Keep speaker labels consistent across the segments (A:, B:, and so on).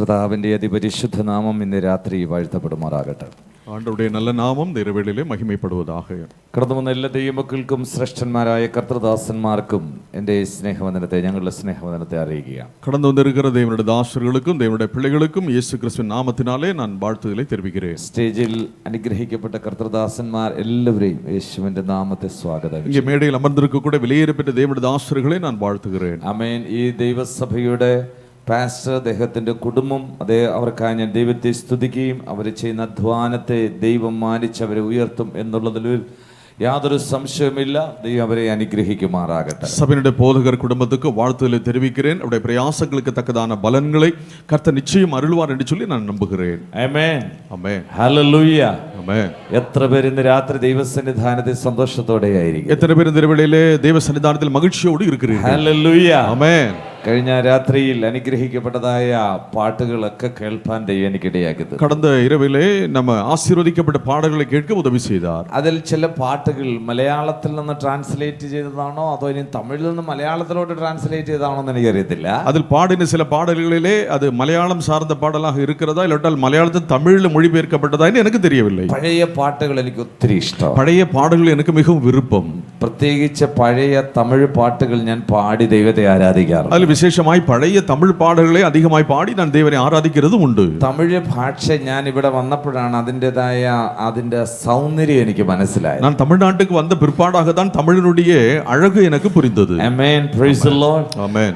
A: കർത്താവിൻ്റെ അതിപരിശുദ്ധ നാമം ഇന്ന് രാത്രി വാഴ്ത്തപ്പെടുമാറാകട്ടെ.
B: ആണ്ടവരുടെ നല്ല നാമം നിറവേളിലെ മഹിമപ്പെടുവதாக.
A: കടന്നു വന്ന എല്ലാ ദൈവമക്കൾക്കും ശ്രേഷ്ഠന്മാരായ കർത്തൃദാസന്മാർക്കും എൻ്റെ സ്നേഹവന്ദനത്തെ, ഞങ്ങളുടെ സ്നേഹവന്ദനത്തെ അറിയിക്കുക.
B: கடந்து வந்திருக்கிற தேவனுடைய தாசர்களுக்கும் தேவனுடைய பிள்ளைகளுக்கும் இயேசு கிறிஸ்துவின் நாமத்தினாலே நான் வாழ்த்துதலை தெரிவிக்கிறேன்.
A: സ്റ്റേജിൽ അനുഗ്രഹിക്കപ്പെട്ട കർത്തൃദാസന്മാർ എല്ലാവരെയും യേശുവിന്റെ നാമത്തെ സ്വാഗതം.
B: இங்கே மேடையில் அமர்ந்திருக்கக்கூடிய வெளியேறப்பட்ட தேவனுடைய தாசர்களை நான் வாழ்த்துகிறேன்.
A: ആമേൻ. ഈ ദൈവസഭയുടെ പാസ്റ്റർ, അദ്ദേഹത്തിൻ്റെ കുടുംബം, അവർക്കായി ഞാൻ ദൈവത്തെ സ്തുതിക്കുകയും അവർ ചെയ്യുന്ന അധ്വാനത്തെ ദൈവം മാനിച്ച് അവരെ ഉയർത്തും എന്നുള്ളതിൽ യാതൊരു സംശയമില്ല. ദൈവം അവരെ അനുഗ്രഹിക്കുമാറാകട്ടെ.
B: சபையினுடைய போதகர் குடும்பத்துக்கு வாழ்த்துதலை தெரிவிக்கிறேன். அவருடைய பிரயாசங்களுக்கு தக்கதான பலன்களை கர்த்தர் நிச்சயம் அருள்வார் என்று சொல்லி நான் நம்புகிறேன்.
A: ആമേൻ.
B: ஆமென்.
A: ഹല്ലേലൂയ.
B: ஆமென்.
A: എത്ര പേർ ഇന്ന് രാത്രി ദൈവസന്നിധാനത്തിൽ സന്തോഷത്തോടെ ആയിരിക്കും?
B: எத்தனை பேர் இந்த வேளையிலே தேவ சன்னிதானத்தில் மகிழ்ச்சியோடு இருக்கிறீர்கள்?
A: ഹല്ലേലൂയ.
B: ஆமென்.
A: കഴിഞ്ഞ രാത്രിയിൽ അനുഗ്രഹിക്കപ്പെട്ടതായ പാട്ടുകളൊക്കെ കേൾപ്പാൻ ദൈവം എനിക്കിടയാക്കി.
B: கடந்த இரவிலே நம்ம ஆசீர்வதிக்கப்பட்ட பாடல்களை கேட்க உதவி செய்தார்.
A: അതിൽ ചില പാട്ടുകൾ മലയാളത്തിൽ നിന്ന് ട്രാൻസ്ലേറ്റ് ചെയ്തതാണോ അതോ ഇനി തമിഴിൽ നിന്ന് മലയാളത്തിലോട്ട് ട്രാൻസ്ലേറ്റ് ചെയ്തതാണോ എന്ന് എനിക്കറിയത്തില്ല.
B: அதில் பாடின சில பாடல்களிலே அது மலையாளம் சார்ந்த பாடலாக இருக்கிறதா இல்லாட்டால் மலையாளத்தில் தமிழில் மொழிபெயர்க்கப்பட்டதா எனக்கு தெரியவில்லை.
A: പഴയ പാട്ടുകൾ എനിക്ക് ഒത്തിരി ഇഷ്ടം.
B: பழைய பாடல்கள் எனக்கு மிகவும் விருப்பம்.
A: പ്രത്യേകിച്ച് പഴയ തമിഴ് പാട്ടുകൾ ഞാൻ പാടി ദൈവത്തെ ആരാധിക്കാറുണ്ട്.
B: அதில் விசேஷமாய் பழைய தமிழ் பாடல்களை அதிகமாய் பாடி நான் தேவனை ஆராதிக்கிறதும் உண்டு.
A: തമിഴ് ഭാഷ ഞാൻ ഇവിടെ വന്നപ്പോഴാണ് അതിന്റെ സൗന്ദര്യം എനിക്ക് മനസ്സിലായത്.
B: நான் தமிழ்நாட்டுக்கு வந்த பிற்பாடாக தான் தமிழினுடைய அழகு எனக்கு புரிந்தது.
A: Amen. Praise the Lord.
B: Amen.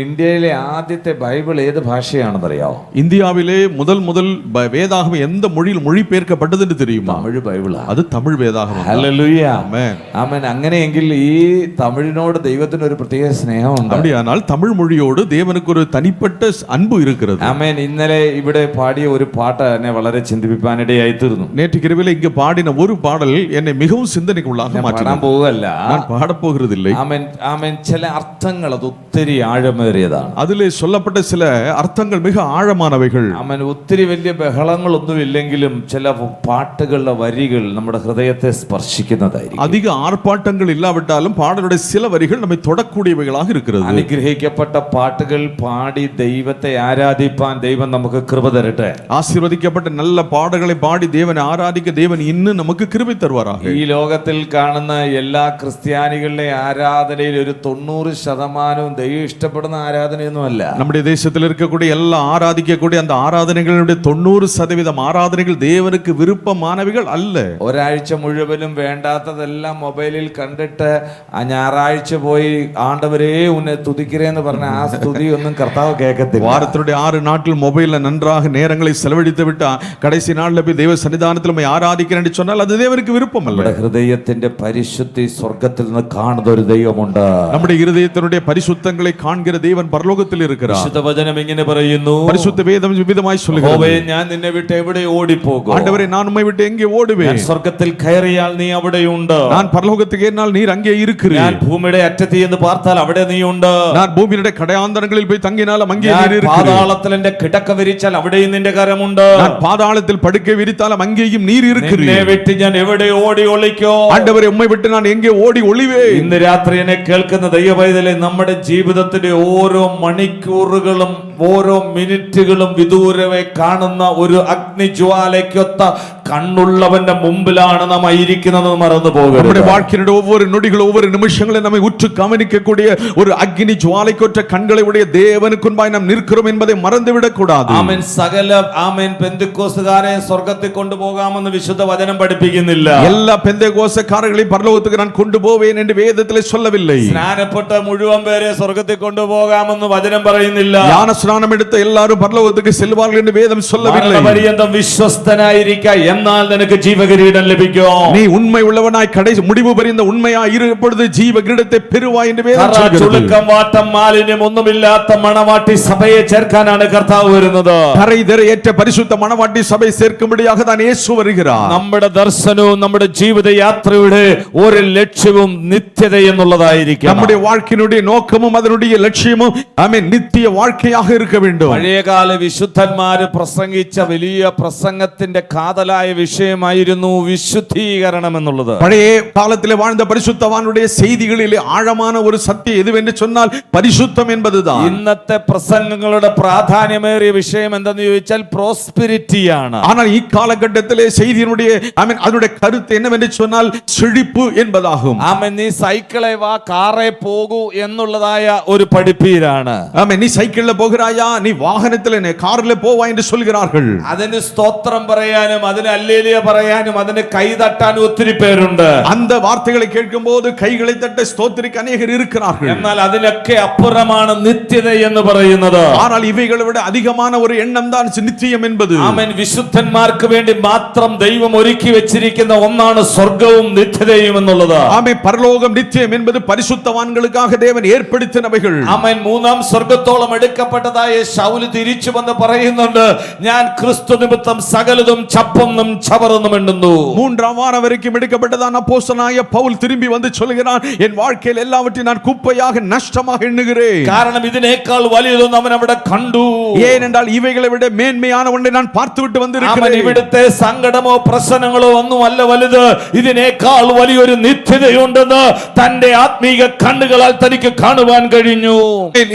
A: ഇന്ത്യയിലെ ആദ്യത്തെ ബൈബിൾ ഏത് ഭാഷയാണെന്ന് അറിയാമോ?
B: இந்தியாவிலே முதல் வேதாகம் எந்த மொழியில் மொழிபெயர்க்கப்பட்டது என்று தெரியுமா?
A: തമിഴ് ബൈബിളാ.
B: அது தமிழ் வேதாகம்.
A: ഹല്ലേലൂയ.
B: ആമേൻ.
A: ആമേൻ. അങ്ങനെയെങ്കിൽ ഈ തമിഴിനോട് ദൈവത്തിന് ഒരു പ്രത്യേക സ്നേഹമുണ്ട്.
B: அப்படியானால் தமிழ் மொழியோடு தேவனுக்கு ஒரு தனிப்பட்ட அன்பு இருக்கிறது.
A: ആമേൻ. ഇന്നലെ ഇവിടെ പാടിയ ഒരു പാട്ട് എന്നെ വളരെ ചിന്തിപ്പിക്കാനിടയായി തീർന്നു.
B: நேற்று இரவிலே இங்கு பாடின ஒரு பாடல் என்னை மிகவும் சிந்தனைக்குள்ளாக மாற்றினது.
A: പോകല്ല,
B: நான் பாடப் போகிறதில்லை.
A: ആമേൻ. ആമേൻ. ചില അർത്ഥങ്ങൾ അത് ഒത്തിരി ആഴമേറിയതാണ്.
B: அதிலே சொல்லப்பட்ட சில அர்த்தங்கள் மிக ஆழமானவைகள்.
A: ആമേൻ. ഒത്തിരി വലിയ ബഹളങ്ങളൊന്നും ഇല്ലെങ്കിലും ചില പാട്ടുകളുടെ വരികൾ നമ്മുടെ ഹൃദയത്തെ സ്പർശിക്കുന്നതായിരിക്കും.
B: அதிக ஆர்ப்பாட்டங்கள் இல்லாவிட்டாலும் பாடலுடைய சில வரிகள் நம்மை தொடக்கூடியவைகளாக இருக்கிறது.
A: അനുഗ്രഹിക്കപ്പെട്ട പാട്ടുകൾ പാടി ദൈവത്തെ ആരാധിപ്പാൻ ദൈവം നമുക്ക് കൃപ തരട്ടെ.
B: ஆசீர்வதிக்கப்பட்ட நல்ல பாடல்களை பாடி தேவனை ஆராதிக்க தேவன் இன்னும் நமக்கு கிருபை தருவாராக.
A: ഈ ലോകത്തിൽ കാണുന്ന എല്ലാ ക്രിസ്ത്യാനികളുടെ ആരാധനയിൽ ഒരു 90% ദൈവം ഇഷ്ടപ്പെടുന്ന ആരാധനയൊന്നുമല്ല.
B: நம்முடைய தேசத்தில் இருக்கக்கூடிய எல்லா ஆராதிக்கக்கூடிய அந்த ஆராதனைகளுடைய 90% ஆராதனைகள் தேவனுக்கு விருப்பமானவைகள் அல்ல.
A: ഒരാഴ്ച മുഴുവനും വേണ്ടാത്തതെല്ലാം മൊബൈലിൽ കണ്ടിട്ട് ആ ഞായറാഴ്ച പോയി ആണ്ടവരേ ഉന്നെ തുതിக்கிறேன்னு പറഞ്ഞ ആ സ്തുതി ഒന്നും കർത്താവ് കേൾക്കത്തില്ല.
B: வாரத்தினுடைய 6 நாட்கள் மொபைல்ல நன்றாக நேரங்களை செலவழித்து விட்டு கடைசி நாள்ல போய் தேவ சன்னிதானத்தில் போய் ஆராதிக்கிறேன் என்று சொன்னால் அது தேவனுக்கு விருப்பம் அல்ல.
A: നമ്മുടെ ഹൃദയത്തിന്റെ പരിശുദ്ധി സ്വർഗ്ഗത്തിൽ നിന്ന് കാണുന്ന ഒരു ദൈവമുണ്ട്.
B: நம்முடைய இருதயத்தினுடைய பரிசுத்தங்களை காண்கிற தேவன் பரலோகத்தில் இருக்கிறார்.
A: വിശുദ്ധ വചനം ഇങ്ങനെ പറയുന്നു.
B: பரிசுத்த வேதம் விதமாய் சொல்லுகிறது.
A: യഹോവേ, ഞാൻ നിന്നെ വിട്ട് എവിടെ ഓടിപ്പോകും?
B: ஆண்டவரே, நான் உம்மை விட்டு எங்கே ஓடுவேன்?
A: ഞാൻ സ്വർഗ്ഗത്തിൽ കയറിയാൽ നീ അവിടെയുണ്ട്.
B: நான் பரலோகத்துக்கு ஏறினால் நீர் அங்கே இருக்கிறீர்.
A: ഞാൻ ഭൂമിയുടെ അറ്റത്ത് എന്ന് പാർത്താൽ അവിടെ നീ ഉണ്ട്.
B: நான் பூமியினுடைய கடையாந்தரங்களில் போய் தங்கினாலும் அங்கே நீர் இருக்கிறீர்.
A: പാതാളത്തിൽ എന്റെ കിടക്ക വിരിച്ചാൽ അവിടെയും നിന്റെ കരമുണ്ട്.
B: நான் பாதாளத்தில் படுக்கை விரித்தாலும் அங்கேயும் நீர் இருக்கிறீர்.
A: നിന്നെ വിട്ട് ഞാൻ എവിടെ ഓടി ഒളിക്കോ?
B: ஆண்டவரே, உம்மை விட்டு நான் எங்கே ஓடி ஒளிவேன்?
A: ഇന്ന് രാത്രി എന്നെ കേൾക്കുന്ന ദൈവപൈതലേ, നമ്മുടെ ജീവിതത്തിന്റെ ഓരോ മണിക്കൂറുകളും ഓരോ മിനിറ്റുകളും വിദൂരവേ കാണുന്ന ഒരു അഗ്നിജ്വാലയ്ക്കൊത്ത കണ്ണുള്ളവന്റെ മുമ്പിലാണ് നാം ഇരിക്കുന്നത്. മറന്നു പോകരുത്.
B: നമ്മുടെ வாழ்க்கைയുടെ ஒவ்வொரு நொடிகளும் ஒவ்வொரு நிமிஷங்களும் நம்மை உற்று கவனிக்கக்கூடிய ஒரு அக்னி ஜுவாலைக்கொற்ற கண்களை உடைய தேவனுக்கு முன்பாய் நாம் நிற்கிறோம் என்பதை மறந்துவிடக் கூடாது.
A: ആമേൻ. സകല ആമേൻ പെന്തക്കോസ്തുകാരെ സ്വർഗ്ഗത്തിൽ കൊണ്ടുപോകാമെന്ന് വിശുദ്ധ വചനം പഠിപ്പിക്കുന്നില്ല.
B: எல்லா பெந்தேகோஸ்தக்காரர்களையும் பரலோகத்துக்கு நான் கொண்டு போவேன் என்று வேதத்திலே சொல்லவில்லை.
A: സ്നാനപ്പെട്ട മുഴുവൻ പേരെ സ്വർഗ്ഗത്തിൽ കൊണ്ടുപോകാമെന്ന് വചനം പറയുന്നില്ല.
B: ஞானஸ்நானம் எடுத்த எல்லாரும் பரலோகத்துக்கு செல்வார்கள் என்று வேதம் சொல்லவில்லை.
A: മരണപര്യന്തം വിശ്വസ്തനായിരിക്കുക, എന്നാൽ നിനക്ക് ജീവകിരീടം ലഭിക്കും.
B: நீ உண்மை உள்ளவனாய் கடைசி முடிவு பரியந்த உண்மையாய் இரு, எப்பொழுது ஜீவ கிரீடத்தை பெறுவாய் என்று வேதம் சொல்கிறது.
A: ചുളുക്കം വാട്ടം മാലിന്യം ഒന്നുമില്ലാത്ത മണവാട്ടി സഭയെ ചേർക്കാനാണ് കർത്താവ് വരുന്നത്.
B: കരയിതരയേറ്റ പരിശുദ്ധ മണവാട്ടി സഭയെ ചേർക്കുമ്പടിயாக தான் இயேசு வருகிறார்.
A: നമ്മുടെ ദർശനവും നമ്മുടെ ജീവിത യാത്രയുടെ ഒരു ലക്ഷ്യവും നിത്യത എന്നുള്ളതായിരിക്കും.
B: நம்முடைய வாழ்க்கையினுடைய நோக்கமும் அதனுடைய லட்சியமும் ஆமென் நித்திய வாழ்க்கையாக இருக்க வேண்டும்.
A: പഴയകാല വിശുദ്ധന്മാര് പ്രസംഗിച്ച വലിയ പ്രസംഗത്തിന്റെ കാതലായ വിഷയമായിരുന്നു വിശുദ്ധീകരണം എന്നുള്ളത്.
B: பழைய காலத்திலே வாழ்ந்த பரிசுத்தவானுடைய செய்திகளிலே ஆழமான ஒரு சத்தியம் எதுவென்று சொன்னால் பரிசுத்தம் என்பதுதான்.
A: ഇന്നത്തെ പ്രസംഗങ്ങളുടെ പ്രാധാന്യമേറിയ വിഷയം എന്തെന്ന് ചോദിച്ചാൽ പ്രോസ്പെരിറ്റിയാണ്.
B: ஆனால் இக்காலகட்டத்திலே செய்தியினுடைய அதனுடைய கருத்து என்னவென்று சொன்னால் செழிப்பு என்பதாகும்.
A: ആമേൻ. നീ സൈക്കിളെ വാ കാറേ പോകൂ എന്നുള്ളതായ ഒരു പഠിപ്പീരാണ്.
B: ஆமென். நீ சைக்கிள்ல போகிறாயா, நீ வாகனத்திலே கார்ல போவா என்று சொல்கிறார்கள்.
A: അതിന് സ്തോത്രം പറയാനും അതിന് ഹല്ലേലൂയ പറയാനും അതിന് കൈതട്ടാനും ഒത്തിരി പേരുണ്ട്.
B: அந்த வார்த்தைகளை கேட்கும்போது கைகளை தட்ட ஸ்தோத்திரிக்க அநேகர் இருக்கிறார்கள்.
A: എന്നാൽ അതിനൊക്കെ അപ്പുറമാണ് നിത്യത എന്ന് പറയുന്നത്.
B: ஆனால் இவைகளை விட அதிகமான ஒரு எண்ணம் தான் நித்தியம் என்பது.
A: ആമേൻ. വിശുദ്ധന്മാർക്ക് വേണ്ടി മാത്രം ദൈവം ഒരുക്കി വെച്ചിരിക്കുന്ന ഒന്നാണ് സ്വർഗവും നിത്യതയും എന്നുള്ളത്.
B: ஆமென். பரலோகம் நித்தியம் என்பது பரிசுத்தவான்களுக்காக தேவன் ஏற்படுத்தினவைகள்.
A: ആമേൻ. മൂന്നാം സ്വർഗത്തോളം എടുക്കപ്പെട്ടതായ ശൗല് തിരിച്ചു വന്ന് പറയുന്നുണ്ട്, ഞാൻ ക്രിസ്തു നിമിത്തം സകലതും ചപ്പന്നും ചവറന്നും എണ്ണുന്നു.
B: மூன்றாம் வாரம் வரைக்கும் எடுக்கப்பட்டதான் அப்போஸ்தலனாகிய பவுல் திரும்பி வந்து சொல்கிறான், என் வாழ்க்கையில் எல்லாவற்றையும் நான் குப்பையாக நஷ்டமாக எண்ணுகிறேன்.
A: കാരണം ഇതിനേക്കാൾ വലിയതൊന്നും അവൻ അവിടെ കണ്ടു.
B: ஏனென்றால் இவைகளை விட மேன்மையான ஒன்றை நான் பார்த்துவிட்டு வந்திருக்கிறேன்.
A: ഇവിടുത്തെ സങ്കടമോ പ്രശ്നങ്ങളോ ഒന്നും അല്ല വലുത്, ഇതിനേക്കാൾ വലിയൊരു നിത്യതയുണ്ടെന്ന് തന്റെ ആത്മീക കണ്ണുകളാൽ തനിക്ക് കാണുവാൻ കഴിഞ്ഞു.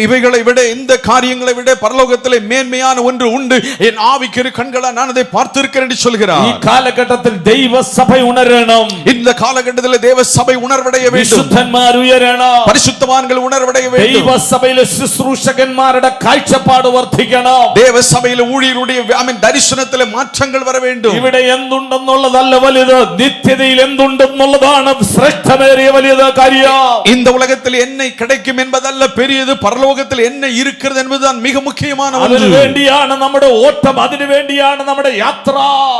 B: இவைகளை விட இந்த காரியங்களை விட பரலோகத்திலே மேன்மையான ஒன்று உண்டு, என் ஆவிக்குரிய கண்களால் நான் அதை பார்த்திருக்கிறேன் என்று சொல்கிறார்.
A: ഈ കാലഘട്ടത്തിൽ ദൈവസഭ ഉണരണം.
B: இந்த காலகட்டத்தில் தேவ சபை உணர்வடைய வேண்டும்.
A: വിശുദ്ധന്മാർ ഉയരണം.
B: பரிசுத்தவான்கள் உணர்வடைய வேண்டும்.
A: ദൈവസഭയിലെ ശുശ്രൂഷകന്മാരുടെ കാഴ്ചപ്പാട് വർദ്ധിക്കണം.
B: தேவ சபையிலே ஊழியருடைய தரிசனத்திலே மாற்றங்கள் வர வேண்டும்.
A: ഇവിടെ എന്തുണ്ടെന്നുള്ളതല്ല വലുത്, നിത്യതയിൽ എന്തുണ്ടെന്നുള്ളതാണ് ശ്രേഷ്ഠമേറിയ വലിയത് കാര്യം.
B: இந்த உலகத்தில் என்ன கிடைக்கும் என்பதல்ல பெரியது, பரலோகத்தில் என்ன இருக்கிறது என்பதுதான் மிக முக்கியமான ஒன்று.
A: അതിനു വേണ്ടിയാണ് നമ്മുടെ ഓട്ടം, അതിനു വേണ്ടിയാണ് നമ്മുടെ യാത്ര.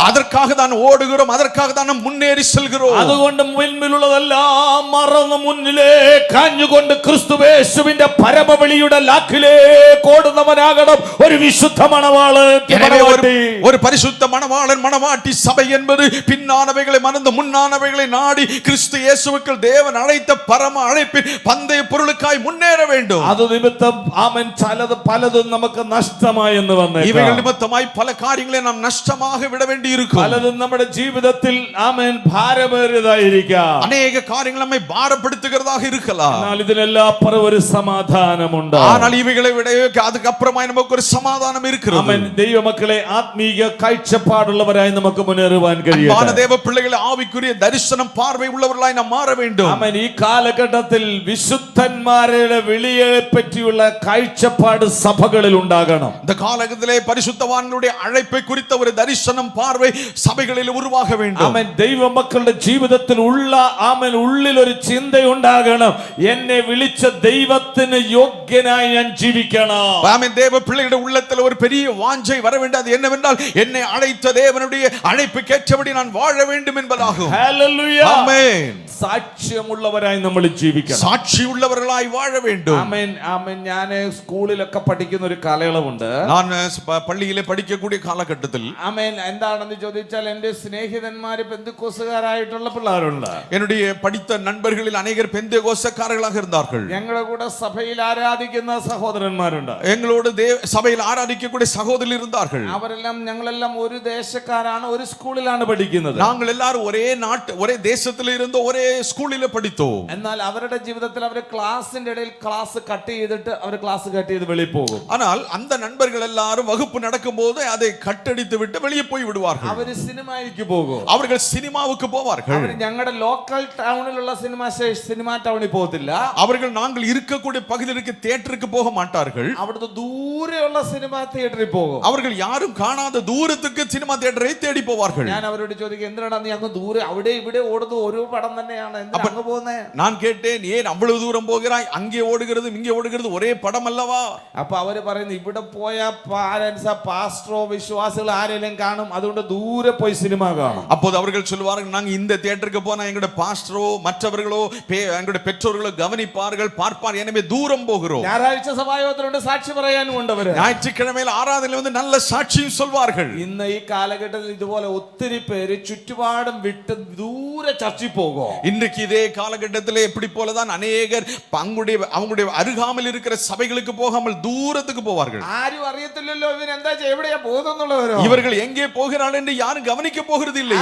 B: அதற்காக தான் ஓடுகிறோம், அதற்காக தான் நாம் முன்னேறி செல்கிறோம்.
A: അതുകൊണ്ട് മുൻപിലുള്ളതെല്ലാം മറന്ന് മുന്നിലേ കാഞ്ഞുകൊണ്ട് ക്രിസ്തുവേശുവിന്റെ പരമവിളിയുടെ ലാക്കിലേക്ക് ഓടുന്നവനാകണം ഒരു വിശുദ്ധ മണവാളൻ.
B: ஒரு பரிசுத்த மணவாளன் மணவாட்டி சபை என்பது பின்னானவைகளை மறந்து முன்னானவைகளை நாடி கிறிஸ்து இயேசுவுக்குள் தேவன் அழைத்த பரம அழைப்பின் பந்தய பொருளுக்காய் முன்னேற வேண்டும்.
A: അത് നിമിത്തം ആമേൻ പലതും നമുക്ക് നഷ്ടമായി എന്ന് വന്നേക്കാം.
B: இவைகள் நிமித்தமாய் பல காரியங்களை நாம் நஷ்டமாக விட வேண்டி இருக்கும்.
A: പലതും നമ്മുടെ ജീവിതത്തിൽ ആമേൻ ഭാരമേറിയതായിരിക്കാം.
B: அநேக காரியங்கள் நம்மை பாரப்படுத்துகிறதாக இருக்கலாம்.
A: എന്നാൽ ഇതിനെല്ലാം അപ്പുറം ഒരു സമാധാനമുണ്ട്.
B: ஆனால் இவைகளை விட அதுக்கு அப்புறமாய் நமக்கு ஒரு சமாதானம் இருக்கிறது.
A: ആമേൻ. ദൈവമക്കളെ ആത്മീക കാഴ്ചപ്പാടുള്ളവരായി നമുക്ക് മുന്നേറുവാൻ കഴിയും.
B: தேவ பிள்ளைகளை ஆவிக்குரிய தரிசனம் பார்வை உள்ளவர்களாய் நாம் மாற வேண்டும்.
A: ആമേൻ. ഈ കാലഘട്ടത്തിൽ വിശുദ്ധന്മാരുടെ വിളിയെ പറ്റിയുള്ള കാഴ്ചപ്പാട് സഭകളിൽ ഉണ്ടാകണം.
B: இந்த காலகட்டத்திலே பரிசுத்தவான்களுடைய அழைப்பை குறித்த ஒரு தரிசனம் பார்வை சபைகளில் உருவாக வேண்டும்.
A: ആമേൻ. ദൈവമക്കളുടെ ജീവിതത്തിൽ ആമേൻ ഉള്ളിൽ ഒരു ചിന്ത ഉണ്ടാകണം, എന്നെ വിളിച്ച ദൈവത്തിന് യോഗ്യനായി ഞാൻ ജീവിക്കണം.
B: ஆமென். தேவ பிள்ளைகளுடைய உள்ளத்தில் ஒரு பெரிய வாஞ்சை வர வேண்டும். அது என்னவென்றால் என்னை அழைத்த தேவனுடைய அழைப்புக்கு ஏற்றபடி நான் வாழ வேண்டும் என்பதாகும்.
A: ഹല്ലേലൂയ.
B: ஆமென்.
A: സാക്ഷ്യമുള്ളവരായി നമ്മൾ ജീവിക്കണം.
B: சாட்சி உள்ளவர்களாய் வாழ வேண்டும்.
A: ആമേൻ. ആമേൻ. ഞാൻ സ്കൂളിലൊക്കെ പഠിക്കുന്ന ഒരു കാലയളവുണ്ട്.
B: நான் പള്ളിയിലെ പഠിക്കக்கூடிய കാലഘട്ടത്തിൽ
A: ആമേൻ. എന്താണെന്ന് ചോദിച്ചാൽ എന്റെ സ്നേഹിതന്മാര് പെന്തക്കോസ്തുകാരായിട്ടുള്ള പിള്ളേരുണ്ട്.
B: என்னுடைய படித்த நண்பர்களில் அநேகர் பெந்தேகோஸ்தக்காரர்களாக இருந்தார்கள்.
A: ഞങ്ങളുടെ കൂടെ സഭയിൽ ആരാധിക്കുന്ന സഹോദരന്മാരുണ്ട്.
B: எங்களோடு சபையில் ஆராதிக்கக்கூடிய சகோதரர்கள் இருந்தார்கள்.
A: അവരെല്ലാം ഞങ്ങളെല്ലാം ഒരു ദേശക്കാരാണ്, ഒരു സ്കൂളിലാണ് പഠിക്കുന്നത്.
B: நாங்கள் எல்லாரும் ஒரே ஒரே தேசத்தில் இருந்த ஒரே ஸ்கூலில் படித்தோம்.
A: എന്നാൽ അവരുടെ ജീവിതത്തിൽ അവർ ക്ലാസിന്റെ ഇടയിൽ ക്ലാസ് കട്ട് ചെയ്തിട്ട് അവർ ക്ലാസ് കട്ട് ചെയ്ത് വെളിയിൽ പോകും.
B: ஆனால் அந்த நண்பர்கள் எல்லாரும் வகுப்பு நடக்கும்போது அதை கட்டடித்து விட்டு வெளியே போய் விடுவார்கள்.
A: അവർ സിനിമയ്ക്ക് പോകും.
B: அவர்கள் சினிமாவுக்கு போவார்கள்.
A: അവർ ഞങ്ങളുടെ ലോക്കൽ ടൗണിലുള്ള സിനിമാ ടൗണിൽ പോകത്തില്ല.
B: அவர்கள் நாங்கள் இருக்கக்கூடிய பகுதிக்கு தியேட்டருக்கு போக மாட்டார்கள்.
A: അവിടുത്തെ ദൂരെയുള്ള സിനിമാ തിയേറ്ററിൽ പോകും.
B: அவர்கள் யாரும் காணாத தூரத்துக்கு சினிமா தியேட்டரை தேடி போவார்கள்.
A: ഞാൻ അവരോട് ചോദിക്കും, എന്തിനാണ് നീ അങ്ങ് ദൂരെ അവിടെ ഇവിടെ ഓടുന്നത് ഒരു പടം തന്നെയാണ്, എന്തിനാ അങ്ങ് പോകുന്നേ?
B: நான் கேட்டேன், ஏன் அவ்வளவு தூரம் போகிறாய்? அங்கே ஓடுகிறது இங்கே ஓடுகிறது ஒரே படம் அல்லவா?
A: അപ്പൊ അവര് പറയുന്നു, ഇവിടെ പോയ പാസ്റ്ററോ വിശ്വാസികൾ ആരെങ്കിലും കാണും, അതുകൊണ്ട് ദൂരെ പോയി സിനിമ കാണും.
B: அப்போது அவர்கள் சொல்வார்கள், நாங்க இந்த தியேட்டருக்கு போனா எங்களுடைய பாஸ்டரோ மற்றவர்களோ எங்களுடைய பெற்றோர்களோ கவனிப்பார்கள் பார்ப்பார், எனவே தூரம் போகிறோம்.
A: ഞായറാഴ്ച സഭായോഗത്തിലുണ്ട് സാക്ഷി പറയാനും ഉണ്ടവര്.
B: ஞாயிற்றுக்கிழமையில் ஆராதனையில் வந்து நல்ல சாட்சியும் சொல்வார்கள்.
A: ഇന്ന് ഈ കാലഘട്ടത്തിൽ ഇതുപോലെ ഒത്തിരി പേര് ചുറ്റുപാടും വിട്ട് ദൂരെ ചർച്ചിൽ പോകും.
B: இன்றைக்கு இதே காலகட்டத்தில் எப்படி போலதான் அநேகர் அவங்களுடைய அருகாமல் இருக்கிற சபைகளுக்கு போகாமல் தூர தூரத்துக்கு போவார்கள்.
C: ആരും അറിയത്തില്ലല്ലോ ഇവൻ എന്താ എവിടെയാ പോകുന്നുള്ളവരോ.
B: இவர்கள் எங்கே போகிறார்கள் என்று யாரும் கவனிக்க போகிறது இல்லை.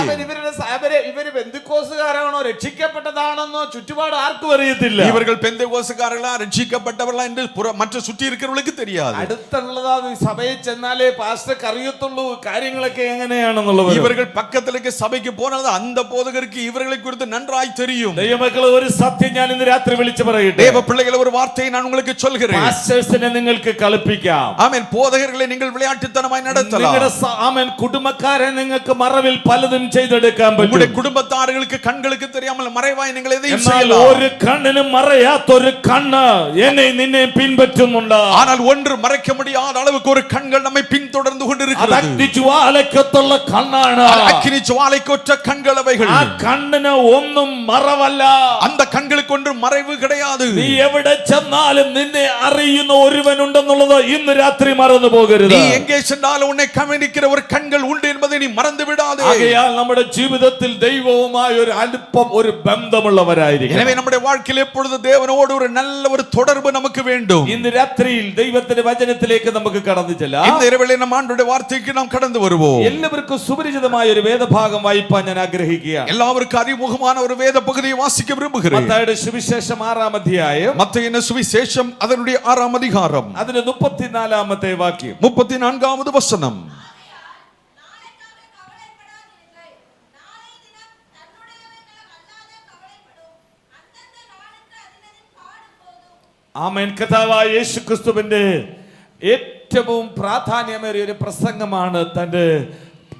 C: ഇവര് പെന്തക്കോസ്തുകാരാണോ രക്ഷിക്കപ്പെട്ടതാണെന്നോ ചുറ്റുപാട് ആർക്കും അറിയത്തില്ല.
B: இவர்கள் பெந்தேகோஸ்துக்காரர்களா ரட்சிக்கப்பட்டவர்களா என்று மற்ற சுற்றி இருக்கிறவர்களுக்கு தெரியாது.
C: അടുത്തുള്ളതാ സഭയിൽ ചെന്നാലേ പാസ്റ്റർക്ക് അറിയത്തുള്ളൂ കാര്യങ്ങളൊക്കെ എങ്ങനെയാണെന്നുള്ളത്.
B: இவர்கள் பக்கத்திലേക്ക് சபைக்கு போனால அந்த போதகருக்கு இவர்களை குறித்து நன்றாய் தெரியும்.
C: ദൈവമക്കളെ ഒരു സത്യം ഞാൻ ഇന്ന് രാത്രി വിളിച്ചു പറയട്ടെ.
B: தேவ பிள்ளைகளே ஒரு வார்த்தையை நான் உங்களுக்கு சொல்கிறேன்.
C: പാസ്റ്റേഴ്സിനെ നിങ്ങൾക്ക് കളിപ്പിക്കാം.
B: ஆமென். போதகர்களை நீங்கள் விளையாட்டுத்தனமாய் நடத்தலாம்.
C: നിങ്ങളുടെ ആമേൻ കുടുംബക്കാരെ നിങ്ങൾക്ക് മറവിൽ പലതും ചെയ്തെടുക്കാൻ പറ്റും.
B: உங்களுடைய குடும்பத்தார்களுக்கு கண்களுக்கு தெரியாமல் மறைவாய் நீங்கள் எதையும்
C: എന്നാൽ
B: செய்யலாம்.
C: ഒരു കണ്ണിനും മറയാത്തൊരു കണ്ണ് എന്നെ നിന്നെ പിൻപറ്റുന്നുണ്ട്.
B: ஆனால் ஒன்று மறைக்க முடியாத அளவுக்கு ஒரு கண்கள் நம்மை பின்தொடர்ந்து கொண்டிருக்கிறது.
C: അഗ്നിജ്വാലയ്ക്കത്തുള്ള കണ്ണാണ്.
B: அக்கினி ஜுவாலைக்கொற்ற கண்கள் அவைகள்.
C: ആ കണ്ണിന് ഒന്നും മറവല്ല.
B: அந்த கண்களுக்கு ஒன்று மறைவு கிடையாது.
C: നീ എവിടെ ചെന്നാലും നിന്നെ അറിയുന്ന ഒരുവനുണ്ടെന്നുള്ളത് ഇന്ന് രാത്രി മറന്നു പോകരുത്.
B: நீ எங்கே சென்றாலும் உன்னை கவனிக்கிற ஒரு கண்கள் உண்டு என்பதை நீ மறந்து விடாதே.
C: ആകയാൽ നമ്മുടെ ജീവിതത്തിൽ ദൈവവുമായി ഒരു അടുപ്പം ഒരു ബന്ധമുള്ളവരായിരിക്കും.
B: எனவே நம்முடைய வாழ்க்கையில் எப்பொழுது தேவனோடு ஒரு நல்ல ஒரு தொடர்பு நமக்கு வேண்டும்.
C: ഇന്ന് രാത്രിയിൽ ദൈവത്തിന്റെ വചനത്തിലേക്ക് നമുക്ക് കടന്നു ചെല്ലാം.
B: இந்த இரவிலே நம் ஆண்டவருடைய வார்த்தைக்கு நாம் கடந்து வருவோம்.
C: എല്ലാവർക്കും സുപരിചിതമായ ഒരു വേദഭാഗം വായിപ്പാൻ ഞാൻ ആഗ്രഹിക്കുകയാണ്.
B: எல்லாருக்கும் அறிமுகமான ஒரு வேத பகுதியை வாசிக்க விரும்புகிறேன்.
C: മത്തായിയുടെ സുവിശേഷം 6-ാം അധ്യായം
B: மத்தேயுவின் சுவிசேஷம் அதனுடைய 6ஆம் அதிகாரம்
C: അതിന്റെ 34-ാമത്തെ വാക്യം.
B: 34வது வசனம்.
C: ആമേൻ. കർത്താവായ യേശുക്രിസ്തുവിന്റെ ഏറ്റവും പ്രാധാന്യമേറിയ ഒരു പ്രസംഗമാണ് തന്റെ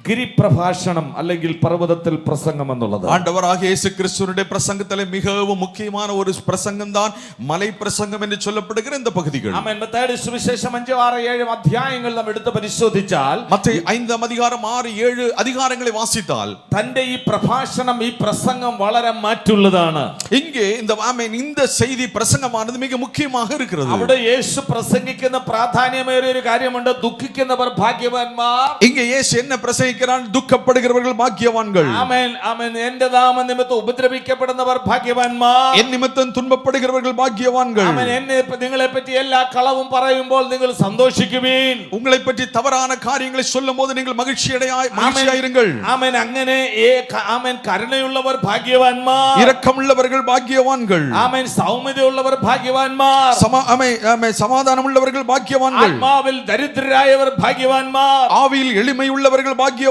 C: ഗിരിപ്രഭാഷണം അല്ലെങ്കിൽ പർവ്വതത്തിൽ പ്രസംഗം എന്നുള്ളത്.
B: ஆண்டவராக இயேசு கிறிஸ்துவினுடைய பிரசங்கத்திலே மிகவும் முக்கியமான ஒரு பிரசங்கம் தான் மலை பிரசங்கம் என்று சொல்லப்படுகிற இந்த பகுதிகள்.
C: ആമേൻ. മത്തായിയുടെ സുവിശേഷം 5, 6, 7 അധ്യായങ്ങൾ നാം എടുത്ത് പരിശോധിച്ചാൽ
B: மத்தேயு 5ஆம் அதிகாரம் 6, 7 அதிகாரங்களை வாசித்தால்
C: തന്റെ ഈ പ്രഭാഷണം ഈ പ്രസംഗം വളരെ മാറ്റുള്ളതാണ്.
B: இங்கே இந்த ஆமென் இந்த செய்தி பிரசங்கமானது மிக முக்கியமாக இருக்கிறது.
C: അവിടെ യേശു പ്രസംഗിക്കുന്ന പ്രാധാന്യമേറിയ ഒരു കാര്യമുണ്ട്. ദുഃഖിക്കുന്നവർ ഭാഗ്യവാന്മാർ.
B: இங்கே இயேசு என்ன பிரசங்கிக்கிறார்? துக்கப்பப்படுகிறவர்கள் பாக்கியவான்கள்.
C: ആമേൻ. ആമേൻ. എന്റെ നാമ നിമിത്തം ഉപദ്രവിക്കപ്പെടുന്നവർ ഭാഗ്യവാന്മാർ.
B: என் நிமித்தம் துன்பப்படுகிறவர்கள் பாக்கியவான்கள்.
C: ആമേൻ. നിങ്ങളെ പറ്റി എല്ലാ കളവും പറയുമ്പോൾ നിങ്ങൾ സന്തോഷിക്കുവീൻ.
B: உங்களை பற்றி தவறான காரியங்களை சொல்லும்போது நீங்கள் மகிழ்ச்சியாயிருங்கள்.
C: ആമേൻ. അങ്ങനെ ആമേൻ കരുണയുള്ളവർ ഭാഗ്യവാന്മാർ.
B: இரக்கமுள்ளவர்கள் பாக்கியவான்கள்.
C: ആമേൻ. സൗമ്യതയുള്ളവർ ഭാഗ്യവാന്മാർ.
B: சமாதானமுள்ளவர்கள் பாக்கியவான்கள்.
C: ആത്മാവിൽ ദരിദ്രരായവർ ഭാഗ്യവാന്മാർ.
B: ஆவியில் எளிமையுள்ளவர்கள் பாக்கியவான்கள்.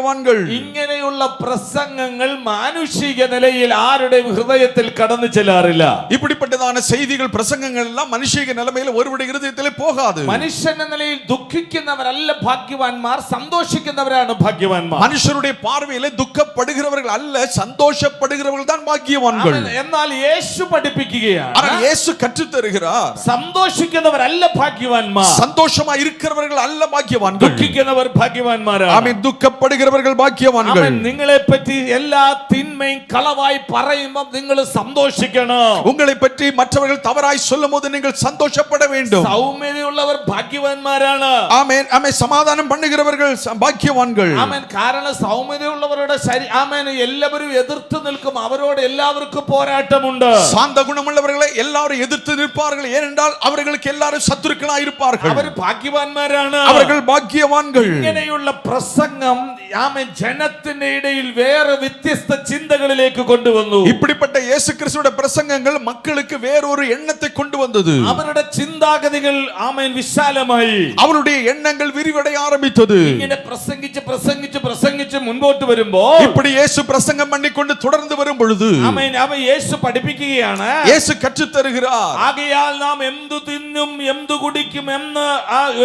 C: ഇങ്ങനെയുള്ള പ്രസംഗങ്ങൾ മാനുഷിക നിലയിൽ ആരുടെയും ഹൃദയത്തിൽ കടന്നു ചെല്ലാറില്ല.
B: இப்படிப்பட்டதான செய்திகள் பிரசங்கங்கள் எல்லாம் மனுஷிக நிலைமையில் ஒருவருடைய இதயத்திலே போகாது.
C: മനുഷ്യന്റെ നിലയിൽ ദുഃഖിക്കുന്നവരല്ല ഭാഗ്യവാന്മാർ, സന്തോഷിക്കുന്നവരാണ് ഭാഗ്യവാന്മാർ.
B: மனுஷருடைய பார்வையிலே துக்கப்படுகிறவர்கள் அல்ல, சந்தோஷப்படுகிறவர்கள் தான் பாக்கியவான்கள்.
C: എന്നാൽ യേശു പഠിപ്പിക്കുകയാണ്,
B: ஆனால் இயேசு கற்றுத் தருகிறார்,
C: സന്തോഷിക്കുന്നവരല്ല ഭാഗ്യവാന്മാർ,
B: சந்தோஷமா இருக்கிறவர்கள் அல்ல பாக்கியவான்கள்.
C: ദുഃഖിക്കുന്നവർ ഭാഗ്യവാന്മാരാണ്.
B: ஆமென். துக்கப்படுகிறவர்கள் பாக்கியவான்கள்.
C: നിങ്ങളെ പറ്റി എല്ലാ തിന്മയും കളവായി പറയുമ്പോൾ നിങ്ങൾ സന്തോഷിക്കണം.
B: உங்களை பற்றி மற்றவர்கள் தவறாய் சொல்லும்போது நீங்கள் சந்தோஷப்பட வேண்டும்.
C: സൗമ്യതയുള്ളവർ ഭാഗ്യവാന്മാരാണ്.
B: ஆமென். ஆமென். சமாதானம் பண்ணுகிறவர்கள் பாக்கியவான்கள்.
C: ആമേൻ. കാരണം സൗമ്യതയുള്ളവരുടെ ആമേൻ എല്ലാവരും എതിർത്ത് നിൽക്കും. അവരോട് എല്ലാവർക്കും പോരാട്ടമുണ്ട്.
B: சாந்த குணமுள்ளவர்களை எல்லாரும் எதிர்த்து நிற்பார்கள். ஏனென்றால் அவர்களுக்கு எல்லாரும் சத்துருக்களாய் இருப்பார்கள்.
C: അവർ ഭാഗ്യവാന്മാരാണ്.
B: அவர்கள் பாக்கியவான்கள்.
C: ഇങ്ങനെയുള്ള പ്രസംഗം ആമേൻ ജനത്തിന്റെ ഇടയിൽ വേറെ വ്യത്യസ്ത ചിന്തകളിലേക്ക് കൊണ്ടുവന്നു.
B: இப்படிப்பட்ட இயேசு கிறிஸ்துவின் பிரசங்கங்கள் மக்களுக்கு வேறொரு எண்ணத்தை கொண்டு வந்தது.
C: അവരുടെ ചിന്താഗതികൾ ആമേൻ വിശാലമായി.
B: அவருடைய எண்ணங்கள் விரிவடைய ஆரம்பித்தது.
C: ഇങ്ങനെ പ്രസംഗിച്ച് മുൻപോട്ട് വരുമ്പോൾ
B: இப்படி இயேசு பிரசங்கம் பண்ணிக்கொண்டு தொடர்ந்து வரும் பொழுது
C: ആമേൻ അവ യേശു പഠിപ്പിക്കുകയാണ്,
B: இயேசு கற்றுத் தருகிறார்.
C: ആകയാൽ നാം എന്തു തിന്നും എന്തു കുടിക്കും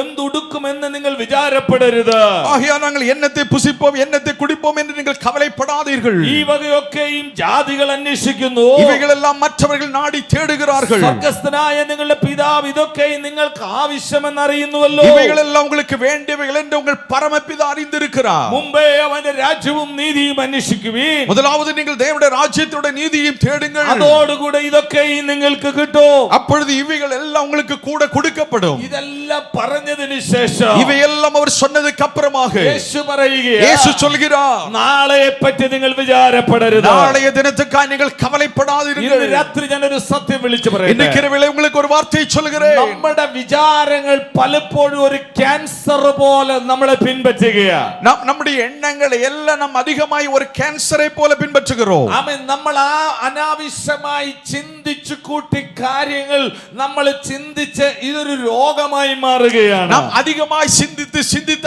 C: എന്തു ഉടുക്കും എന്ന് നിങ്ങൾ വിചാരപ്പെടരുത്.
B: ஆகையால் நாங்கள் எண்ணத்தை புசிப்போம் எண்ணத்தை குடிப்போம் என்று நீங்கள் கவலைப்படாதீர்கள்.
C: ഈ വകയൊക്കെയും ജാതികൾ അന്വേഷിക്കുന്നു,
B: இவைகளெல்லாம் மற்றவர்கள் நாடி தேடுகிறார்கள்.
C: സ്വർഗ്ഗസ്ഥനായ നിങ്ങളുടെ പിതാവ് ഇതൊക്കെ നിങ്ങൾക്ക് ആവശ്യമെന്ന് അറിയുന്നുവല്ലോ.
B: இவைகளெல்லாம் உங்களுக்கு வேண்டியவைகள் என்று உங்கள் பரமபிதா அறிந்திருக்கிறார்.
C: മുമ്പേ അവന്റെ രാജ്യം രാജ്യവും നീതിയും അന്വേഷിക്കുവിൻ.
B: முதலாவது நீங்கள் தேவனுடைய ராஜ்யத்தோட நீதியையும் தேடுங்கள்.
C: അതോടുകൂടെ ഇതൊക്കെയും നിങ്ങൾക്ക് കിട്ടും.
B: அப்பொழுது இவைகள் எல்லாம் உங்களுக்கு கூட கொடுக்கப்படும்.
C: ഇതെല്ലാം പറഞ്ഞതിന് ശേഷം
B: இவையெல்லாம் அவர் சொன்னதுக்கு அப்புறமாக
C: യേശു പറയുകയാണ്,
B: இயேசு சொல்கிறார்,
C: നാളെയെ പറ്റി നിങ്ങൾ വിചാരപ്പെടരുത്.
B: நாளைய தினத்துக்காக நீங்கள் கவலைப்படாதீர்கள்.
C: ഇന്ന് രാത്രി ഞാനൊരു സത്യം വിളിച്ചു പറയട്ടെ.
B: இன்னைக்கு இரவிலே உங்களுக்கு ஒரு வார்த்தையை சொல்கிறேன்.
C: നമ്മുടെ വിചാരങ്ങൾ പലപ്പോഴും ഒരു ക്യാൻസർ പോലെ നമ്മളെ പിൻപറ്റുകയാണ്.
B: நம்முடைய எண்ணங்களை எல்லாம் நாம் அதிகமாய் ஒரு கேன்சரை போல பின்பற்றுகிறோம்.
C: ആമേൻ. നമ്മൾ അനാവശ്യമായി ചിന്തിച്ചു കൂട്ടി കാര്യങ്ങൾ നമ്മൾ ചിന്തിച്ച് ഇതൊരു രോഗമായി മാറുകയാണ്.
B: நாம் அதிகமாய் சிந்தித்து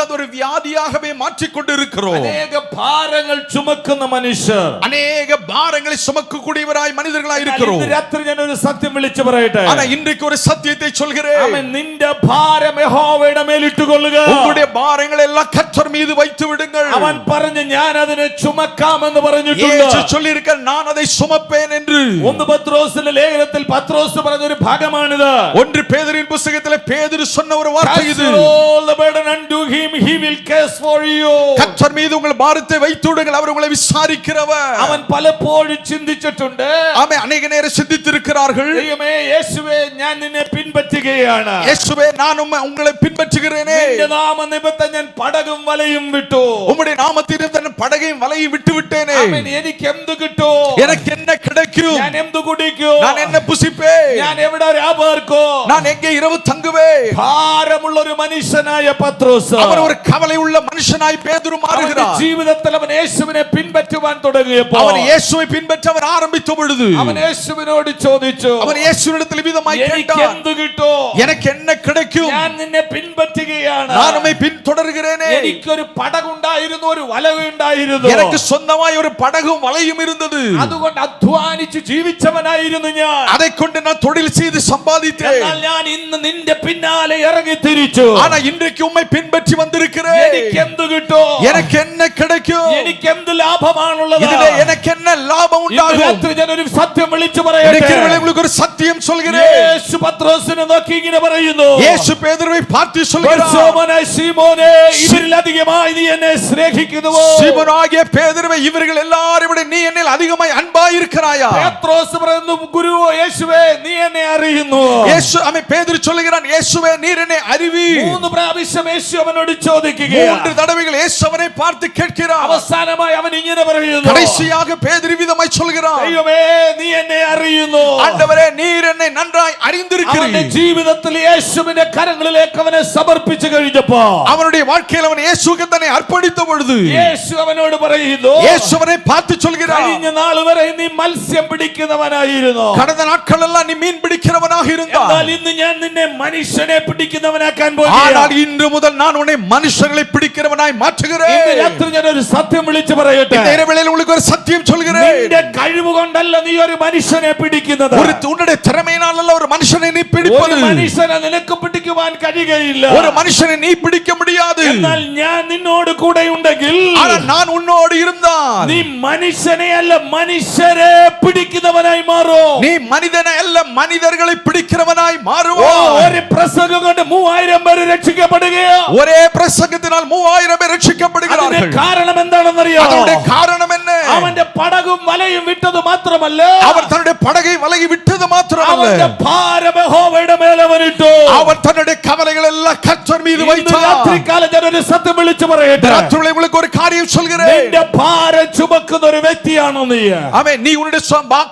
B: அது ஒரு வியாதியாகவே மாற்றிக் கொண்டிருக்கிறோம்.
C: അനേക ഭാരങ്ങൾ ചുമക്കുന്ന മനുഷ്യർ,
B: அநேக பாரங்களை சுமக்கக்கூடியவராய் மனிதர்களாய்
C: ഇന്ന്
B: இருக்கிறோம்.
C: രാത്രി ഞാൻ ഒരു സത്യം വിളിച്ചു പറയട്ടെ.
B: ஆனா இன்றைக்கு ஒரு சத்தியத்தை சொல்கிறேன்.
C: ആമേൻ. നിന്റെ ഭാരം യഹോവയുടെ മേൽ ഇട്ടുകൊള്ളുക.
B: உங்களுடைய பாரங்களை எல்லாம் கர்த்தர் மீது வைத்து விடுங்கள்.
C: അവൻ പറഞ്ഞു, ഞാൻ അതിനെ ചുമക്കാമെന്ന് പറഞ്ഞിട്ടുണ്ട്.
B: യേശു சொல்லியிருக்க, நான் அதை சுமப்பேன் என்று.
C: 1 പത്രോസിന്റെ ലേഖനത്തിൽ പത്രോസ് പറഞ്ഞ ഒരു ഭാഗമാണിത്.
B: 1 പേതുരുവിൻ പുസ്തകത്തിലെ പേതുരു சொன்ன ஒரு வார்த்தை இது.
C: Cast all the burden unto him, he will care for you.
B: கர்த்தர் மீது உங்கள் பாரத்தை வைத்து விடுங்கள், அவர் உங்களை விசாரிக்கிறவர்.
C: അവൻ പലപ്പോഴും ചിന്തിച്ചിട്ടുണ്ട്.
B: ஆமென். अनेक நேரம் சிந்தித்திருக்கிறார்கள்.
C: ദൈവമേ, യേശുവേ, ഞാൻ നിന്നെ പിൻപറ്റുകയാണ്.
B: இயேசுவே, நான் உங்களை பின்பற்றுகிறேனே.
C: നിന്റെ നാമനിമിത്തം ഞാൻ പടകും വലയും വിട്ടു.
B: உம்முடைய நாமத்தினிமித்தம் நான் படகையும் வலையும் விட்டு விட்டேனே.
C: ആമേൻ. എനിക്ക് എന്ത് കിട്ടും?
B: எனக்கு என்ன கிடைக்கும்?
C: ഞാൻ എന്ത് കുടിക്കും?
B: நான் என்ன புசிப்பேன்?
C: ഞാൻ എവിടെ രാപാർക്കും?
B: நான் எங்கே இரவு தங்குவேன்?
C: ഭാരമുള്ള ഒരു മനുഷ്യനായ പത്രോസ്,
B: அவர் ஒரு கவலை உள்ள மனுஷனாய் பேதுரு மாறுகிறார்.
C: ജീവിതത്തിൽ അവൻ യേശുവിനെ പിൻപറ്റുവാൻ തുടങ്ങിയപ്പോൾ
B: அவர் இயேசுவை பின்பற்ற அவர் ஆரம்பித்த பொழுது
C: അവൻ യേശുവിനോട് ചോദിച്ചു,
B: அவர் இயேசுவிடத்தில் விதமாய்
C: എനിക്ക്
B: கேட்டார்,
C: എന്ത് കിട്ടും?
B: எனக்கு என்ன கிடைக்கும்?
C: ഞാൻ നിന്നെ പിൻപറ്റുകയാണ്.
B: நான் உம்மை பின்தொடர்கிறேனே.
C: എനിക്കൊരു പടകുണ്ടായിരുന്നു, ഒരു വലവുണ്ടായിരുന്നു.
B: எனக்கு சொந்தமாய் ஒரு படகும் வலையும் இருந்தது.
C: അതുകൊണ്ട് അധ്വാനിച്ച് ജീവിച്ചവനായിരുന്നു ഞാൻ.
B: அதைக் கொண்டு நான் தொழில் செய்து சம்பாதித்தேன்.
C: എന്നാൽ ഞാൻ ഇന്ന് നിന്റെ പിന്നാലെ ഇറങ്ങി തിരിച്ചു.
B: ஆனா இன்றைக்கு உம்மை பின்பற்றி வந்திருக்கிறேன்.
C: എനിക്ക് എന്ത് കിട്ടും?
B: எனக்கு என்ன கிடைக்கும்?
C: എനിക്ക് എന്ത് ലാഭമാണുള്ളത്?
B: ഇതിലെ எனக்கு என்ன ലാഭം
C: ഇന്ന്
B: ഉണ്ടാകും?
C: രാത്രി ഞാൻ ഒരു സത്യം വിളിച്ചു
B: இன்னைக்கு
C: പറയട്ടെ.
B: உங்களுக்கு ஒரு சத்தியம் சொல்கிறேன்.
C: യേശു പത്രോസിനെ നോക്കി ഇങ്ങനെ പറയുന്നു,
B: இயேசு பேதுருவை பார்த்து சொல்கிறார்,
C: ബർശോമോനെ, ശീമോനെ, ഇവരിലധികമായി നീ എന്നെ സ്നേഹിക്കുന്നുവോ?
B: சீமோனாகிய பேதுருவே, இவர்கள் எல்லாரும் விட நீ என்னில் அதிகமாய் அன்பாய் இருக்கிறாயா?
C: പത്രോസ് പറയുന്നു, ഗുരു യേശുവേ, നീ എന്നെ അറിയുന്നു.
B: இயேசு அவன் பேதுரு சொல்கிறான், இயேசுவே, நீர் என்னை அறிவீர்.
C: 3 പ്രാവശ്യം യേശു അവനോട് ചോദിക്കുകയാണ്.
B: 3 தடவைகள் இயேசு அவனை பார்த்து கேட்கிறார்.
C: അവസാനമായി അവൻ ഇങ്ങനെ പറയുന്നു,
B: கடைசியாக பேதுரு விதமாய் சொல்கிறான்,
C: ദൈവമേ, നീ എന്നെ അറിയുന്നു.
B: ஆண்டவரே, நீர் என்னை நன்றாய்
C: അവന്റെ
B: அறிந்திருக்கிறீர்.
C: ജീവിതത്തിൽ യേശുവിന്റെ കരങ്ങളിലേക്ക് അവനെ സമർപ്പിച്ചു കഴിഞ്ഞപ്പോ
B: அவனுடைய வாழ்க்கையில் அவன் இயேசுவுக்கு தன்னை அர்ப்பணித்த பொழுது
C: യേശു അവനോട് പറയുന്നു,
B: இயேசு அவனை பார்த்து சொல்கிறார்,
C: കഴിഞ്ഞ നാൾ വരെ നീ മത്സ്യം പിടിക്കുന്നവനായിരുന്നു.
B: கடந்த நாட்கள் எல்லாம் நீ மீன் பிடிக்கிறவனாக
C: എന്നാൽ
B: இருந்தாய்.
C: ഇന്ന് ഞാൻ നിന്നെ മനുഷ്യനെ പിടിക്കുന്നവനാക്കാൻ
B: ஆனால்
C: പോകുകയാണ്.
B: இன்று முதல் நான் உன்னை மனுஷர்களை பிடிக்கிறவனாய்
C: ഇന്ന്
B: மாற்றுகிறேன்.
C: രാത്രി ഞാൻ ഒരു സത്യം വിളിച്ചു പറയട്ടെ.
B: இந்த இரவேளையில் உங்களுக்கு ஒரு சத்தியம் சொல்கிறேன்.
C: നിന്റെ കഴിവ് കൊണ്ടല്ല നീ ഒരു മനുഷ്യനെ പിടിക്കുന്നത്.
B: உன்னுடைய திறமையினால் அல்ல ஒரு மனுஷனை நீ
C: ഒരു
B: பிடிப்பது.
C: മനുഷ്യനെ നിനക്ക് പിടിക്കുവാൻ കഴിയുകയില്ല.
B: ஒரு மனுஷனை நீ பிடிக்க முடியாது.
C: എന്നാൽ ഞാൻ നിന്നോട് കൂടെ ഉണ്ടെങ്കിൽ
B: ஆனால் நான் உன்னோடு இருந்தால்
C: നീ മനുഷ്യനെ അല്ല മനുഷ്യരെ പിടിക്കുന്നവനായി മാറും.
B: நீ மனிதனை அல்ல மனிதர்களை பிடிக்கிறவனாய்
C: ഓ,
B: மாறுவாய்.
C: ഒരു പ്രസംഗം കൊണ്ട് 3000 പേര് രക്ഷിക്കപ്പെടുകയോ?
B: ஒரே பிரசங்கத்தினால் 3000 பேர்
C: അതിന്റെ
B: ரட்சிக்கப்படுகிறார்கள்.
C: കാരണം എന്താണെന്നറിയോ?
B: அதனுடைய காரணம் என்ன?
C: അവന്റെ പടകും വലയും വിട്ടത് മാത്രമല്ല,
B: அவர் தன்னுடைய படகை வலகி விட்டது மாத்திரமல்ல,
C: അവന്റെ ഭാരം യഹോവയുടെ മേൽ അവനിട്ടു.
B: அவர் தன்னுடைய கவலைகள் எல்லாம் கர்த்தர் மீது
C: ഇന്ന്
B: வைத்தார்.
C: രാത്രികാലം ഞാൻ ഒരു സത്യം വിളിച്ചു പറയട്ടെ.
B: ராத்திரியிலே உங்களுக்கு ஒரு காரியம் சொல்கிறேன்.
C: നിന്റെ ഭാരം ചുമക്കുന്ന ഒരു വ്യക്തിയാണോ നീ?
B: ஆமென். நீ உன்னுடைய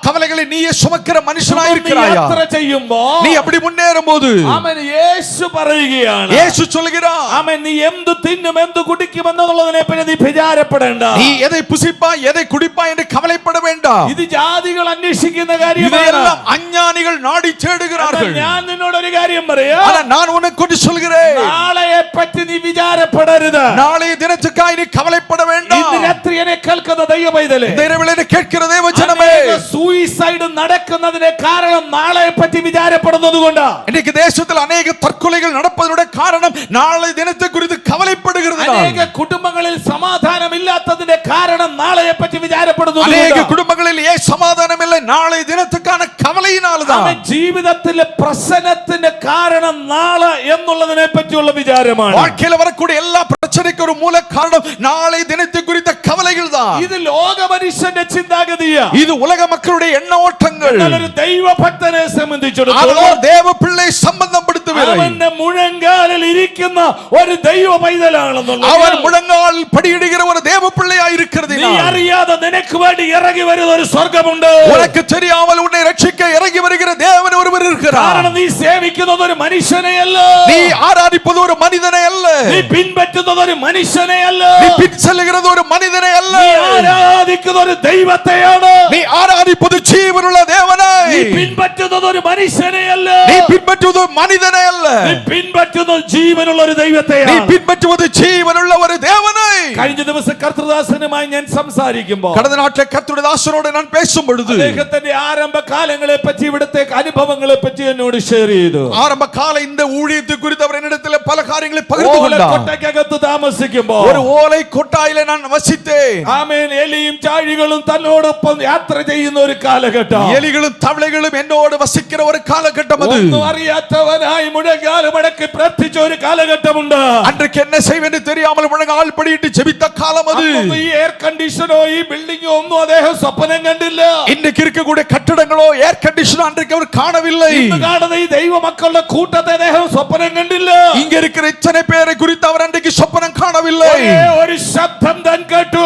B: கவலைகளை நீயே சுமக்கிற மனுஷனாய்
C: നീ
B: இருக்கிறாயா?
C: യാത്ര ചെയ്യുമ്പോ
B: நீ அப்படி முன்னேறும்போது
C: ആമേൻ, യേശു പറയുകയാണ്,
B: இயேசு சொல்கிறார்,
C: ആമേൻ, നീ എന്ത് തിന്നും എന്ത് കുടിക്കും എന്നുള്ളതിനെ പറ്റി നീ വിചാരപ്പെടേണ്ട.
B: நீ எதை புசிப்பாய் எதை குடிப்பாய் என்று கவலைப்பட வேண்டாம்.
C: ഇത് ജാതികൾ അന്വേഷിക്കുന്ന കാര്യമാണ്.
B: இதையெல்லாம் அஞ்ஞானிகள் நாடி தேடுகிறார்கள்.
C: എന്നാൽ ഞാൻ നിന്നോട് ഒരു കാര്യം പറയാം.
B: ஆனா நான் உனக்கு கொண்டு சொல்கிறேன்,
C: നാളെയെ പറ്റി നീ വിചാരപ്പെടരുത്.
B: நாளைய தினத்துக்காய் நீ கவலைப்பட வேண்டாம்.
C: ഇന്ന് രാത്രി എന്നെ കേൾക്കുന്ന ദൈവ പൈതലേ,
B: இந்த இரவிலே கேட்கிற தேவ ஜனமே,
C: സൂയിസൈഡ് നടക്കുന്നതിന്റെ കാരണം നാളെയെ പറ്റി വിചാരപ്പെടുന്നത് കൊണ്ടാ.
B: இன்னைக்கு தேசத்தில் अनेक தற்கொலைகள் நடப்பதனுடைய காரணம் நாளை தினத்தை குறித்து கவலைப்படுகிறதுனால.
C: അനേക കുടുംബങ്ങളിൽ സമാധാനമില്ലാത്തതിന്റെ കാരണം നാളെയെ പറ്റി വിചാരപ്പെടുന്നത്
B: அநேக
C: കൊണ്ടാ.
B: குடும்பங்களில் ஏன் சமாதானம் இல்லை? நாளை தினத்துக்கான கவலையினால்தான்.
C: അവൻ ജീവിതത്തിലെ പ്രശ്നത്തിന്റെ കാരണം നാളെ എന്നുള്ളതിനെ പറ്റിയുള്ള വിചാരമാണ്.
B: வாழ்க்கையில வரக்கூடிய எல்லா பிரச்சனைக்கும் ஒரு மூல காரணம் நாளை தினத்தை குறித்த കവലകൾ தான்.
C: ഇത് ലോക മനുഷ്യന്റെ ചിന്താഗതിയാ.
B: ഇത് ഉലക മക്കളുടെ എണ്ണ ഓട്ടങ്ങൾ.
C: ഒരു ദൈവഭക്തനെ സംബന്ധിച്ചിടത്തോളം
B: അതോ ദേവ പിള്ളை സംബന്ധപ്പെടുത്തുവரை
C: അവന്റെ മുഴങ്കാലിൽ ഇരിക്കുന്ന ഒരു ദൈവ പൈതലാണെന്നുള്ളത്.
B: അവൻ മുഴങ്കാലിൽ പടിയിടുகிற ഒരു ദേവ പിള്ളയായി இருக்கிறது.
C: നീ അറിയാതെ നിനക്ക് വേണ്ടി ഇറങ്ങി വരുന്ന ഒരു സ്വർഗ്ഗമുണ്ട്.
B: ഉനക്ക് தெரியாமல் உன்னை ரட்சிக்க இறங்கி வருகிற தேவன் ஒருவர் இருக்கிறார்.
C: കാരണം നീ സേവിക്കുന്നത് ഒരു മനുഷ്യനെയല്ല.
B: നീ ആരാധിപ്പത് ഒരു മനുഷ്യനെ അല്ല.
C: നീ പിൻപറ്റുന്നത് ഒരു മനുഷ്യനെയല്ല.
B: നീ പിൻചെല്ലുகிறது ഒരു മനുഷ്യനെ അല്ല.
C: നീ ആരാധിക്കുന്നത് ഒരു ദൈവത്തെയാണ്.
B: നീ ആരാധിപ്പത് ജീവനുള്ള ദേവനെ.
C: നീ പിൻപറ്റുന്നത് ഒരു മനുഷ്യനെയല്ല.
B: നീ പിൻപറ്റുന്നത് മനുഷ്യനെ അല്ല.
C: നീ പിൻപറ്റുന്നത് ജീവനുള്ള ഒരു ദൈവത്തെയാണ്.
B: നീ പിൻപറ്റുന്നത് ജീവനുള്ള ഒരു ദേവനെ.
C: കഴിഞ്ഞ ദിവസം കർത്തൃദാസനുമായി ഞാൻ സംസാരിക്കുമ്പോൾ
B: കടന്ന നാട്ടിലെ കർത്തരുടെ ദാസനോട് ഞാൻ പേശും പൊഴുது
C: അദ്ദേഹത്തിന്റെ ആരംഭ കാലങ്ങളെ പറ്റി ഇവിടുത്തെ അനുഭവങ്ങളെ പറ്റി എന്നോട് ഷെയർ ചെയ്തു.
B: ആരംഭ കാല இந்த ஊழியத்தை குறித்து அவர் என்னிடத்தில் பல காரியங்களை பகிர்ந்து கொண்டார்.
C: കൊട്ടയ്ക്കകത്ത് താമസിക്കുമ്പോൾ
B: ഒരു ഓലൈ കൊട്ടായിലെ ഞാൻ വസിத்தேன்.
C: ആമേൻ. എലിയും ചാഴികളും തന്നോടൊപ്പം യാത്ര ചെയ്യുന്ന ഒരു കാലഘട്ടം.
B: എലികളും തവളകളും എന്നോട് വസിക്കുന്ന ഒരു കാലഘട്ടം അത്.
C: ഒന്നും അറിയാത്തവനായി മുഴങ്കാല് മടക്കി പ്രാർത്ഥിച്ച ഒരു കാലഘട്ടമുണ്ട്.
B: അன்றைக்கு என்ன செய்வேன்னு தெரியாமல் முழங்கால் படியிட்டு ஜெபித்த காலம் அது.
C: ഈ എയർ കണ്ടീഷനോ ഈ ബിൽഡിങ്ങോ ഒന്നും അദ്ദേഹം സ്വപ്നം കണ്ടില്ല.
B: இன்னைக்கு இருக்கக்கூடிய கட்டடங்களோ ஏர் கண்டிஷனோ அன்றைக்கு அவர் காணவில்லை.
C: ഇന്ന് കാണുന്ന ഈ ദൈവ മക്കളുടെ കൂട്ടത്തെ അദ്ദേഹം സ്വപ്നം കണ്ടില്ല.
B: இங்க இருக்கிற இத்தனை பேரை குறித்து அவர் அன்றைக்கு சொப்பனம் காணவில்லை.
C: ഒരേ ഒരു ശബ്ദം താൻ കേട്ടു.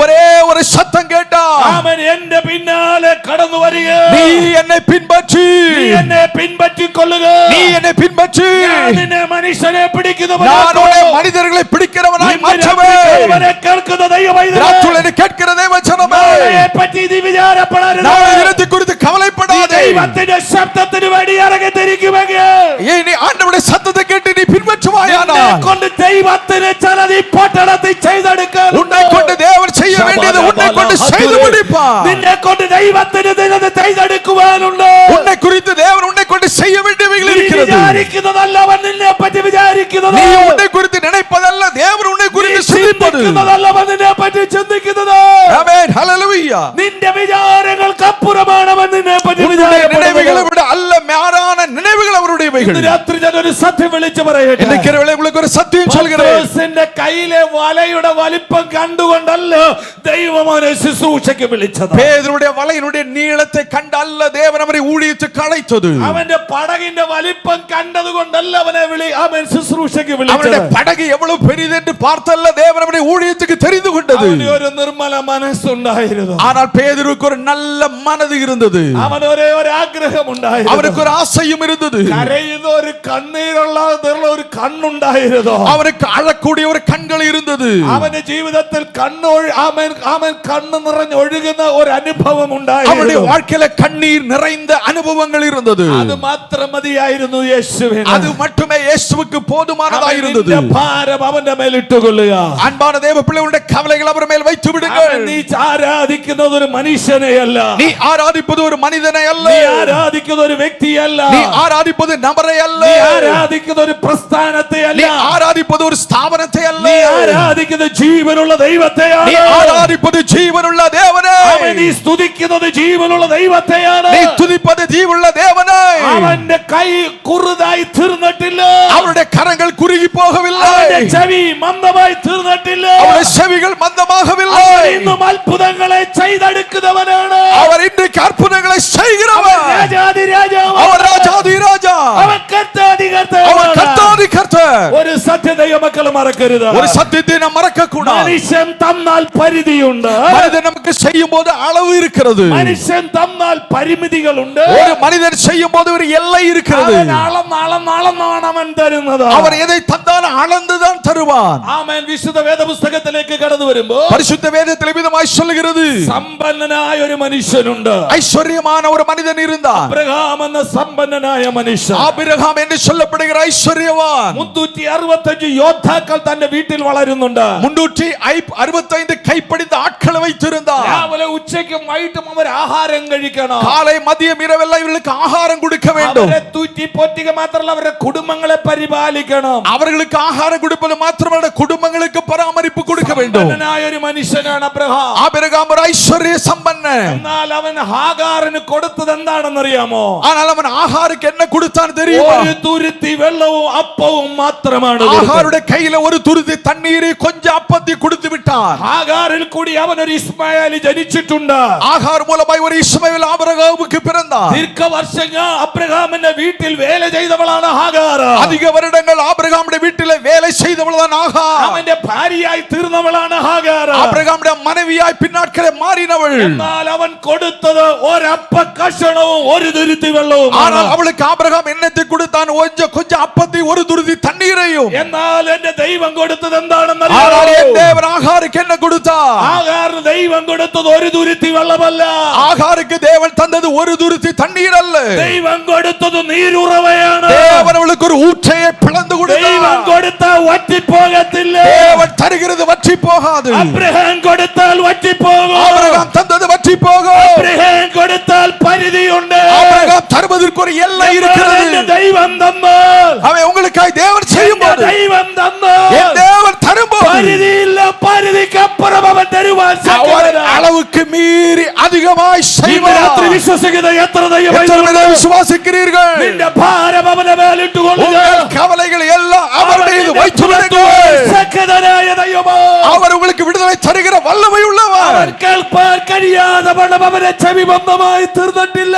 B: ஒரே ஒரு சத்தம் கேட்டார்.
C: അവൻ എന്റെ പിന്നാലെ കടന്നു വരിക.
B: நீ என்னை பின்பற்றி.
C: നീ എന്നെ പിൻപറ്റിക്കൊള്ളുക.
B: நீ என்னை பின்பற்றி.
C: ഞാൻ നിന്നെ മനുഷ്യനെ
B: நான் உன்னை மனிதர்களை பிடிக்கிறவனாய் மாற்றுவேன்.
C: കേൾക്കുന്ന ദൈവമൈതലേ,
B: ராத்துலனை கேட்கிற தேவஜனமே,
C: നാളെയെ പറ്റി നീ വിചാരപ്പെടരുത്.
B: நாளை தினத்தை குறித்து கவலைப்படாதே.
C: ദൈവത്തിന്റെ ശബ്ദത്തിന് വേണ്ടി ഇറങ്ങി തിരിക്കുമെങ്കിൽ
B: நீ ஆண்டவருடைய சத்தத்தை கேட்டு நீ பின்பற்றுவாயானால்
C: കൊണ്ട് ദൈവത്തിന് ചിലത് ഈ പട്ടണത്തിൽ ചെയ്തെടുക്കാൻ
B: உன்னை கொண்டு தேவன் செய்ய வேண்டியது உன்னை கொண்டு செய்து முடிப்பார்.
C: നിന്നെ കൊണ്ട് ദൈവത്തിന് ചിലത് ചെയ്തെടുക്കുവാനുണ്ട്.
B: உன்னை குறித்து தேவன் உன்னை கொண்டு செய்ய வேண்டியவைகள் இருக்கிறது.
C: വിചാരിക്കുന്നതല്ല അവൻ നിന്നെ പറ്റി വിചാരിക്കുന്നത്.
B: நீ உன்னை குறித்து நினைப்பதல்ல தேவன் உன்னை குறித்து சிந்திப்பது.
C: ചിന്തിക്കുന്നതല്ല അവൻ നിന്നെ പറ്റി ചിന്തിക്കുന്നത്.
B: ആമേൻ. ഹല്ലേലൂയ.
C: നിന്റെ വിചാരങ്ങൾക്ക് അപ്പുറമാണ് അവൻ നിന്നെ പറ്റി
B: நினைவுகளை விட அல்ல மேலான நினைவுகள் அவருடையவைகள்.
C: ഇന്ന് രാത്രി ഞാൻ ഒരു സത്യം വിളിച്ചു പറയട്ടെ.
B: இன்னைக்கு இரவிலே உங்களுக்கு ஒரு சத்தியம் சொல்கிறேன்.
C: പത്രോസിന്റെ കയ്യിലെ വലയുടെ വലിപ്പം കണ്ടുകൊണ്ടല്ല ദൈവം അവനെ ശുശ്രൂഷയ്ക്ക് വിളിച്ചത്.
B: പേതുരുடைய വലയിനുடைய നീളത്തെ കണ്ട് അല്ല தேவன் அவரை ஊழியத்துக்கு அழைத்தது.
C: അവന്റെ പടകിന്റെ വലിപ്പം കണ്ടതുകൊണ്ടല്ല അവനെ അവൻ ശുശ്രൂഷയ്ക്ക് വിളിച്ചത്.
B: அவருடைய படகு எவ்வளவு பெரியது என்று பார்த்தல்ல தேவன் அவரை ஊழியத்துக்கு தெரிந்து கொண்டது.
C: അവന് ഒരു നിർമ്മല മനസ്സുണ്ടായിരുന്നു.
B: ஆனால் பேதுருக்கு ஒரு நல்ல மனது இருந்தது.
C: അവന് ഒരേ ഒരു ആഗ്രഹം ഉണ്ടായിരുന്നു.
B: அவருக்கு ஒரு ஆசையும் இருந்தது.
C: കരയുന്ന ഒരു കണ്ണീരുള്ള ഒരു കണ്ണുണ്ടായിരുന്നു.
B: அவருக்கு அழக்கூடிய ஒரு கண்கள் இருந்தது.
C: അവന്റെ ജീവിതത്തിൽ കണ്ണു നിറഞ്ഞൊഴുകുന്ന ഒരു അനുഭവം ഉണ്ടായിരുന്നു.
B: அவருடைய வாழ்க்கையில கண்ணீர் நிறைந்த அனுபவங்கள் இருந்தது.
C: അത് മാത്രം മതിയായിരുന്നു യേശുവിന്.
B: அது மட்டுமே இயேசுவுக்கு போதுமானதாக இருந்தது.
C: ഭാരം അവന്റെ മേൽ ഇട്ടുകൊള്ളുക.
B: அன்பான தேவ பிள்ளைகளுடைய கவலைகள் அவர் மேல் வைத்து விடுங்கள்.
C: നീ ആരാധിക്കുന്നത് ഒരു മനുഷ്യനെയല്ല.
B: நீ ஆராதிப்பது ஒரு மனிதனை அல்ல.
C: നീ ആരാധിക്കുന്ന ഒരു വ്യക്തിയല്ല.
B: நீ ஆராதிப்பது நபரை அல்ல.
C: നീ ആരാധിക്കുന്ന ഒരു പ്രസ്ഥാനത്തെ അല്ല.
B: நீ ஆராதிப்பது ஒரு ஸ்தாபனத்தை அல்ல.
C: നീ ആരാധിക്കുന്ന ജീവനുള്ള ദൈവത്തെയാണ്.
B: நீ ஆராதிப்பது ஜீவனுள்ள தேவனை.
C: നീ സ്തുതിക്കുന്നത് ജീവനുള്ള ദൈവത്തെയാണ്.
B: நீ துதிப்பது ஜீவனுள்ள தேவனை.
C: അവന്റെ കൈ കുറുതായി തീർന്നിട്ടില്ല.
B: அவருடைய கரங்கள் குறுகி போகவில்லை.
C: അവന്റെ ചെവി മന്ദമായി തീർന്നിട്ടില്ല.
B: அவருடைய செவிகள் மந்தமாகவில்லை.
C: ഇന്നും അത്ഭുതങ്ങളെ ചെയ്തെടുക്കുന്നവനാണ്.
B: அவர் இன்றைக்கு அற்புதங்களை செய்கிறவர்.
C: രാജാതിരാജാവ്.
B: அவர் ராஜாதி ராஜா.
C: അവൻ കർത്താതി കർത്താവ്.
B: அவர் கர்த்தாதி கர்த்தர்.
C: ഒരു സത്യദൈവ മക്കൾ മറക്കരുത്.
B: ஒரு சத்தியத்தை நாம் மறக்க கூடாது.
C: മനുഷ്യൻ തന്നാൽ പരിധിയുണ്ട്.
B: மனிதன் நமக்கு செய்யும் போது அளவு இருக்கிறது.
C: മനുഷ്യൻ തന്നാൽ പരിമിതികളുണ്ട്.
B: ஒரு மனிதன் செய்யும் போது ஒரு எல்லை இருக்கிறது.
C: അളന്നാണ് അവൻ തരുന്നത്.
B: அவர் எதை தந்தாலும் அளந்துதான் தருவான்.
C: ആമേൻ. വിശുദ്ധ വേദപുസ്തകത്തിലേക്ക് കടന്നു വരുമ്പോൾ
B: பரிசுத்த வேதத்தில் விதமாய் சொல்லுகிறது.
C: സമ്പന്നനായ ഒരു മനുഷ്യനുണ്ട്.
B: ஐஸ்வர்யமான ஒரு மனிதன் இருந்தான்.
C: അബ്രഹാം എന്ന സമ്പന്നനായ മനുഷ്യൻ.
B: ஆபிரகாம் என்று சொல்லப்படுகிற ஐஸ்வர்யவான்.
C: 365 യോദ്ധാക്കൾ തന്റെ വീട്ടിൽ വളരുന്നുണ്ട്.
B: 365 கைப்படிந்த ஆட்களை வைத்திருந்தார்.
C: രാവിലെ ഉച്ചയ്ക്കും വൈകിട്ടും അവർ ആഹാരം കഴിക്കണം.
B: காலை மதியம் இரவெல்லாம் இவர்களுக்கு ஆகாரம் கொடுக்க வேண்டும்.
C: അവരെ തൂറ്റി പോറ്റുക മാത്രമല്ല അവരുടെ കുടുംബങ്ങളെ പരിപാലിക്കണം.
B: அவர்களுக்கு ஆகாரம் கொடுப்பது மாத்திரமல்ல குடும்பங்களுக்கு பராமரிப்பு கொடுக்க வேண்டும்.
C: സമ്പന്നനായ ഒരു മനുഷ്യനാണ് അബ്രഹാം.
B: ஆபிரகாம் ஒரு ஐஸ்வர்ய சம்பன்னன்.
C: എന്നാൽ അവൻ ഹാഗാറിന് കൊടുത്തത് എന്താണെന്നറിയാമോ?
B: ஆனால் அவன் ஆகாருக்கு என்ன கொடுத்தான் தெரியுமா?
C: ഒരു തുരുത്തി വെള്ളവും അപ്പവും മാത്രമാണ്.
B: ஆகாருடைய கையில கையில ஒரு துருத்தி தண்ணீரை கொஞ்சம் அப்பத்தை கொடுத்து விட்டார்.
C: ഹാഗാറിൽ കൂടി അവൻ ഒരു ഇസ്മായേൽ ജനിച്ചിട്ടുണ്ട്.
B: ஆகார் மூலமாய் ஒரு இஸ்மவேல் ஆபிரகாமுக்கு பிறந்தார்.
C: ദീർഘവർഷങ്ങൾ അബ്രഹാമിന്റെ വീട്ടിൽ വേല ചെയ്തവളാണ് ഹാഗാർ.
B: அதிக வருடங்கள் ஆபிரகாமுடைய வீட்டிலே வேலை செய்தவள் தான் ஆகார்.
C: അവന്റെ ഭാര്യയായി തീർന്നവളാണ് ഹാഗാർ.
B: ஆபிரகாமுடைய மனைவியாய் பின்னாட்களே மாறினவள்.
C: എന്നാൽ അവൻ കൊടുത്തത് ഒരപ്പ കഷണവും ഒരു തുരുത്തി വെള്ളവും.
B: ஆனால் அவளுக்கு ஆபிரகாம் என்னத்தை കൊടുத்தான்? கொஞ்சம் அப்பத்தை ஒரு துருத்தி தண்ணீரையும்.
C: എന്നാൽ എന്റെ ദൈവം കൊടുത്തത് എന്താണെന്ന്
B: ஆனால்
C: അറിയാമോ?
B: என் தேவன் ஆகாருக்கு என்ன கொடுத்தார்?
C: ആഗാറിന് ദൈവം കൊടുത്തത് ഒരു തുരുത്തി വെള്ളമല്ല.
B: ஆகாருக்கு தேவன் தந்தது ஒரு துருத்தி தண்ணீர் அல்ல.
C: ദൈവം കൊടുത്തത് നീരുറവയാണ്.
B: தேவன் அவளுக்கு ஒரு ஊற்றையை பிளந்து கொடுத்தார்.
C: ദൈവം കൊടുത്താൽ വറ്റിപ്പോകത്തില്ല.
B: தேவன் தருகிறது வற்றி போகாது.
C: അബ്രഹാം കൊടുത്താൽ വറ്റിപ്പോകും.
B: ஆபிரகாம் தந்தது வற்றி போகும்.
C: അബ്രഹാം കൊടുത്താൽ പരിധിയുണ്ട്.
B: ஆபிரகாம் தருவதற்கு ஒரு எல்லை இருக்கிறது.
C: എന്റെ ദൈവം തന്നാൽ,
B: அவன் உங்களுக்காய் தேவன் செய்யும்போது,
C: ദൈവം തന്നാൽ
B: என் தேவன் தரும்போது
C: പരിധിയില്ല, പരിധിക്കപ്പുറം അവൻ തരുവാൻ ശക്തനാണ്.
B: அளவுக்கு மீறி அதிகமாய்
C: ഇന്ന്
B: செய்வார்.
C: രാത്രി വിശ്വസിക്കുന്ന എത്ര ദൈവം
B: எத்தனை பேர் விசுவாசிக்கிறீர்கள்?
C: നിന്റെ ഭാരം അവന്റെ മേലിട്ട് കൊള്ളുക.
B: உங்கள் கவலைகள் எல்லாம் அவர் மீது வைத்து விடுங்கள்.
C: ശക്തനായ ദൈവമോ,
B: அவர் உங்களுக்கு விடுதலை தருகிற வல்லமை உள்ளவர்.
C: അവൻ കേൾപ്പാൻ കഴിയാതെ വണ്ണം അവന്റെ ചെവി മന്ദമായി തീർന്നിട്ടില്ല.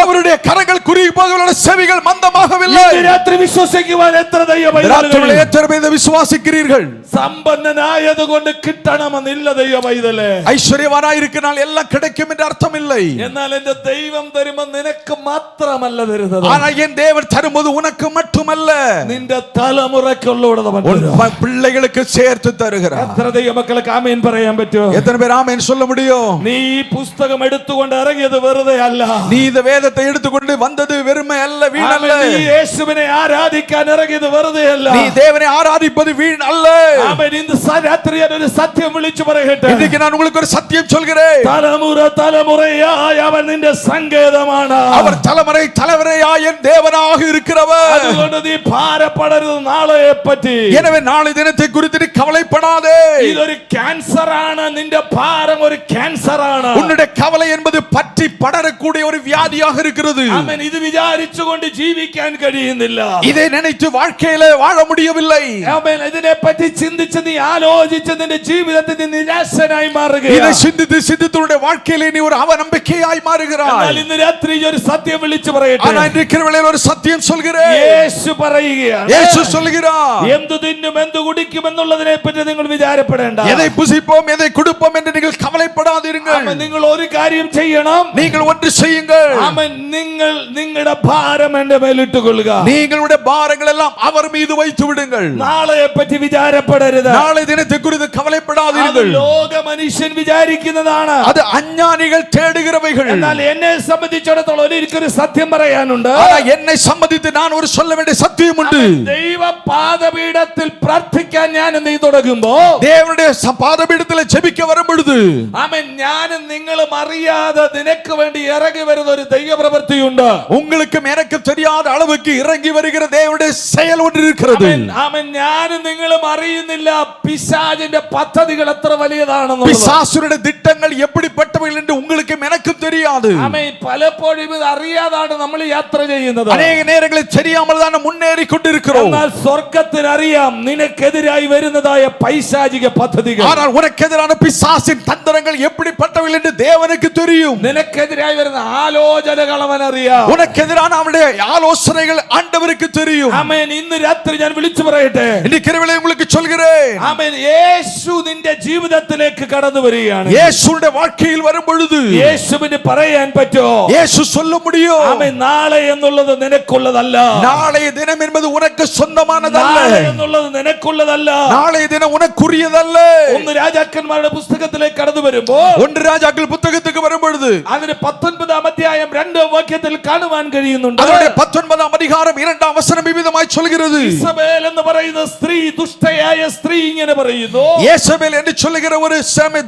B: அவருடைய கரங்கள் குறுகி போகவில்லை, செவிகள் மந்தமாகவில்லை.
C: ഇന്ന് രാത്രി വിശ്വസിക്കുവാൻ എത്ര ദൈവം
B: ராத்திரியிலே எத்தனை பேர் விசுவாசிக்கிறீர்கள்?
C: സമ്പന്നനായതുകൊണ്ട് കിട്ടണമെന്നില്ല ദൈവ പൈതലേ.
B: ஐஸ்வர்யவானாய் இருக்கிறால் எல்லாம் கிடைக்கும் என்று அர்த்தம் இல்லை.
C: എന്നാൽ എന്റെ ദൈവം തരുമ്പോൾ നിനക്ക് മാത്രമല്ല തരുന്നത്,
B: ஆனா என் தேவன் தரும்போது உனக்கு மட்டுமல்ல,
C: നിന്റെ തലമുറയ്ക്കുള്ളൂടെ
B: உன் பிள்ளைகளுக்கு சேர்த்து தருகிறார்.
C: എത്ര ദൈവമക്കൾക്ക് ആമേൻ പറയാൻ പറ്റുമോ?
B: எத்தனை பேர் ஆமென் சொல்ல முடியும்?
C: നീ ഈ പുസ്തകം എടുത്തുകൊണ്ട് ഇറങ്ങിയത് വെറുതെ അല്ല.
B: நீ இந்த வேதத்தை எடுத்துக்கொண்டு வந்தது வெறுமை அல்ல, வீண் அல்ல.
C: നീ യേശുവിനെ ആരാധിക്കാൻ ഇറങ്ങിയത് വെറുതെ അല്ല.
B: நீ தேவனை ஆராதிப்பது வீண் அல்ல.
C: ആമേൻ. ഇന്ന് രാത്രി ഞാൻ ഒരു സത്യം വിളിച്ചു പറയട്ടെ.
B: இன்னைக்கு நான் உங்களுக்கு ஒரு சத்தியம் சொல்கிறேன்.
C: തലമുറ തലമുറയായി അവൻ നിന്റെ സങ്കേതമാണ്.
B: அவர் தலைமுறை தலைவரையாய் என் தேவனாக இருக்கிறவர்.
C: അതുകൊണ്ട് നീ ഭാരപ്പെടരുത് നാളെയെ പറ്റി.
B: எனவே நாளை தினத்தை குறித்து நீ கவலைப்படாதே.
C: ഇതൊരു ക്യാൻസർ ആണ്. നിന്റെ ഭാരം ഒരു ക്യാൻസർ ആണ്.
B: உன்னுடைய கவலை என்பது பற்றி படரக்கூடிய ஒரு வியாதியாக இருக்கிறது.
C: ആമേൻ. ഇത് വിചാരിച്ചുകൊണ്ട് ജീവിക്കാൻ കഴിയുന്നില്ല.
B: இதை நினைத்து வாழ்க்கையில வாழ முடியவில்லை.
C: ആമേൻ. ഇതിനെപ്പറ്റി ചിന്തിച്ച് നീ ആലോചിച്ച് നിന്റെ ജീവിതത്തിൽ നീ നിരാശനായി
B: இதை
C: മാറുകയാണ്.
B: சிந்தித்து சிந்தித்து உன்னுடைய வாழ்க்கையில நீ ஒரு அவநம்பிக்கையாய் மாறுகிறாய்.
C: എന്നാൽ ഇന്ന് രാത്രി ഒരു സത്യം വിളിച്ചു പറയട്ടെ.
B: ஆனா இன்றைக்கு வேளையில் ஒரு சத்தியம் சொல்கிறேன்.
C: യേശു പറയുകയാണ്,
B: இயேசு சொல்கிறார்,
C: എന്തു തിന്നും എന്തു കുടിക്കും എന്നുള്ളതിനെ പറ്റി നിങ്ങൾ വിചാരപ്പെടേണ്ട.
B: எதை புசிப்போம் எதை கொடுப்போம் என்று நீங்கள் கவலைப்படாதீர்கள்.
C: ആമേൻ. നിങ്ങൾ ഒരു കാര്യം ചെയ്യണം.
B: நீங்கள் ஒன்று செய்யுங்கள்.
C: ആമേൻ. നിങ്ങൾ നിങ്ങളുടെ ഭാരം എന്റെ മേലിട്ട് കൊള്ളുക.
B: நீங்களுடைய பாரங்கள் எல்லாம் அவர் மீது வைத்து விடுங்கள்.
C: നാളെയെ പറ്റി വിചാരപ്പെടരുത്.
B: நாளை தினத்தை குறித்து
C: അത്
B: கவலைப்படாதீர்கள்.
C: ലോക മനുഷ്യൻ വിചാരിക്കുന്നതാണ്.
B: அது அஞ்ஞானிகள் தேடுகிறவைகள்.
C: എന്നാൽ എന്നെ സംബന്ധിച്ചിടത്തോളം എനിക്കൊരു സത്യം പറയാനുണ്ട്.
B: ஆனா என்னை சம்மதித்து நான் ஒரு சொல்ல வேண்டிய சத்தியம் உண்டு.
C: ദൈവ പാദപീഠത്തിൽ പ്രാർത്ഥിക്കാൻ ഞാൻ നീ തുടങ്ങുമ്പോ,
B: தேவனுடைய பாதபீடத்தில் ஜெபிக்க வரும் பொழுது,
C: ആമേൻ, ഞാനും നിങ്ങളും അറിയാതെ നിനക്ക് വേണ്ടി ഇറങ്ങി വരുന്ന ഒരു ദൈവപ്രവൃത്തിയുണ്ട്.
B: உங்களுக்கும் எனக்கு தெரியாத அளவுக்கு இறங்கி வருகிற தேவனுடைய செயல் ஒன்று இருக்கிறது.
C: ആമേൻ. ഞാനും നിങ്ങളും അറിയുന്നില്ല പിശാചിന്റെ പദ്ധതികൾ എത്ര വലിയതാണെന്ന്.
B: பிசாசுடைய திட்டங்கள் எப்படிப்பட்டவைகள் என்று உங்களுக்கும் எனக்கும் தெரியாது.
C: ആമേൻ. പലപ്പോഴും ഇത് അറിയാതാണ് നമ്മൾ യാത്ര ചെയ്യുന്നത്.
B: அநேக நேரங்களில் தெரியாமல் தான் முன்னேறி கொண்டிருக்கிறோம்.
C: എന്നാൽ സ്വർഗ്ഗത്തിന് അറിയാം നിനക്കെതിരായി വരുന്നതായ പൈശാചിക പദ്ധതികൾ.
B: ஆனால் உனக்கு எதிரான பிசாசின் தந்திரங்கள் எப்படிப்பட்டவைகள் என்று தேவனுக்கு தெரியும்.
C: നിനക്കെതിരായി വരുന്ന ആലോചനകൾ അവൻ അറിയാം.
B: உனக்கு எதிரான அவனுடைய ஆலோசனைகள் ஆண்டவருக்கு தெரியும்.
C: ആമേൻ. ഇന്ന് രാത്രി ഞാൻ വിളിച്ചു പറയട്ടെ.
B: இன்னைக்கு இரவிலே உங்களுக்கு சொல்கிறேன்.
C: ആമേൻ. യേശു നിന്റെ ജീവിതത്തിലേക്ക് കടന്നു വരികയാണ്.
B: இயேசுவுடைய வாழ்க்கையில் வரும் பொழுது
C: യേശുവിന് പറയാൻ പറ്റോ?
B: இயேசு சொல்ல முடியும்,
C: ആമേൻ, നാളെ എന്നുള്ളത് നിനക്കുള്ളതല്ല.
B: நாளைய தினம் என்பது உனக்கு சொந்தமானதல்ல.
C: നാളെ എന്നുള്ളത് നിനക്കുള്ളതല്ല.
B: நாளைய தினம் உனக்குரியதல்ல.
C: ഒന്ന് രാജാക്കന്മാരുടെ പുസ്തകത്തിലേക്ക് കടന്നു വരുമ്പോ,
B: ஒன்று ராஜாக்கள் புத்தகத்துக்கு வரும் பொழுது
C: അതിന് 19-ാം അധ്യായം 2-ാം വാക്യത്തിൽ കാണുവാൻ കഴിയുന്നുണ്ട്.
B: அதனுடைய 19ஆம் அதிகாரம் 2ஆம் வசனம் இவ்விதமாய் சொல்கிறது.
C: ഇസബേൽ എന്ന് പറയുന്ന സ്ത്രീ, ദുഷ്ടയായ സ്ത്രീ ഇങ്ങനെ പറയുന്നു,
B: യേസബേൽ என்று சொல்லுகிற ஒரு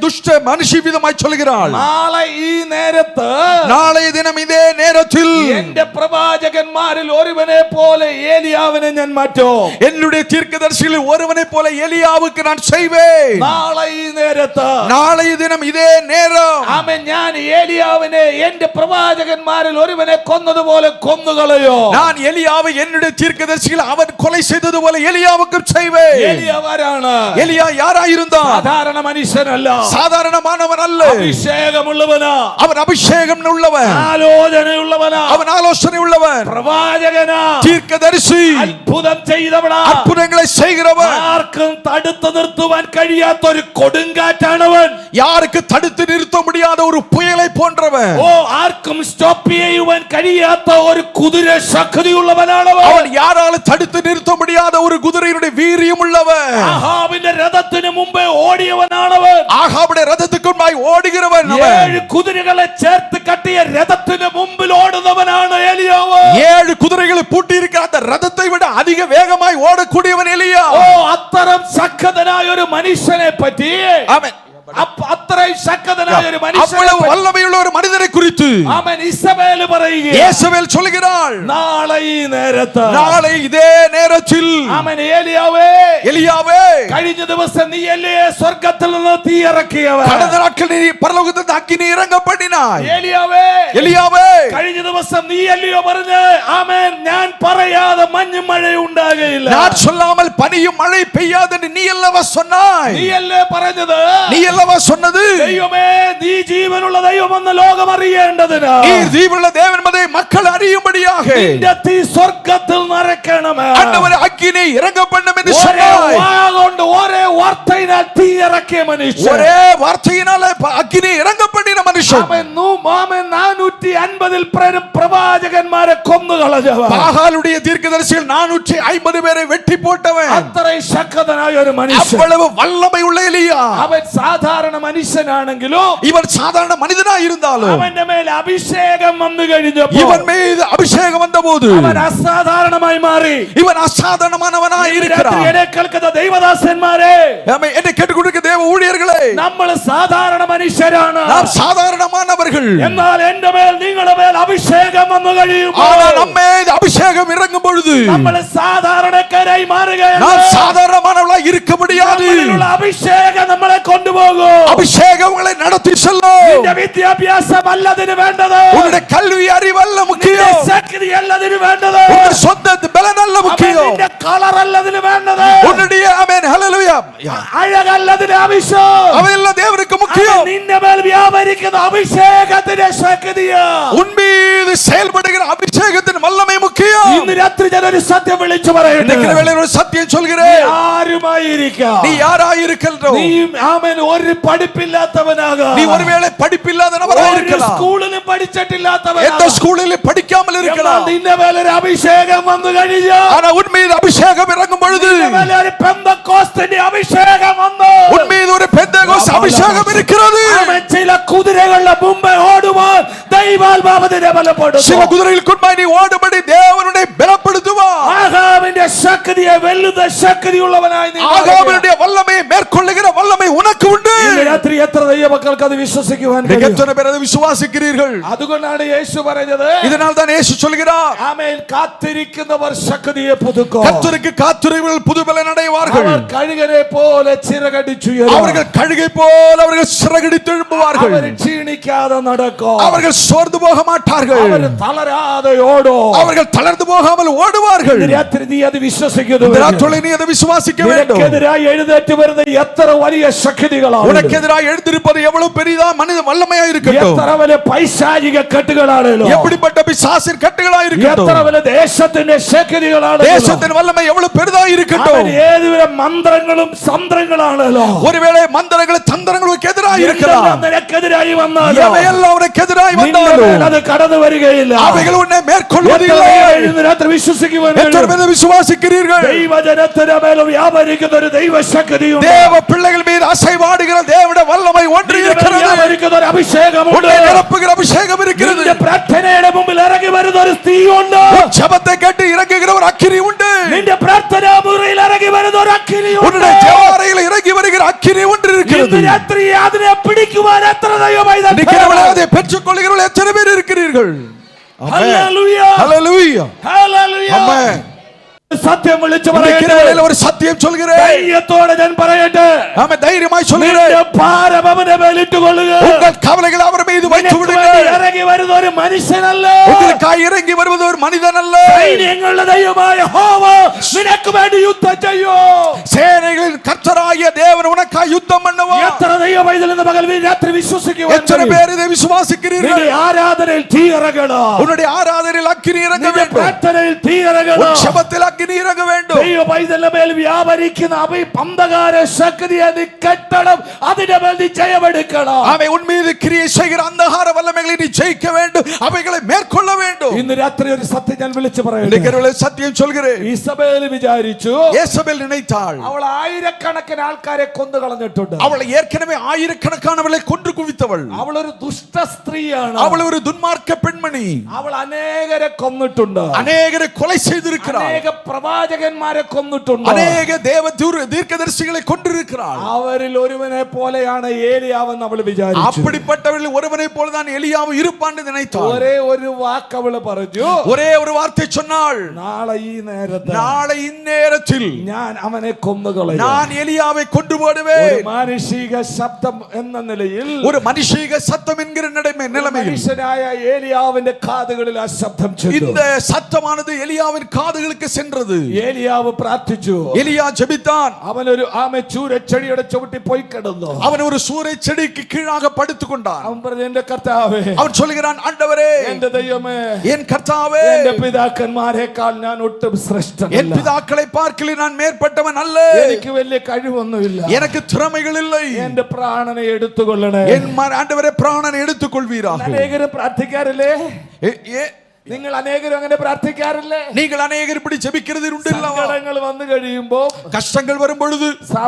B: துஷ்ட மனுஷி விதமாய் சொல்கிறாள்.
C: നാളെ ഈ നേരത്ത്
B: நாளைய தினம் இதே நேரத்தில்
C: എന്റെ പ്രവാചകന്മാരിൽ ഒരുവനെ പോലെ ഏലിയാവിനെ ഞാൻ മാറ്റും.
B: என்னுடைய தீர்க்கதரிசிகளில் ஒருவனை போல எலியாவுக்கு நான் செய்வேன்.
C: നാളെ ഈ നേരത്ത്
B: நாளைய தினம் இதே நேரம்
C: ആമേൻ, ഞാൻ ഞാൻ ഏലിയാവിനെ എന്റെ പ്രവാചകന്മാരിൽ ഒരുവനെ കൊന്നതുപോലെ കൊന്നുകളയോ?
B: நான் எலியாவை என்னுடைய தீர்க்கதரிசிகள் அவன் கொலை செய்தது போல எலியாவுக்கும் செய்வேன்.
C: ഏലിയാവാരാണ്?
B: எலியா யாராயிருந்தான்?
C: സാധാരണ മനുഷ്യനല്ല,
B: சாதாரணமானவன் அல்ல.
C: അഭിഷേകമുള്ളവനാ,
B: அவன் அபிஷேகம் உள்ளவன்,
C: ആലോചനയുള്ളവനാ,
B: அவன் ஆலோசனை உள்ளவன்,
C: പ്രവാചകനാ,
B: தீர்க்கதரிசி,
C: അത്ഭുതം ചെയ്തവനാ,
B: அற்புதங்களை செய்கிறவன்,
C: ആർക്കും തടുത്തു നിർത്തുവാൻ കഴിയാത്ത ഒരു കൊടുങ്കാറ്റാണവൻ.
B: யாருக்கு தடுத்து நிறுத்த முடியாத ஒரு புயலை போன்றவன்.
C: ഓ, ആർക്കും സ്റ്റോപ്പ് ചെയ്യുവാൻ കഴിയാത്ത ഒരു കുതിര ശക്തിയുള്ളവനാണവൻ.
B: அவன் யாராலும் தடுத்து நிறுத்த முடியாத ஒரு குதிரையினுடைய வீரியம் உள்ளவன்.
C: ആഹാബിന്റെ രഥത്തിന് മുമ്പേ ഓടിയവനാണവൻ.
B: ஆகாபுடைய ரதத்துக்கு முன்பாய் ஓடுகிறவன் அவன்.
C: 7 കുതിരകളെ ചേർത്ത് കെട്ടിയ രഥത്തിന് മുമ്പിൽ ഓടുന്നവനാണ് ഏലിയാവ്.
B: 7 കുതിரைகளை பூட்டி இருக்கிற அந்த ரதத்தை விட அதிக வேகமாய் ஓடக்கூடியவன் எலியா.
C: ഓ, അത്തരം ശക്തനായ ഒരു മനുഷ്യനെ പറ്റി,
B: ஆமென்.
C: അത്രയും ശക്തനായ ഒരു മനുഷ്യനെ
B: அவ்வளவு வல்லமையுள்ள ஒரு மனிதரை குறித்து
C: അവൻ ഇസബേൽ പറയുക,
B: യേശബേൽ சொல்கிறாள்,
C: നാളെ ഈ നേരത്ത്,
B: நாளை இதே நேரத்தில்
C: അവൻ ഏലിയാവേ,
B: எலியாவே,
C: കഴിഞ്ഞ ദിവസം നീയല്ലേ സ്വർഗ്ഗത്തിൽ നിന്ന് തീ ഇറക്കിയവൻ?
B: கடந்த நாட்கள் நீ பரலோகத்தில் அக்கினி இறங்க பண்ணினாய்.
C: ഏലിയാവേ,
B: எலியாவே,
C: കഴിഞ്ഞ ദിവസം നീയല്ലയോ പറഞ്ഞ് ആമേൻ ഞാൻ പറയാതെ മഞ്ഞും മഴയും ഉണ്ടാകുകയില്ല,
B: நான் சொல்லாமல் பனியும் மழை பெய்யாது என்று நீ அல்லவா சொன்னாய்.
C: നീയല്ലേ പറഞ്ഞത്?
B: நீ அல்லவா சொன்னது.
C: ദൈവമേ, നീ ജീവനുള്ള ദൈവമെന്ന് ലോകം അറിയേണ്ടതിന്,
B: நீ ஜீவனுள்ள தேவன் என்பதை மக்கள் அறியும்படியாக
C: നിന്റെ തീ സ്വർഗ്ഗത്തിൽ നിറയ്ക്കണമേ.
B: ஆண்டவரே அக்கினி இறங்க பண்ணும் என்று
C: ഒരേ
B: சொன்னாய்.
C: വാഗൊണ്ട് ഒരേ വാർത്തയിനാൽ തീ ഇറക്കിയ മനുഷ്യൻ,
B: ஒரே வார்த்தையினால அக்கினி இறங்க பண்ணின மனுஷன்,
C: അവൻ 450 പ്രവാചകന്മാരെ കൊന്നുകളഞ്ഞവൻ,
B: பாகாலுடைய தீர்க்கதரிசிகள் 450 பேரை வெட்டி போட்டவன்.
C: അത്രയും ശക്തനായ ഒരു മനുഷ്യൻ.
B: அவ்வளவு வல்லமை உள்ள எலியா.
C: അവൻ സാധാരണ മനുഷ്യനാണെങ്കിലും
B: இவன் சாதாரண மனிதனாய் இருந்தாலும்
C: അവന്റെ മേൽ അഭിഷേകം വന്നു കഴിഞ്ഞപ്പോൾ
B: இவன் மீது அபிஷேகம் வந்தபோது
C: അവൻ അസാധാരണമായി മാറി.
B: இவன் அசாதாரணமானவனாய் இருக்கிறான்.
C: എന്നെ കേൾക്കുന്ന ദൈവദാസന്മാരെ,
B: என்னை கேட்டுக்கொண்டிருக்கிற தேவ ஊழியர்களே,
C: നമ്മൾ സാധാരണ മനുഷ്യരാണ്.
B: நாம் சாதாரணமானவர்கள்.
C: എന്നാൽ എന്റെ മേൽ നിങ്ങളുടെ മേൽ അഭിഷേകം വന്നു കഴിയുമ്പോൾ
B: ஆனால் நம்மே அபிஷேகம் இறங்கும் பொழுது
C: നമ്മൾ സാധാരണക്കാരായി മാറുകയാണ്.
B: நாம் சாதாரணமானவர்களாய் இருக்க முடியாது.
C: നമ്മളിലുള്ള അഭിഷേകം നമ്മളെ കൊണ്ടുപോകും.
B: அபிஷேகம் உங்களை நடத்தி செல்லும்.
C: നിന്റെ വിദ്യാഭ്യാസം അല്ലതിന് വേണ്ടത്,
B: உன்னுடைய கல்வி அறிவல்ல
C: നിന്റെ
B: முக்கியம்.
C: ശക്തി അല്ലതിന് വേണ്ടത്,
B: உன்னுடைய சொந்த பலன் அல்ல முக்கியம்.
C: നിന്റെ കളർ അല്ലതിന് വേണ്ടത്,
B: உன்னுடைய ஆமென் ஹalleluya
C: അഴകല്ലതിന് ആവശ്യം.
B: அவையெல்லாம் தேவனுக்கு முக்கியம்.
C: നിന്റെ മേൽ വ്യാപരിക്കുന്ന അഭിഷേകത്തിന്റെ ശക്തിയാ,
B: உன் மீது செயல்படுகிற அபிஷேகத்தின் வல்லமை முக்கியம்.
C: ഇന്ന് രാത്രി ഞാൻ ഒരു സത്യം വിളിച്ചു പറയട്ടെ.
B: இன்னைக்கு வேளையில் ஒரு சத்தியம் சொல்கிறேன்.
C: ആരുമായിരിക്കാം,
B: நீ யாராய் இருக்கின்றோ,
C: നീ ആമേൻ ഒരു പഠിപ്പില്ലാത്തവനാകാം,
B: நீ ஒருவேளை படிப்பில்லாத நபராய்
C: ഒരു
B: இருக்கலாம்,
C: സ്കൂളിലും പഠിച്ചിട്ടില്ലാത്തവനാകാം,
B: எந்த ஸ்கூலிலும் படிக்காமல்
C: എന്നാൽ
B: இருக்கலாம்.
C: നിന്റെ മേലൊരു അഭിഷേകം വന്നു കഴിഞ്ഞാൽ,
B: ஆனா உன் மீது அபிஷேகம் இறங்கும் பொழுது
C: നിന്റെ മേലെ ഒരു പെന്തക്കോസ്തിന്റെ അഭിഷേകം വന്നു,
B: உன் மீது ஒரு பெந்தேகோஸ்து அபிஷேகம் இருக்கிறது.
C: ആമേൻ ചില കുതിരകളുടെ മുമ്പേ ഓടുവാൻ ദൈവാത്മാവിനെ ബലപ്പെടുത്തും.
B: சில குதிரைகளுக்கு முன்பாய் நீ ஓடும்படி தேவனுடைய பலப்படுத்துவார்.
C: ആഹാബിന്റെ ശക്തിയെ വെല്ലുന്ന ശക്തിയുള്ളവനായി നീ മാറുക.
B: ஆகாபினுடைய வல்லமையை மேற்கொள்ளுகிற வல்லமை உனக்கு உண்டு.
C: ഇന്ന് രാത്രി എത്ര ദൈവമക്കൾക്ക് അത് വിശ്വസിക്കുവാൻ
B: நீங்க
C: കഴിയും?
B: எத்தனை பேர் அதை விசுவாசிக்கிறீர்கள்?
C: അതുകൊണ്ടാണ് യേശു പറഞ്ഞത്,
B: இதனால் தான் இயேசு சொல்கிறார்,
C: ആമേൻ കാത്തിരിക്കുന്നവർ ശക്തിയെ പുതുക്കും,
B: கர்த்தருக்கு காத்திருக்கிறவர்கள் புது பலன் அடைவார்கள்.
C: അവർ കഴുകനെ പോലെ ചിറകടിച്ചുയരും,
B: அவர்கள் கழுகை போல் அவர்கள் சிறகடித்து எழும்புவார்கள்.
C: അവർ ക്ഷീണിക്കാതെ നടക്കും,
B: அவர்கள் சோர்ந்து போக மாட்டார்கள்.
C: അവർ തളരാതെ ഓടും.
B: அவர்கள் தளர்ந்து போகாமல் ஓடுவார்கள்.
C: ഇന്ന് രാത്രി നീ അത് വിശ്വസിക്കുന്നു.
B: இந்த ராத்திரியிலே நீ அதை விசுவாசிக்க வேண்டும்.
C: നിനക്കെതിരായി എഴുന്നേറ്റ് വരുന്ന എത്ര വലിയ ശക്തികളാണ്,
B: உனக்கு எதிராக எழுந்திருப்பது எவ்வளவு பெரிதா மனித வல்லமையா இருக்கட்டும்,
C: എത്ര വലിയ പൈശാചിക കെട്ടുകളാണല്ലോ,
B: எப்படிப்பட்ட பிசாசின் கட்டுகளா இருக்கட்டும்,
C: എത്ര വലിയ ദേശത്തിന്റെ ശക്തികളാണ്,
B: தேசத்தின் வல்லமை எவ்வளவு பெரிதா இருக்கட்டும்,
C: ഏതുവിധ മന്ത്രങ്ങളും തന്ത്രങ്ങളാണല്ലോ,
B: ஒருவேளை மந்திரங்களும் தந்திரங்களுக்கு எதிராக இருக்கலாம்,
C: നിനക്കെതിരായി വന്നാലോ
B: எவையெல்லாம் உனக்கு எதிராக வந்தாலும்
C: അത് കടന്നു വരികയില്ല.
B: அவைகள் உன்னை மேற்கொள்வதில்லை.
C: ഇന്ന് രാത്രി വിശ്വസിക്കുവാൻ
B: எத்தனை பேர் விசுவாசிக்கிறீர்கள்?
C: ദൈവജനത്തിന് മേലും വ്യാപരിക്കുന്ന ഒരു ദൈവശക്തിയുണ്ട്,
B: தேவ பிள்ளைகள் மீது அசைவாடுகிற தேவனுடைய வல்லமை ஒன்று இருக்கிறது.
C: വ്യാപരിക്കുന്ന ഒരു അഭിഷേകമുണ്ട്,
B: உன்னை நிரப்புகிற அபிஷேகம் இருக்கிறது.
C: നിന്റെ പ്രാർത്ഥനയുടെ മുമ്പിൽ ഇറങ്ങി വരുന്ന ഒരു തീയുണ്ട്,
B: ஜெபத்தை கேட்டு இறங்குகிற ஒரு அக்கினி உண்டு.
C: നിന്റെ പ്രാർത്ഥനാ മുറിയിൽ ഇറങ്ങി വരുന്ന ഒരു അഗ്നിയുണ്ട്.
B: உன்னுடைய ஜெபஅறையில் இறங்கி வருகிற அக்கினி ஒன்று இருக்கிறது.
C: ഇന്ന് രാത്രി അതിനെ പിടിക്കുവാൻ എത്ര ദൈവമായി
B: அதை பெற்றுக் கொள்கிறவர்கள் எத்தனை பேர் இருக்கிறீர்கள்?
C: ഹല്ലേലൂയ,
B: ஹல்லேலூயா,
C: ഹല്ലേലൂയ.
B: ஆமென்.
C: സത്യം വിളിച്ചു
B: இந்த
C: പറയട്ടെ,
B: கிருபையில ஒரு சத்தியம் சொல்கிறேன்.
C: ധൈര്യത്തോടെ ഞാൻ പറയട്ടെ,
B: ஆமென். தைரியமாய் சொல்கிறேன்.
C: നിന്റെ ഭാരം അവന്റെ മേലിട്ട് കൊള്ളുക,
B: உங்கள் கவலைகள் அவர் மீது வைத்து
C: വരുന്ന ഒരു മനുഷ്യനല്ല,
B: உங்களுக்காய் இறங்கி வருவது ஒரு மனிதன் அல்ல.
C: സൈന്യങ്ങളുടെ ദൈവമായ യഹോവ നിനക്ക് വേണ്ടി യുദ്ധം ചെയ്യും.
B: சேனைகளின் கர்த்தராகிய தேவன் உனக்காய் யுத்தம் பண்ணுவார்.
C: എത്ര ദൈവ പൈതൽ ഇന്ന് പകൽ രാത്രി വിശ്വസിക്കുവാൻ
B: எத்தனை பேர் இதை விசுவாசிக்கிறீர்கள்?
C: ആരാധനയിൽ തീ ഇറങ്ങണം.
B: உன்னுடைய ஆராதனையில் அக்கினி இறங்க வேண்டும்.
C: പ്രാർത്ഥനയിൽ തീ ഇറങ്ങണം.
B: உன் ஜெபத்தில் அக்கினி இறங்க வேண்டும்.
C: ദൈവ പൈതലിന്റെ മേൽ വ്യാപരിക്കുന്ന അന്ധകാര ശക്തിയെ നീ കെട്ടണം. അതിന്റെ മേൽ നീ ജയമെടുക്കണം.
B: அவை உன் மீது கிரியை செய்கிற அந்தகார வல்லமைகளை நீ ஜெயிக்க வேண்டும். அவைகளை மேற்கொள்ள வேண்டும்.
C: ഇന്ന് രാത്രി ഒരു സത്യം ഞാൻ വിളിച്ചു പറയുന്നു.
B: இன்றைக்கு சத்தியம் சொல்கிறேன்.
C: ഈസബേൽ വിചാരിച്ചു,
B: യേസബേൽ நினைத்தாள்,
C: അവൾ ആയിരക്കണക്കിന് ആൾക്കാരെ കൊന്നു കളഞ്ഞിട്ടുണ്ട്.
B: அவள் ஏற்கனவே ஆயிரக்கணக்கானவர்களை கொன்று குவித்தவள்.
C: അവൾ ഒരു ദുഷ്ട സ്ത്രീയാണ്.
B: அவள் ஒரு துன்மார்க்க பெண்மணி.
C: അവൾ അനേകരെ കൊന്നിട്ടുണ്ട്.
B: அநேகரை கொலை செய்திருக்கிறாள்.
C: അനേക പ്രവാചകന്മാരെ കൊന്നിട്ടുണ്ട്.
B: அநேக தேவ தீர்க்கதரிசிகளை கொன்றிருக்கிறாள்.
C: അവരിൽ ഒരുവനെ പോലെയാണ് ഏലിയാവെന്ന് അവൾ വിചാരിച്ചു.
B: அப்படிப்பட்டவர்கள் ஒருவனை போல தான் எலியாவும் இருப்பான் என்று நினைத்தாள்.
C: ഒരേ ഒരു വാക്ക് അവൾ പറഞ്ഞു.
B: ஒரே ஒரு வார்த்தை சொன்னாள்,
C: നാളെ ഈ നേരത്ത്,
B: நாளை இந்நேரத்தில்
C: ഞാൻ അവനെ കൊന്നുകളയും.
B: நான் எலியாவை கொண்டு போடுவேன்.
C: ഒരു മാനുഷിക ശബ്ദം എന്ന നിലയിൽ,
B: ஒரு மனுஷீக சத்தம் என்கிற நிலைமையில்
C: മനുഷ്യനായ ഏലിയാവിന്റെ കാതുകളിൽ ആ ശബ്ദം ചെന്നു.
B: இந்த சத்தமானது எலியாவின் காதுகளுக்கு சென்றது.
C: ഏലിയാവ് പ്രാർത്ഥിച്ചു.
B: எலியா ஜெபித்தான்.
C: അവനൊരു ആമച്ചൂരച്ചെടിയുടെ ചുവട്ടിൽ പോയി കിടന്നു.
B: அவன் ஒரு சூரை செடிக்கு கீழாக படுத்துக் கொண்டான்.
C: അവൻ പറഞ്ഞു, എന്റെ കർത്താവേ,
B: அவன் சொல்கிறான், ஆண்டவரே,
C: എന്റെ ദൈവമേ,
B: என் கர்த்தாவே,
C: എന്റെ പിതാക്കന്മാരെക്കാൾ ഞാൻ ഒട്ടും ശ്രേഷ്ഠനല്ല.
B: என் பிதாக்களை பார்க்கல நான் மேற்பட்டவன் அல்ல.
C: എനിക്ക് വലിയ കഴിവൊന്നുമില്ല.
B: எனக்கு திறமைகள் இல்லை.
C: എന്റെ പ്രാണനെ എടുത്തുകൊള്ളണേ.
B: என் ஆண்டவரே பிராணனை எடுத்துக் கொள்வீராக.
C: അനേകരും പ്രാർത്ഥിക്കാറില്ലേ? നിങ്ങൾ അനേകരും അങ്ങനെ പ്രാർത്ഥിക്കാറില്ലേ?
B: நீங்கள் அநேகர் இப்படி ஜெபிக்கிறது உண்டு இல்லவா?
C: സങ്കടങ്ങൾ വന്നു കഴിയുമ്പോൾ,
B: கஷ்டங்கள் வரும் பொழுது,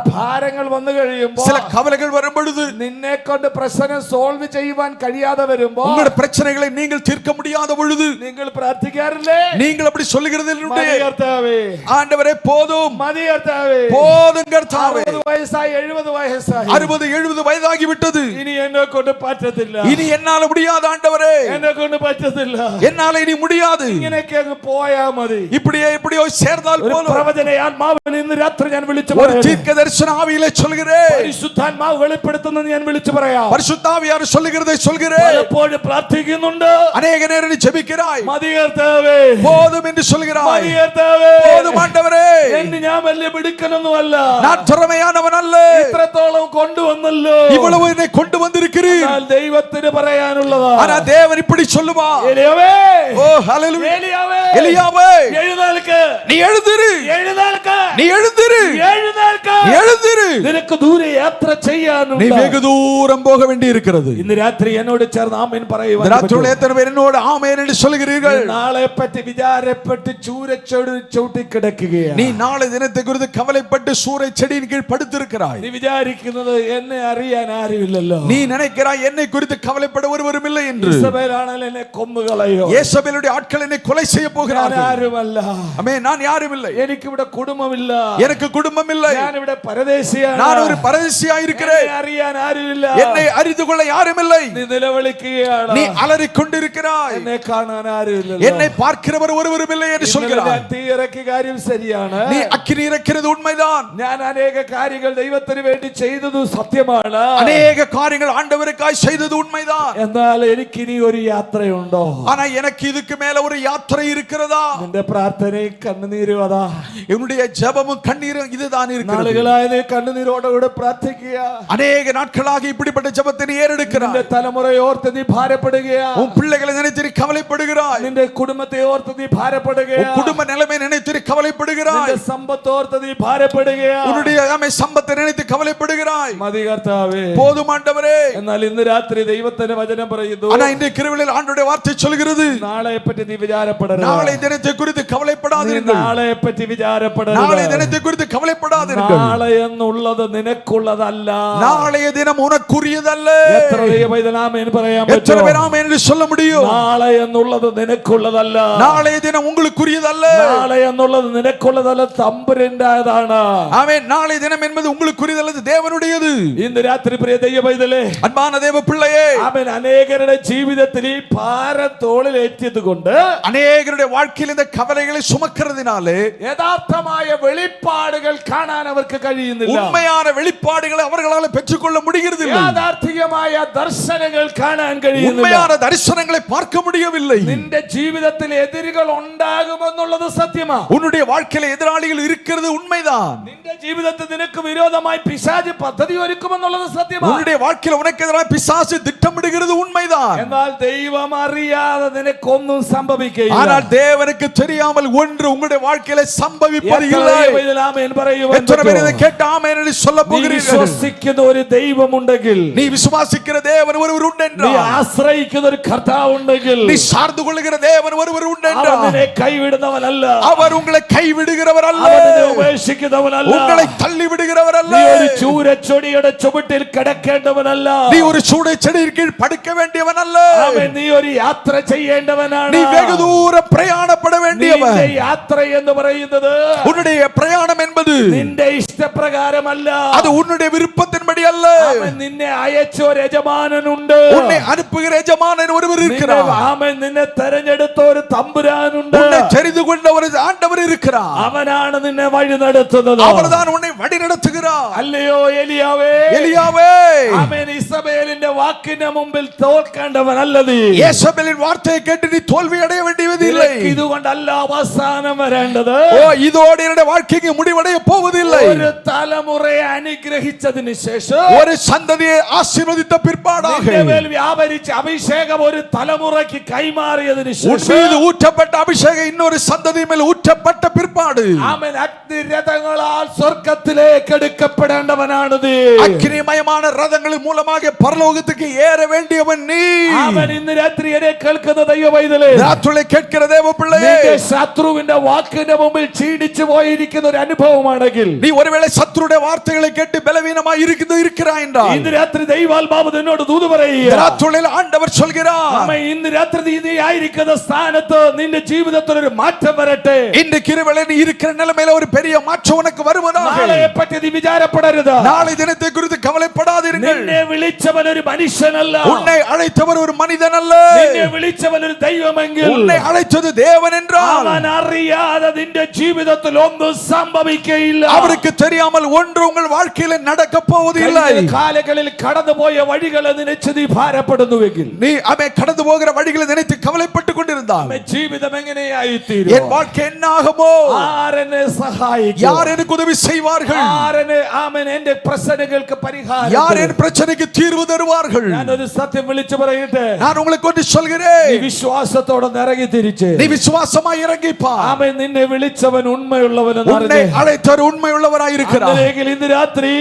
C: ഭാരങ്ങൾ വന്നു കഴിയുമ്പോൾ,
B: சில கவலைகள் வரும் பொழுது,
C: നിന്നെ കൊണ്ട് പ്രശ്നം സോൾവ് ചെയ്യുവാൻ കഴിയാതെ വരുമ്പോൾ,
B: உங்களுடைய பிரச்சனைகளை நீங்கள் தீர்க்க முடியாத பொழுது
C: നിങ്ങൾ പ്രാർത്ഥിക്കാറില്ലേ?
B: நீங்கள் அப்படி சொல்லுகிறது உண்டு.
C: മതി കർത്താവേ,
B: ஆண்டவரே போதும்,
C: മതി കർത്താവേ,
B: போதும் கர்த்தாவே.
C: 60 വയസ്സായി, 70 വയസ്സായി,
B: 60-70 വയதாகி விட்டது.
C: ഇനി എന്നെ കൊണ്ട് പറ്റത്തില്ല.
B: இனி என்னால முடியாது ஆண்டவரே,
C: എന്നെ കൊണ്ട് പറ്റത്തില്ല.
B: என்னால இனி முடியாது.
C: ഇങ്ങനെയൊക്കെ അങ്ങ് പോയാ മതി.
B: இப்படியோ சேர்ந்தால்
C: ഒരു
B: போதும்.
C: പ്രവചന ആത്മാവിനെ ഇന്ന് രാത്രി ഞാൻ വിളിച്ചു
B: ஒரு
C: പറയാം.
B: தீர்க்கதரிசன ஆவியிலே சொல்கிறேன்.
C: പരിശുദ്ധാത്മാവ് വെളിപ്പെടുത്തുന്നത് ഞാൻ വിളിച്ചു പറയാം.
B: பரிசுத்த ஆவியார் சொல்லுகிறதை சொல்கிறேன்.
C: പലപ്പോഴും പ്രാർത്ഥിക്കുന്നുണ്ട്.
B: அநேக நேரம் ஜெபிக்கிறாய்.
C: മതി കർത്താവേ,
B: போதும் என்று சொல்கிறாய்.
C: മതി കർത്താവേ,
B: போதும் ஆண்டவரே,
C: എന്നെ ഞാൻ വലിയ മിടുക്കനൊന്നുമല്ല,
B: நான் திறமையானவன் அல்ல,
C: ഇത്രത്തോളം കൊണ്ടുവന്നല്ലോ.
B: இவ்வளவு என்னை கொண்டு வந்திருக்கிறீர்.
C: എന്നാൽ ദൈവത്തിന് പറയാനുള്ളതാ.
B: ஆனா தேவன் இப்படி சொல்லுவா,
C: ഏലിയാവേ,
B: ஓ ஹalleluya,
C: ഏലിയാവേ,
B: எலியாவே,
C: എഴുന്നേൽക്ക്,
B: நீ எழுந்திரு,
C: എഴുന്നേൽക്ക്,
B: நீ எழுந்திரு,
C: എഴുന്നേൽക്ക്,
B: நீ எழுந்திரு.
C: നിനക്ക് ദൂരെ യാത്ര
B: நீ
C: ചെയ്യാനുണ്ട്.
B: வெகு தூரம் போக வேண்டி இருக்கிறது.
C: ഇന്ന് രാത്രി എന്നോട് ചേർന്ന് ആമേൻ പറയുവാൻ
B: ராத்திரியில் எத்தனை பேர் என்னோடு ஆமென் என்று சொல்கிறீர்கள்?
C: നാളെ പറ്റി വിചാരപ്പെട്ട് ചൂരച്ചോട്ടി കിടക്കുകയാണ്.
B: நீ நாளை தினத்தை குறித்து கவலைப்பட்டு சூறை செடியின் கீழ் படுத்திருக்கிறாய்.
C: നീ വിചാരിക്കുന്നത് എന്നെ അറിയാൻ ആരുമില്ലല്ലോ.
B: நீ நினைக்கிறாய் என்னை குறித்து கவலைப்பட ஒருவரும் இல்லை என்று.
C: ഇസബേലാണെങ്കിൽ എന്നെ കൊന്നുകളയോ.
B: യേസബേലുடைய ആட்கள் என்னை கொலை செய்ய போகிறார்கள்.
C: ആരുമല്ല.
B: ஆமென், நான் யாரும் இல்லை.
C: എനിക്കിവിടെ കുടുംബമില്ല.
B: எனக்கு குடும்பம் இல்லை.
C: ഞാൻ ഇവിടെ പരദേശിയാണ്.
B: நான் ஒரு பரதேசியாய் இருக்கிறேன்.
C: എന്നെ അറിയാൻ ആരുമില്ല.
B: என்னை அறிந்து கொள்ள யாரும் இல்லை.
C: നീ നിലവിളിക്കുകയാണ്.
B: நீ அலறிக் கொண்டிருக்கிறாய்.
C: എന്നെ കാണാൻ ആരുമില്ല.
B: என்னை பார்க்கிறவர் ஒருவரும் இல்லை என்று சொல்கிறாய்.
C: തീ ഇറക്കിയ കാര്യം ശരിയാണ്.
B: நீ அக்கினி இறக்கிறது உண்மைதான்.
C: ഞാൻ അനേക കാര്യങ്ങൾ ദൈവത്തിന് വേണ്ടി ചെയ്തത് സത്യമാണ്.
B: அநேக காரியங்கள் ஆண்டவருக்காய் செய்தது உண்மைதான்.
C: എന്നാൽ എനിക്കിനി ഒരു യാത്രയുണ്ടോ?
B: ஆனா எனக்கு இதுக்கு மேல ஒரு யாத்திரை இருக்கிறதா?
C: നിന്റെ പ്രാർത്ഥനയും കണ്ണുനീരും അതാ.
B: என்னுடைய ஜெபமும் கண்ணீரும் இதுதான் இருக்கிறது.
C: നാളുകളായി നീ കണ്ണുനീരോടുകൂടെ പ്രാർത്ഥിക്കുക.
B: அநேக நாட்களாக இப்படிப்பட்ட ஜெபத்தை நீ ஏறெடுக்கிறாய்.
C: നിന്റെ തലമുറയെ ഓർത്ത് നീ ഭാരപ്പെടുകയാ.
B: உன் பிள்ளைகளை நினைத்து நீ கவலைப்படுகிறாய்.
C: നിന്റെ കുടുംബത്തെ ഓർത്ത് നീ ഭാരപ്പെടുകയാ.
B: உன் குடும்ப நிலைமை நினைத்து நீ கவலைப்படுகிறாய்.
C: നിന്റെ സമ്പത്ത് ഓർത്ത് നീ ഭാരപ്പെടുകയാ.
B: உன்னுடைய சம்பத்தை நினைத்து கவலைப்படுகிறாய்.
C: മതി കർത്താവേ,
B: போதும் ஆண்டவரே.
C: എന്നാൽ ഇന്ന് രാത്രി ദൈവത്തിന്റെ വചനം പറയുന്നു,
B: ஆனா இன்றைய கிருபையில் ஆண்டவருடைய வார்த்தை சொல்கிறது,
C: നാളെ പറ്റി നീ വിചാരപ്പെടരുത്.
B: நாளை தினத்தை குறித்து கவலைப்படாதீர்கள்.
C: നാളെ പറ്റി വിചാരപ്പെടരുത്.
B: நாளை தினத்தை குறித்து கவலைப்படாதீர்கள்.
C: നാളെ എന്നുള്ളത് നിനക്കുള്ളതല്ല.
B: நாளைய தினம் உனக்குரியதல்ல.
C: എത്ര ദൈവവൈദ്യനാമേൻ പറയാൻ
B: எத்தனை
C: പറ്റും?
B: பேர் ஆமென் என்று சொல்ல முடியும்?
C: നാളെ എന്നുള്ളത് നിനക്കുള്ളതല്ല.
B: நாளைய தினம் உங்களுக்குரியதல்ல.
C: നാളെ എന്നുള്ളത് നിനക്കുള്ളതല്ല, തമ്പുരാന്റേതാണ്.
B: ஆமென். நாளைய தினம் என்பது உங்களுக்குரியதல்ல, தேவனுடைய நம்முடையது.
C: ഇന്ന് രാത്രി പ്രിയ ദൈവമൈതലേ,
B: அன்பான தேவ பிள்ளையே,
C: അവൻ അനേകരുടെ ജീവിതത്തിൽ ഈ ഭാരം തോളിലേറ്റിയത് കൊണ്ട്
B: அநேகருடைய வாழ்க்கையில் இந்த கவலைகளை சுமக்கிறதுனாலே
C: യഥാർത്ഥമായ വെളിപ്പാടുകൾ കാണാൻ അവർക്ക് കഴിയുന്നില്ല.
B: உண்மையான வெளிப்பாடுகளை அவர்களால் பெற்றுக்கொள்ள முடிகிறதில்லை.
C: യാഥാർത്ഥികമായ ദർശനങ്ങൾ കാണാൻ കഴിയുന്നില്ല.
B: உண்மையான தரிசனங்களை பார்க்க முடியவில்லை.
C: നിന്റെ ജീവിതത്തിൽ എതിരുകൾ ഉണ്ടാകുമെന്നുള്ളത് സത്യമാണ്.
B: உன்னுடைய வாழ்க்கையில எதிராளிகள் இருக்கிறது உண்மைதான்.
C: നിന്റെ ജീവിതത്തിൽ നിനക്ക് വിരോധമായി പിശാച് പദ്ധതി ഒരുക്കുമെന്നുള്ളത് സത്യമാണ്.
B: உன்னுடைய வாழ்க்கையில உனக்கு எதிராக பிசாசு திட்டமிடுகிறது உண்மைதான்.
C: എന്നാൽ ദൈവം അറിയാതെ നിനക്കൊന്നും സംഭവിക്കുകയില്ല.
B: ஆனால் தேவனுக்கு தெரியாமல் ஒன்று உங்களுடைய வாழ்க்கையில சம்பவிப்பதில்லை.
C: എത്ര
B: பேர் இதை கேட்டு ஆமென் என்று சொல்ல போகிறீர்கள்?
C: വിശ്വസിക്കുന്ന ഒരു ദൈവമുണ്ടെങ്കിൽ,
B: நீ விசுவாசிக்கிற தேவன் ஒருவர் உண்டு
C: നീ
B: என்றால்,
C: ആശ്രയിക്കുന്ന ഒരു കർത്താവ് ഉണ്ടെങ്കിൽ,
B: நீ சார்ந்து கொள்ளுகிற தேவன் ஒருவர் உண்டு
C: അവൻ
B: என்றால்,
C: നിന്നെ കൈവിടുന്നവനല്ല,
B: அவர் உங்களை கைவிடுகிறவர் அல்ல,
C: അവൻ നിന്നെ ഉപേക്ഷിക്കുന്നവനല്ല,
B: உங்களை தள்ளி விடுகிறவர் அல்ல,
C: നീ ഒരു ചൂരച്ചെടിയുടെ ചുവട്ടിൽ കിടക്കേണ്ടവനല്ല,
B: நீ ஒரு சூடை செடியின் கீழ் படுக்க வேண்டியவன் அல்ல,
C: അവൻ നീ ഒരു യാത്ര ചെയ്യേണ്ടവനാണ്.
B: நீ வெகு தூரம் பிரயாணப்பட வேண்டியவன்.
C: നിന്റെ യാത്ര എന്ന് പറയുന്നത്
B: உன்னுடைய பிரயாணம் என்பது
C: നിന്റെ ഇഷ്ടപ്രകാരമല്ല,
B: அது உன்னுடைய விருப்பத்தின்படி அல்ல.
C: അവൻ നിന്നെ അയച്ച ഒരു യജമാനനുണ്ട്,
B: உன்னை அனுப்புகிற எஜமானன் ஒருவர் இருக்கிறார்.
C: അവൻ നിന്നെ തെരഞ്ഞെടുത്ത ഒരു തമ്പുരാനുണ്ട്,
B: உன்னை தெரிந்து கொண்ட ஒரு ஆண்டவர் இருக்கிறார்.
C: അവനാണ് നിന്നെ വഴി നടത്തുന്നത്.
B: அவர்தான் உன்னை வழி நடத்துகிறார்.
C: അല്ലയോ എലിയാവേ,
B: எலியாவே,
C: അവൻ ഇസബേലിന്റെ വാക്കിന്റെ മുമ്പിൽ തോൽക്കേണ്ടവനല്ല. നീ
B: യേശബേലിன் വാർത്തയെ കേട്ട് നീ തോൽവി അടയ വേണ്ടിയതിல்லை.
C: ഇതുകൊണ്ടല്ല അവസാനം വരേണ്ടത്.
B: ഓ, ഇതോടെ എന്റെ வாழ்க்கைக்கு முடிவடைய போவதில்லை.
C: ഒരു തലമുറയെ അനുഗ്രഹിച്ചതിന് ശേഷം,
B: ഒരു സന്തതിയെ ആശീർവദിച്ച പിற்பாடாக
C: നിന്റെ മേൽ വ്യാപരിച്ച അഭിഷേകം ഒരു തലമുറയ്ക്ക് കൈമാറിയതിന്
B: உன்
C: ശേഷം,
B: மீது ஊற்றப்பட்ட அபிஷேகம் இன்னொரு சந்ததி மேல் ஊற்றப்பட்ட பிற்பாடு
C: അവൻ അഗ്നിരഥങ്ങളാൽ സ്വർഗ്ഗത്തിലേക്ക് എടുക്കപ്പെടേണ്ടവനാണ്. നീ
B: അഗ്നിമയமான ரதங்களின் மூலமாக பரலோகத்துக்கு ஏற வேண்டியவன் நீ.
C: അവൻ ഇന്ന് രാത്രി എന്നെ കേൾക്കുന്ന ദൈവമൈതലേ,
B: രാത്രിയിലെ കേൾക്കുന്ന ദൈവപിള്ളയെ,
C: നിന്റെ ശത്രുവിന്റെ വാക്കിന്റെ മുമ്പിൽ ക്ഷീണിച്ചു പോയിരിക്കുന്ന ഒരു അനുഭവമാണെങ്കിൽ,
B: നീ ഒരുവേളை ശത്രുവിന്റെ വാർത്തകളെ കേട്ട് ബലവീനമായി இருக்கிறாய் என்றால்,
C: ഇന്ന് രാത്രി ദൈവാത്മാവ് നിന്നോട് ദൂത് പറയുക,
B: രാത്രിയിൽ ആണ്ടവർ சொல்கிறார்,
C: അമ്മ ഇന്ന് രാത്രി നീ ആയിരിക്കുന്ന സ്ഥാനത്ത് നിന്റെ ജീവിതത്തിൽ ഒരു മാറ്റം വരട്ടെ.
B: இன்றைக்கு இரவேளை நீ இருக்கிற நிலைமையில ஒரு பெரிய மாற்றம் உனக்கு வருவதாக.
C: നാളെയെ പറ്റി നീ വിചാരപ്പെടരുത്.
B: நாளை தினத்தை குறித்து கவலைப்படாதீர்கள்.
C: നിന്നെ വിളിച്ചവൻ ഒരു മനുഷ്യനല്ല,
B: உன்னை அழைத்தவர் ஒரு மனிதன் அல்ல.
C: നിന്നെ വിളിച്ചവൻ ഒരു ദൈവമെങ്കിൽ,
B: உன்னை அழைத்தது தேவன் என்றால்,
C: അവൻ അറിയാതെ നിന്റെ ജീവിതത്തിൽ ഒന്നും സംഭവിക്കുകയില്ല.
B: அவருக்கு தெரியாமல் ஒன்று உங்கள் வாழ்க்கையில நடக்க போவதில்லை.
C: കാലങ്ങളിൽ കടന്നുപോയ വഴികളെ നിனைச்சு നീ ഭാരപ്പെടുന്നുവെങ്കിൽ,
B: நீ அவை கடந்து போகிற வழிகளை நினைத்து கவலைப்பட்டு கொண்டிருந்தால்,
C: ജീവിതം എങ്ങനെയായിത്തീരും?
B: என் வாழ்க்கை என்ன ஆகுமோ?
C: ആരെന്നെ സഹായിക്കും?
B: யார் எனக்கு உதவி செய்வார்கள்?
C: ആരെന്നെ ആമേൻ എന്റെ പ്രശ്നങ്ങൾക്ക് പരിഹാരം
B: யார்
C: തരും?
B: என் பிரச்சனைக்கு தீர்வு தருவார்கள்?
C: ഞാനൊരു സത്യം വിളിച്ചു പറയട്ടെ,
B: நான் உங்களுக்கு ஒன்று சொல்கிறேன்.
C: നീ വിശ്വാസത്തോടെ ഇറങ്ങി തിരിച്ച്,
B: நீ விசுவாசமாய் இறங்கி பார்.
C: ആമേൻ നിന്നെ വിളിച്ചവൻ ഉണ്മയുള്ളവനെന്ന്
B: உன்னை
C: അറിഞ്ഞ്,
B: அழைத்தவர் உண்மையுள்ளவராய் இருக்கிறார்.
C: അങ്ങനെയെങ്കിൽ ഇന്ന് രാത്രി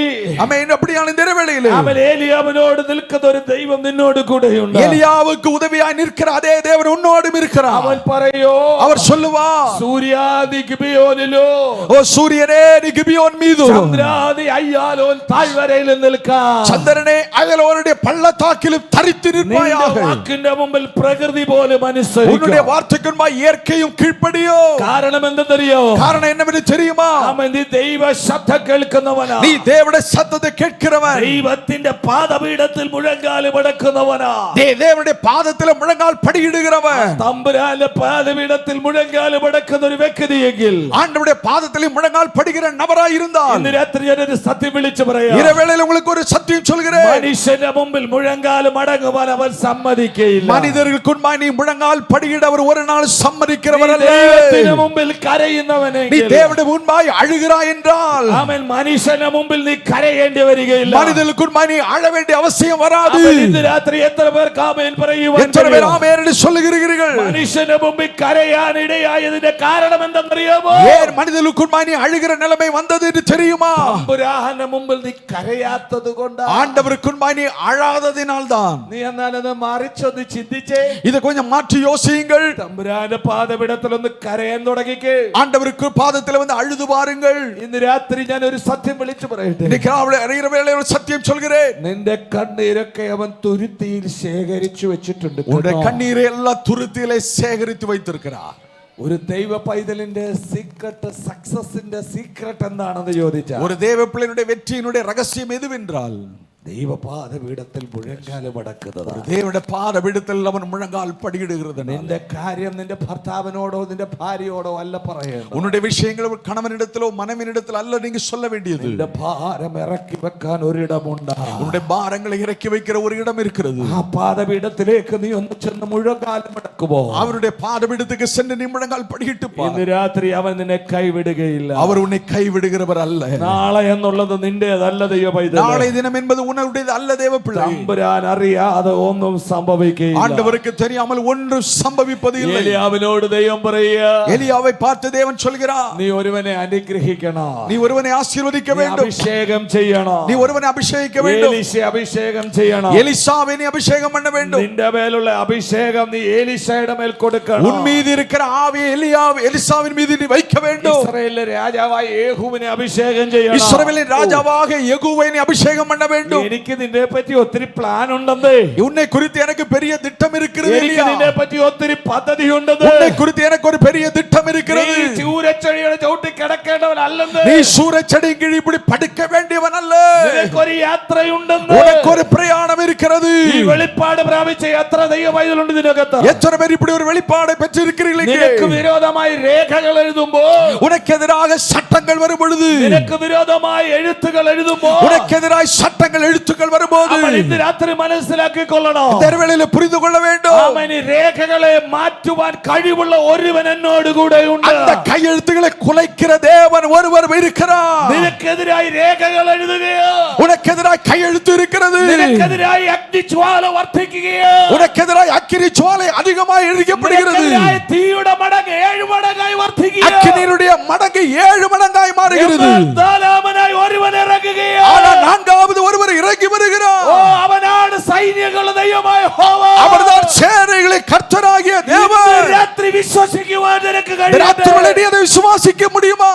B: ஆமென். அப்படியான இந்த வேளையிலே
C: ആമേൻ ഏലിയാവിനോട് നിൽക്കുന്ന ഒരു ദൈവം നിന്നോട് കൂടെയുണ്ട്.
B: எலியாவுக்கு உதவியாய் நிற்கிற அதே தேவன் உன்னோடும் இருக்கிறார்.
C: അവൻ പറയോ,
B: அவர் சொல்லுவார்,
C: സൂര്യാദി ഗിബിയോനിലോ,
B: ஓ சூரியனே நீ கிபியோன் மீது,
C: ചന്ദ്രാദി അയ്യാലോൻ താഴ്വരയിൽ നിൽക്കാം,
B: சந்திரனே അയലോരുടെ പള്ളത്താക്കിലും തരിத்து நிற்பாயாக.
C: നിന്റെ വാക്കിന്റെ മുമ്പിൽ പ്രകൃതി പോലും അനുസരിക്കും.
B: உன்னுடைய வார்த்தைக்கு முன்பாக இயற்கையும் கீழ்ப்படியோ.
C: കാരണം എന്തെന്നറിയോ?
B: காரணம் என்னவென்று தெரியுமா?
C: ആമേൻ, നീ ദൈവ ശബ്ദം കേൾക്കുന്നവനാ,
B: நீ தேவனுடைய சத்தத்தை கேட்கிறவன்,
C: ദൈവത്തിന്റെ പാദപീഠത്തിൽ മുഴങ്കാല് മടക്കുന്നവനാ,
B: நீ தேவனுடைய பாதத்தில் முழங்கால் படியிடுகிறவன்.
C: തമ്പുരാന്റെ പാദപീഠത്തിൽ മുഴങ്കാല് മടക്കുന്ന ഒരു വ്യക്തിയെങ്കിൽ,
B: ஆண்டவருடைய பாதத்தில் முழங்கால் படிகிற நபராய் இருந்தால்,
C: ഇന്ന് രാത്രി ഞാനൊരു സത്യം വിളിച്ചു പറയാം,
B: இரவேளையில் உங்களுக்கு ஒரு சத்தியம் சொல்கிறேன்.
C: മനുഷ്യന്റെ മുമ്പിൽ മുഴങ്കാല് മടങ്ങുവാൻ അവൻ സമ്മതിക്കയില്ല.
B: மனிதர்களுக்கு முன்பாக நீ முழங்கால் படியிட அவர் ஒரு நாள் சம்மதிக்கிறவர் அல்ல.
C: ദൈവത്തിന് മുമ്പിൽ കരയുന്നവനെങ്കിൽ,
B: நீ தேவனுடைய முன்பாய் அழுகிறாய் என்றால்,
C: അവൻ മനുഷ്യന്റെ മുമ്പിൽ നീ കരയേണ്ടി വരികയില്ല.
B: மனிதர்களுக்கு முன்பாய் நீ அழ வேண்டிய அவசியம் வராது.
C: അവൻ ഇന്ന് രാത്രി എത്ര പേർക്ക് ആമേൻ പറയുവാൻ
B: எத்தனை பேர்
C: കഴിയും?
B: ஆமென் என்று சொல்லுகிறீர்கள்?
C: മനുഷ്യന്റെ മുമ്പിൽ കരയാൻ ഇടയായതിന്റെ കാരണം എന്തെന്നറിയാമോ?
B: ஏன் மனிதர்களுக்கு முன்பாய் நீ அழுகிற நிலைமை வந்தது என்று தெரியுமா?
C: തമ്പുരാന്റെ മുമ്പിൽ നീ കരയാത്തത് കൊണ്ട്,
B: ஆண்டவருக்கு முன்பாய் நீ அழாததினால்தான்.
C: നീ എന്നാലത് മറിച്ചൊന്ന് ചിന്തിച്ചേ.
B: இதை கொஞ்சம் மாற்றி யோசியுங்கள்.
C: തമ്പുരാന്റെ പാദപീഠത്തിൽ ഒന്ന് കരയാൻ തുടങ്ങിക്കേ.
B: ஆண்டவருக்கு பாதத்தில் வந்து அழுது பாருங்கள்.
C: ഇന്ന് രാത്രി ഞാൻ ഒരു സത്യം വിളിച്ചു പറയട്ടെ,
B: இன்னைக்கு அவளை அறிகிற வேளையில் ஒரு சத்தியம் சொல்கிறேன்.
C: നിന്റെ കണ്ണീരൊക്കെ അവൻ തുരുത്തിയിൽ ശേഖരിച്ചു വെച്ചിട്ടുണ്ട്.
B: உன்னுடைய கண்ணீரை எல்லாம் துருத்தியிலே சேகரித்து வைத்திருக்கிறார்.
C: ഒരു ദൈവ പൈതലിന്റെ സീക്രട്ട്, സക്സസിന്റെ സീക്രട്ട് എന്താണെന്ന് ചോദിച്ചാൽ,
B: ஒரு தேவ பிள்ளையினுடைய வெற்றியினுடைய ரகசியம் எதுவென்றால்,
C: ദൈവപാദ പീഠത്തിൽ മുഴങ്കാലം അടക്കുന്നത്.
B: தேவனுடைய பாதபீடத்தில் அவன் முழங்கால் படியிடுகிறது.
C: നിന്റെ കാര്യം നിന്റെ ഭർത്താവിനോടോ നിന്റെ ഭാര്യയോടോ അല്ല പറയുന്നത്.
B: உன்னுடைய விஷயங்கள் கணவனிடத்திலோ மனைவியிடத்தில் அல்ல நீங்க சொல்ல வேண்டியது.
C: നിന്റെ ഭാരം ഇറക്കി വെക്കാൻ ഒരിടമുണ്ട്.
B: உன்னுடைய பாரங்களை இறக்கி வைக்கிற ஒரு இடம் இருக்கிறது.
C: ആ പാദപീഠത്തിലേക്ക് നീ ഒന്ന് ചെന്ന് മുഴങ്കാലം അടക്കുമോ?
B: அவருடைய பாதபீடத்துக்கு சென்று நீ முழங்கால் படியிட்டு பார்.
C: ഇന്ന് രാത്രി അവൻ നിന്നെ കൈവിടുകയില്ല.
B: அவர் உன்னை கைவிடுகிறவர் அல்ல.
C: നാളെ എന്നുള്ളത് നിന്റേതല്ല ദൈവ പൈതൽ.
B: நாளை தினம் என்பது உன்னுடையது அல்ல தேவ பிள்ளை.
C: തമ്പുരാൻ അറിയാതെ ഒന്നും സംഭവിക്കുകയില്ല.
B: ஆண்டவருக்கு தெரியாமல் ஒன்றும் சம்பவிப்பது இல்லை.
C: എലിയാവിനോട് ദൈവം പറയുക,
B: எலியாவை பார்த்து தேவன் சொல்கிறார்,
C: നീ ഒരുവനെ അനുഗ്രഹിക്കണം,
B: நீ ஒருவனை ஆசீர்வதிக்க வேண்டும்,
C: അഭിഷേകം ചെയ്യണം,
B: நீ ஒருவனை அபிஷேகிக்க வேண்டும்,
C: എലീശയെ അഭിഷേകം ചെയ്യണം,
B: எலிசாவை நீ அபிஷேகம் பண்ண வேண்டும்.
C: നിന്റെ മേലുള്ള അഭിഷേകം നീ എലീശയുടെ മേൽ കൊടുക്കണം.
B: உன் மீது இருக்கிற ஆவியை எலிசாவின் மீது நீ வைக்க வேண்டும்.
C: ഇസ്രായേലിലെ രാജാവായ യേഹൂവിനെ അഭിഷേകം ചെയ്യണം.
B: இஸ்ரவேலின் ராஜாவாக யெகூவை நீ அபிஷேகம் பண்ண வேண்டும்.
C: എനിക്ക് നിന്നെ പറ്റി ഒത്തിരി പ്ലാൻ ഉണ്ടെന്നേ.
B: உன்னை குறித்து எனக்கு பெரிய திட்டம் இருக்கிறது.
C: എനിക്ക് നിന്നെ പറ്റി ഒത്തിരി പദ്ധതി ഉണ്ടെന്ന്.
B: உன்னை குறித்து எனக்கு ஒரு பெரிய திட்டம் இருக்கிறது.
C: നീ ചൂരച്ചെടിയുടെ ചവിട്ടി കിടക്കേണ്ടവനല്ലെന്ന്.
B: நீ சூரச்செடி கீழ் இப்படி படுக்க வேண்டியவன் அல்ல.
C: നിനക്കൊരു യാത്രയുണ്ടെന്ന്.
B: உனக்கு ஒரு பிரயாணம் இருக்கிறது.
C: ഈ വെളിപ്പാട് പ്രാപിച്ച എത്ര ദൈവവൈതലുണ്ട് ഇതിനകത്ത്?
B: எத்தனை பேர் இப்படி ஒரு வெளிப்பாடை பெற்றிருக்கிறீர்கள்?
C: നിനക്ക് വിരോധമായി രേഖകൾ എഴുതുമ്പോൾ,
B: உனக்கு எதிராக சட்டங்கள் வரும் பொழுது,
C: നിനക്ക് വിരോധമായി എഴുത്തുകൾ എഴുതുമ്പോൾ,
B: உனக்கு எதிராக சட்டங்கள் எழுத்துக்கள் வரும்போது
C: അവൻ ഇന്ന് രാത്രി മനസ്സിലാക്കിക്കൊള്ളണം.
B: തെരുവിലെ പുരിതു കൊള്ള வேண்டும்.
C: അവൻ ഈ രേഖകളെ മാറ്റുവാൻ കഴിവുള്ള ഒരുവൻ എന്നോട് കൂടെയുണ്ട്.
B: அந்த கையெழுத்துக்களை குலைக்கிற தேவன் ஒருவர் இருக்கிறார்.
C: നിനക്കെതിരായി രേഖകൾ എഴുതുകയോ,
B: உனக்கெதிராய் கையெழுத்து இருக்கிறது.
C: നിനക്കെതിരായി അഗ്നിജ്വാല വർദ്ധിക്കുകയോ,
B: உனக்கெதிராய் அக்கினி ஜுவாலை அதிகமாய் எரிக்கப்படுகிறது.
C: നിനക്കെതിരായി തീയുടെ മടങ്ങ് 7 മടങ്ങായി വർദ്ധിക്കുകയോ,
B: அக்கினியுடைய மடங்கு 7 மடங்காய் மாறுகிறது.
C: നാലാമനായി ഒരുവൻ ഇറങ്ങുകയോ,
B: ஆனால் நான்காவது ஒருவர் இறங்கி வருகிறார்.
C: ഓ അവനാണ് സൈന്യങ്ങളുടെ ദൈവമായ യഹോവ.
B: அவர்தான் சேனைகளின் கர்த்தராகிய தேவன்.
C: രാത്രി വിശ്വസിക്കുവാൻ നിനക്ക്
B: ராத்திரி
C: കഴിയട്ടെ.
B: நீ அதை விசுவாசிக்க முடியுமா?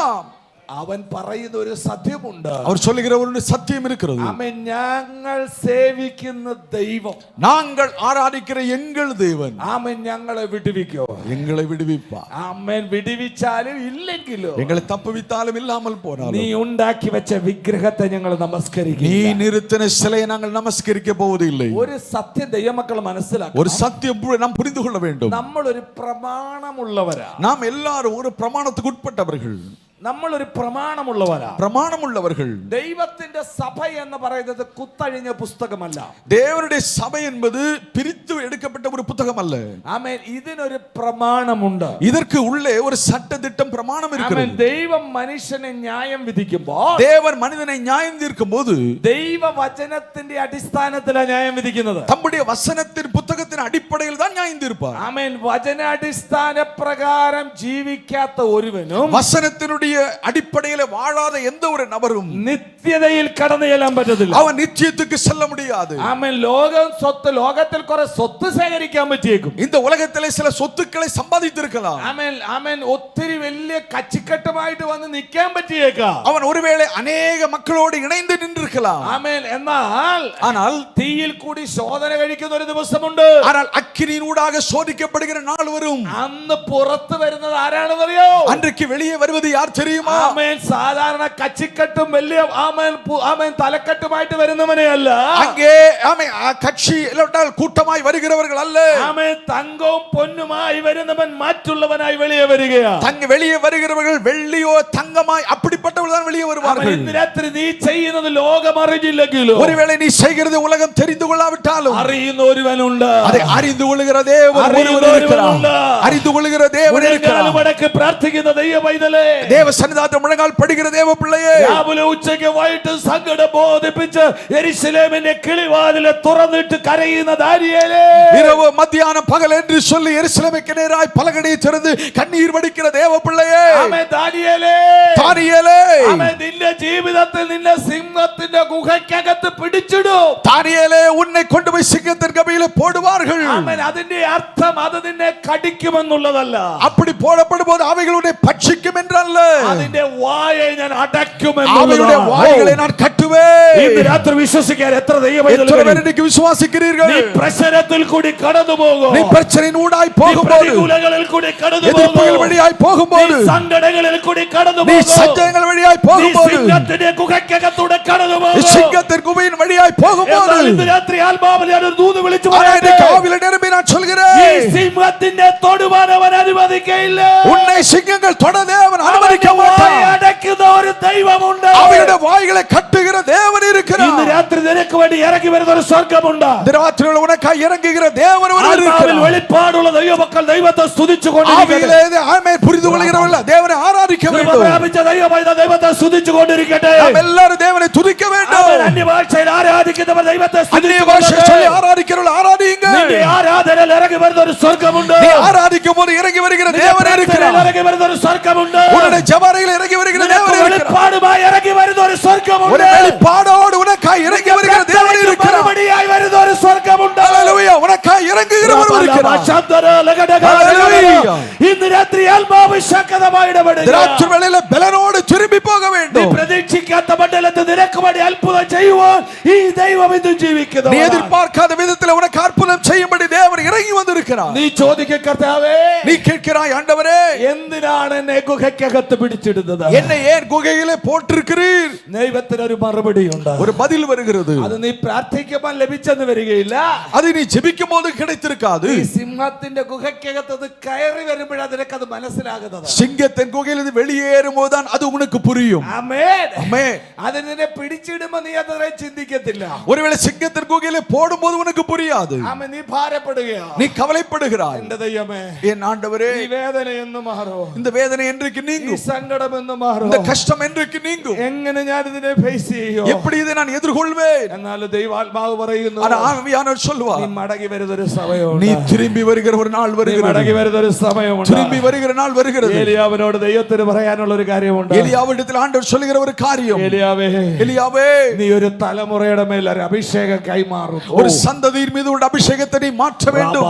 C: അവൻ പറയുന്ന ഒരു സത്യമുണ്ട്.
B: அவர் சொல்லுகிற ஒரு சத்தியம் இருக்கிறது.
C: ആമേൻ. ഞങ്ങൾ സേവിക്കുന്ന ദൈവം,
B: நாங்கள் ஆராதிக்கிற எங்கள் தேவன்
C: ആമേൻ, ഞങ്ങളെ വിടുവിക്കോ?
B: எங்களை விடுவிப்பார்.
C: ആമേൻ. വിടുവിച്ചാലും ഇല്ലെങ്കിലോ,
B: எங்களை தப்புவித்தாலும் இல்லாமல் போனாலும்,
C: നീ ഉണ്ടാക്കി വെച്ച വിഗ്രഹത്തെ ഞങ്ങൾ
B: நீ
C: നമസ്കരിക്കും.
B: நிறுத்தின சிலையை நாங்கள் நமஸ்கரிக்க போவதில்லை.
C: ഒരു സത്യം ദൈവമക്കൾ
B: ஒரு
C: മനസ്സിലാക്കണം.
B: சத்தியம் நாம் புரிந்து கொள்ள வேண்டும்.
C: നമ്മൾ ഒരു പ്രമാണമുള്ളവരാ.
B: நாம் எல்லாரும் ஒரு பிரமாணத்துக்கு உட்பட்டவர்கள்.
C: നമ്മൾ ഒരു പ്രമാണമുള്ളവരാ.
B: பிரமாணம் உள்ளவர்கள்.
C: ദൈവത്തിന്റെ സഭ എന്ന് പറയുന്നത് കുത്തഴിഞ്ഞ പുസ്തകമല്ല.
B: தேவனுடைய சபை என்பது பிரித்து எடுக்கப்பட்ட ஒரு புத்தகம் அல்ல.
C: ആമേൻ. ഇതിനൊരു പ്രമാണമുണ്ട്.
B: இதற்கு உள்ளே ஒரு சட்ட திட்டம் பிரமாணம்
C: ആമേൻ.
B: இருக்கிறது.
C: ദൈവം മനുഷ്യനെ ന്യായം വിധിക്കുമ്പോൾ,
B: தேவன் மனிதனை நியாயம் தீர்க்கும் போது
C: ദൈവവചനത്തിന്റെ അടിസ്ഥാനത്തിലാണ് ന്യായം വിധിക്കുന്നത്.
B: தம்முடைய வசனத்தின் புத்தகத்தின் அடிப்படையில் தான் நியாயம் தீர்ப்பார்.
C: ആമേൻ. വചനാടിസ്ഥാന പ്രകാരം ജീവിക്കാത്ത ഒരുവനും
B: வசனத்தினுடைய அடிப்படையில் வாழாத எந்த ஒரு நபரும்
C: നിത്യതയിൽ കടന്നു ചെല്ലാൻ പറ്റത്തില്ല.
B: அவன் நிச்சயத்துக்கு செல்ல முடியாது.
C: ആമേൻ. ലോകത്തിൽ കുറെ സ്വത്ത് ശേഖരിക്കാൻ പറ്റിയേക്കും.
B: இந்த உலகத்திலே சில சொத்துக்களை சம்பாதித்திருக்கலாம்.
C: ആമേൻ. ആമേൻ. ഒത്തിരി വലിയ കച്ചിക്കട്ടുമായിട്ട് വന്ന് നിൽക്കാൻ പറ്റിയേക്കാം.
B: அவன் ஒருவேளை அநேக மக்களோடு இணைந்து நின்றிருக்கலாம்.
C: ആമേൻ. എന്നാൽ തീയിൽ കൂടി ശോധന കഴിക്കുന്ന ഒരു ദിവസമുണ്ട്.
B: ஆனால் அக்கினியினூடாக சோதிக்கப்படுகிற நாள் வரும்.
C: അന്ന് പുറത്തു വരുന്നത് ആരാണെന്നറിയോ?
B: அன்றைக்கு வெளியே வருவது யார் தெரியுமா?
C: ആമേൻ. സാധാരണ കച്ചിക്കട്ടും വലിയ ആമേൻ തലക്കെട്ടുമായിട്ട് വരുന്നവനെ അല്ല.
B: அங்கே ஆமென் கட்சி இல்லாட்டால் கூட்டமாய் வருகிறவர்கள் அல்ல.
C: ആമേൻ. തങ്കവും പൊന്നുമായി വരുന്നവൻ മറ്റുള്ളവനായി വെളിയെ വരികയാ.
B: தங்க வெளியே வருகிறவர்கள் வெள்ளியோ தங்கமாய் அப்படிப்பட்டவர்கள் தான் வெளியே வருவார்கள்.
C: ഇന്ന് രാത്രി നീ ചെയ്യുന്നത് ലോകം അറിഞ്ഞില്ലെങ്കിലോ,
B: ஒருவேளை நீ செய்கிறது உலகம் தெரிந்து கொள்ளாவிட்டாலும்
C: അറിയുന്ന ഒരുവനുണ്ട്.
B: அதை அறிந்து கொள்ளுகிற தேவன் ஒருவர் இருக்கிறார். அறிந்து கொள்ளுகிற தேவன் இருக்கிறார்.
C: മുടക്കി പ്രാർത്ഥിക്കുന്ന ദൈവ പൈതലേ,
B: தேவ சன்னிதானத்தில் முழங்கால் படிக்கிற தேவ பிள்ளையே,
C: രാവിലെ ഉച്ചയ്ക്ക് വൈകിട്ട് സങ്കടം ബോധിപ്പിച്ച് യെരൂശലേമിന്റെ കിളിവാതിലെ തുറന്നിട്ട് കരയുന്ന ദാനിയേലേ,
B: இரவு மத்தியானம் பகல் என்று சொல்லி எருசலேமுக்கு நேராய் பலகணியை திறந்து கண்ணீர் வடிக்கிற தேவ பிள்ளையே,
C: ആമേൻ. ദാനിയേലേ,
B: தானியேலே,
C: ആമേൻ. നിന്റെ ജീവിതത്തിൽ നിന്നെ സിംഹത്തിന്റെ ഗുഹയ്ക്കകത്ത് പിടിച്ചിടും.
B: தானியேலே, உன்னை கொண்டு போய் சிங்கத்தின் கபியிலே போடுவார்கள். போடுவார்கள்.
C: ആമേൻ. അതിന്റെ അർത്ഥം അത് നിന്നെ കടിക്കുമെന്നുള്ളതല്ല.
B: அப்படி போடப்படும்போது அவைகள் உன்னை பட்சிக்கும் என்றல்ல,
C: അതിന്റെ വായെ ഞാൻ അടയ്ക്കുമെന്ന്.
B: அவைகளுடைய வாய்களை நான் கட்டுவேன்.
C: ഇന്ന് രാത്രി വിശ്വസിക്കാൻ എത്ര
B: எத்தனை
C: ദൈവമൈതലുകൾ
B: பேர் இன்னைக்கு விசுவாசிக்கிறீர்கள்?
C: നീ പ്രശ്നത്തിൽ കൂടി കടന്നു പോകും.
B: நீ பிரச்சனையின் ஊடாய்
C: നീ
B: போகும்போது,
C: പ്രതികൂലങ്ങളിൽ കൂടി കടന്നു
B: எதிர்ப்புகள்
C: പോകും.
B: வழியாய்
C: നീ
B: போகும்போது,
C: സങ്കടങ്ങളിൽ കൂടി കടന്നു
B: நீ
C: പോകും.
B: சஞ்சலங்கள் வழியாய்
C: നീ
B: போகும்போது,
C: സിംഹത്തിന്റെ ഗുഹയ്ക്കകത്തൂടെ കടന്നു പോകും.
B: சிங்கத்தின் குகையின் வழியாய் போகும்போது,
C: എന്നാൽ ഇന്ന് രാത്രി ആത്മാവിൽ ഞാൻ ഒരു ദൂത് വിളിച്ചു
B: ஆனா
C: പറയട്ടെ.
B: இன்னைக்கு ஆவியில நிரம்பி நான்
C: ഈ
B: சொல்கிறேன்,
C: സിംഹത്തിന്റെ തൊടുവാൻ അവൻ അനുവദിക്കയില്ല.
B: உன்னை சிங்கங்கள் தொட தேவன் அனுமதிக்க
C: അവന്റെ വായ
B: மாட்டார்.
C: അടയ്ക്കുന്ന ഒരു ദൈവമുണ്ട്.
B: அவருடைய வாய்களை கட்டுகிற தேவன்
C: ഇന്ന്
B: இருக்கிறார்.
C: രാത്രി നിനക്ക് വേണ്ടി ഇറങ്ങി വരുന്ന ഒരു സ്വർഗമുണ്ട്.
B: இந்த ராத்திரியில் உனக்காய் இறங்குகிற தேவன் ஒருவர்
C: ആത്മാവിൽ
B: இருக்கிறார்.
C: വെളിപ്പാടുള്ള ദൈവമക്കൾ ദൈവത്തെ സ്തുതിച്ചുകൊണ്ടിരിക്കട്ടെ.
B: ஆவியிலே ஆமென் புரிந்து கொள்கிறவர்கள் தேவனை ஆராதிக்க
C: കൃപ
B: வேண்டும்.
C: പ്രാപിച്ച ദൈവമൈതൽ ദൈവത്തെ സ്തുതിച്ചുകൊണ്ടിരിക്കട്ടെ.
B: நாம் எல்லாரும் தேவனை துதிக்க வேண்டும்.
C: അവൻ അന്യഭാഷയിൽ ആരാധിക്കുന്നവർ ദൈവത്തെ
B: அந்நிய பாஷை சொல்லி ஆராதிக்கிறவர்கள் ஆராதிங்க.
C: നിന്റെ ആരാധനയിൽ ഇറങ്ങി വരുന്ന ഒരു സ്വർഗമുണ്ട്.
B: நீ ஆராதிக்கும் போது இறங்கி வருகிற
C: നിന്റെ
B: தேவன்
C: പ്രാർത്ഥനയിൽ
B: இருக்கிறார்.
C: ഇറങ്ങി വരുന്ന ഒരു സ്വർഗമുണ്ട്.
B: உன்னுடைய ஜெபரையில் இறங்கி வருகிற
C: നിനക്ക്
B: தேவன் இருக்கிறார்.
C: വെളിപ്പാടുമായി ഇറങ്ങി വരുന്ന ഒരു സ്വർഗമുണ്ട്.
B: ஒரு வெளிப்பாடோடு உனக்காய் இறங்கி வருகிற தேவன் இருக்கிறார்.
C: മറുപടിയായി വരുന്ന ഒരു സ്വർഗമുണ്ട്.
B: ஹல்லேலூயா. உனக்காய் இறங்குகிறவர் இருக்கிறார்.
C: ഹല്ലേലൂയ. ഇന്ന് രാത്രി ആത്മാവ് ശക്തമായി ഇടപെടുക.
B: ராத்திரி வேளையில பலனோடு திரும்பி போக
C: നീ
B: வேண்டும்.
C: പ്രതീക്ഷിക്കാത്ത മണ്ഡലത്തിൽ നിനക്ക് വേണ്ടി അത്ഭുതം ചെയ്യുവാൻ ഈ ദൈവം ഇന്ന്
B: நீ
C: ജീവിക്കുന്നു.
B: எதிர்பார்க்காத விதத்தில் உனக்கு அற்புதம் செய்யும்படி தேவன் இறங்கி வந்திருக்கிறார்.
C: നീ ചോദിക്കുക കർത്താവേ,
B: நீ கேட்கிறாய், ஆண்டவரே
C: എന്തിനാണ് എന്നെ ഗുഹയ്ക്കകത്ത് പിടിച്ചിടുന്നത്?
B: என்னை ஏன் குகையிலே போட்டிருக்கிறீர்?
C: ദൈവത്തിന് ഒരു മറുപടിയുണ്ട്.
B: ஒரு பதில் வருகிறது.
C: അത് നീ പ്രാർത്ഥിക്കുമ്പോൾ ലഭിച്ചെന്ന് വരികയില്ല.
B: அது നീ ஜெபிக்கும் போது கிடைத்திருக்காது.
C: ഈ സിംഹത്തിന്റെ ഗുഹയ്ക്കകത്ത് കയറി വരുമ്പോഴാണ് നിനക്കത് മനസ്സിലാകുന്നത്.
B: சிங்கத்தின் குகையிலிருந்து வெளியேறும் போதுதான் அது உனக்கு புரியும்.
C: ആമേൻ.
B: ஆமென்.
C: അത് നിന്നെ പിടിച്ചിടുമ്പോ നീ അതേ ചിന്തിക്കത്തില്ല.
B: ஒருவேளை சிங்கத்தின் குகையிலே போடும்போது உனக்கு புரியாது.
C: ആമേൻ. നീ ഭാരപ്പെടുകയാ,
B: நீ கவலைப்படுகிறாய்.
C: എന്റെ ദൈവമേ,
B: என் ஆண்டவரே,
C: ഈ വേദന എന്ന് മാറോ,
B: இந்த வேதனை என்றைக்கு
C: ഈ
B: நீங்கும்?
C: സങ്കടം എന്ന് മാറോ,
B: இந்த കഷ്ടം என்றைக்கு நீங்கும்?
C: എങ്ങനെ ഞാൻ ഇതിനെ ഫേസ് ചെയ്യും?
B: எப்படி இதை நான் எதிர்கொள்வேன்?
C: എന്നാൽ ദൈവാത്മാവ് പറയുന്നു,
B: ஆனா ஆவியானவர்
C: നീ
B: சொல்லுவார்,
C: മടങ്ങി വരുന്ന ഒരു സമയമുണ്ട്.
B: நீ திரும்பி வருகிற ஒரு நாள்
C: നീ
B: வருகிறது.
C: മടങ്ങി വരുന്ന ഒരു സമയമുണ്ട്.
B: திரும்பி வருகிற நாள் வருகிறது.
C: ഏലിയാവിനോട് ദൈവത്തിന് പറയാനുള്ള ഒരു കാര്യമുണ്ട്.
B: எலியாவிடத்தில் ஆண்டவர் சொல்லுகிற ஒரு காரியம்,
C: ഏലിയാവേ,
B: எலியாவே,
C: നീ ഒരു തലമുറയുടെ മേൽ ഒരു അഭിഷേകം കൈമാറും.
B: ஒரு சந்ததியின் மீது உள்ள அபிஷேகத்தை நீ மாற்ற வேண்டும்.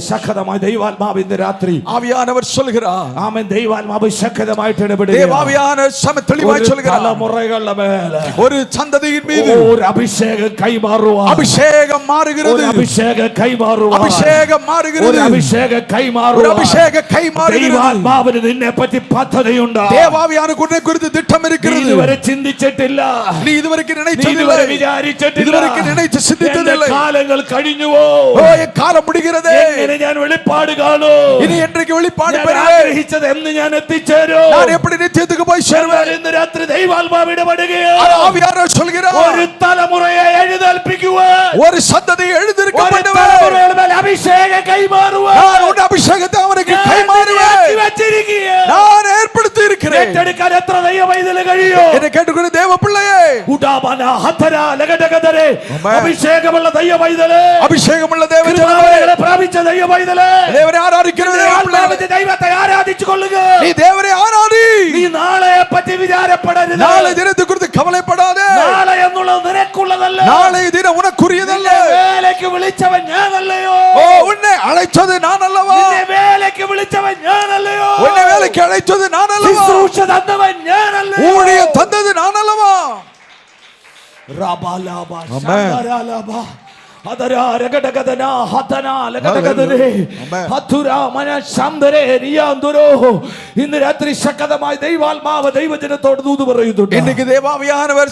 C: ശക്തമായ ദൈവാത്മാവ് ഇന്ന് രാത്രി,
B: ஆவியானவர் சொல்கிறார்,
C: ആമേൻ, ദൈവാത്മാവ് ശക്തമായിട്ട് ഇടപെടുക.
B: தேவாவியான சம தெளிவாய் சொல்கிறார்,
C: തലമുറകളുടെ മേൽ
B: ஒரு சந்ததியின் மீது
C: ഒരു അഭിഷേകം കൈമാറുവാൻ,
B: அபிஷேகம் மாறுகிறது.
C: അഭിഷേകം കൈമാറുവാൻ,
B: அபிஷேகம் மாறுகிறது.
C: ഒരു അഭിഷേകം
B: ஒரு
C: കൈമാറുവാൻ.
B: அபிஷேக கை மாறுகிறது.
C: ദൈവാത്മാവിന് നിന്നെ പറ്റി പദ്ധതിയുണ്ട്.
B: தேவாவியான உன்னை குறித்து திட்டம்
C: നീ
B: இருக்கிறது.
C: ഇതുവരെ ചിന്തിച്ചിട്ടില്ല,
B: நீ இதுவரைக்கும்
C: നീ
B: நினைச்சதில்லை,
C: ഇതുവരെ വിചാരിച്ചിട്ടില്ല.
B: இதுவரைக்கும் நினைத்து
C: എന്റെ
B: சிந்தித்ததில்லை.
C: കാലങ്ങൾ കഴിഞ്ഞുവോ?
B: ஓ, என் காலம் முடிகிறதே,
C: എങ്ങനെ ഞാൻ വെളിപ്പാട് കാണൂ?
B: இனி என்றைக்கு வெளிப்பாடு
C: ഞാൻ
B: பெறுவேன்?
C: ആഗ്രഹിച്ചത് എന്ന് ഞാൻ എത്തിച്ചേരോ?
B: நான் எப்படி நித்தியத்துக்கு போய் சேருவேன்?
C: എന്നാൽ ഇന്ന് രാത്രി ദൈവാത്മാവ് ഇടപെടുകയാണ്.
B: ஆனா ஆவியானவர் சொல்கிறார்,
C: ഒരു തലമുറയെ എഴുന്നേൽപ്പിക്കുവാൻ,
B: ஒரு சந்ததியை
C: ഒരു
B: எழுந்திருக்கப்பட்டவர்,
C: തലമുറയുടെ മേൽ അഭിഷേകം കൈമാറുവാൻ
B: நான் உன் അഭിഷേകത്തെ അവനക്ക്
C: ഞാൻ
B: കൈമാറുவேன்.
C: നിന്നെ വെച്ചിരിക്കുകയാണ്.
B: நான் ஏற்படுத்தி இருக்கிறேன்.
C: ഏറ്റെടുക്കാൻ എത്ര ദൈവമൈതല് കഴിയോ?
B: என்னை கேட்டுக்கொண்டு தேவ பிள்ளையே,
C: ഉടാബന ഹതര ലഗടഗദരെ,
B: ആമേൻ.
C: അഭിഷേകമുള്ള ദൈവമൈതല്,
B: അഭിഷേകമുള്ള ദൈവജനമേ,
C: കൃപാവരങ്ങളെ പ്രാപിച്ച ദൈവമൈതല്,
B: தேவனை ആരാധിക്കുന്ന ദൈവ പിള്ളേ,
C: ആത്മാവിന്റെ ദൈവത്തെ ആരാധിച്ചു കൊള്ളുക.
B: நீ தேவனை ஆராதி.
C: നീ നാളെയെ പറ്റി വിചാരപ്പെടരുത്.
B: நாளை தினத்தை குறித்து கவலைப்படாதே.
C: നാളെ എന്നുള്ളത് നിനക്കുള്ളതല്ല.
B: நாளை தினம் உனக்குரியதல்ல.
C: നിന്നെ വേലയ്ക്ക് വിളിച്ചവൻ ഞാനല്ലയോ?
B: ஓ, உன்னை அழைத்தது நான் அல்லவா?
C: നിന്നെ വേലയ്ക്ക് വിളിച്ചവൻ ഞാനല്ലയോ?
B: உன்னை வேலைக்கு அழைத்தது நான் அல்லவா?
C: ശുശ്രൂഷ തന്നവൻ ഞാനല്ലയോ?
B: ஊழியம் தந்தது நான் அல்லவா?
C: റബാലാബ
B: ആമേൻ.
C: ശാന്തരാലാബ ഹതരാ രഗടഗദനാ ഹതനാ ലഗടഗദരേ
B: ആമേൻ.
C: ഹതുരാ മന ശാന്തരേ റിയാന്തുരോ. ഇന്ന് രാത്രി ശക്തമായി ദൈവാത്മാവ് ദൈവജനത്തോട് ദൂത് പറയുന്നുണ്ട്.
B: இன்னைக்கு தேவாவியானவர்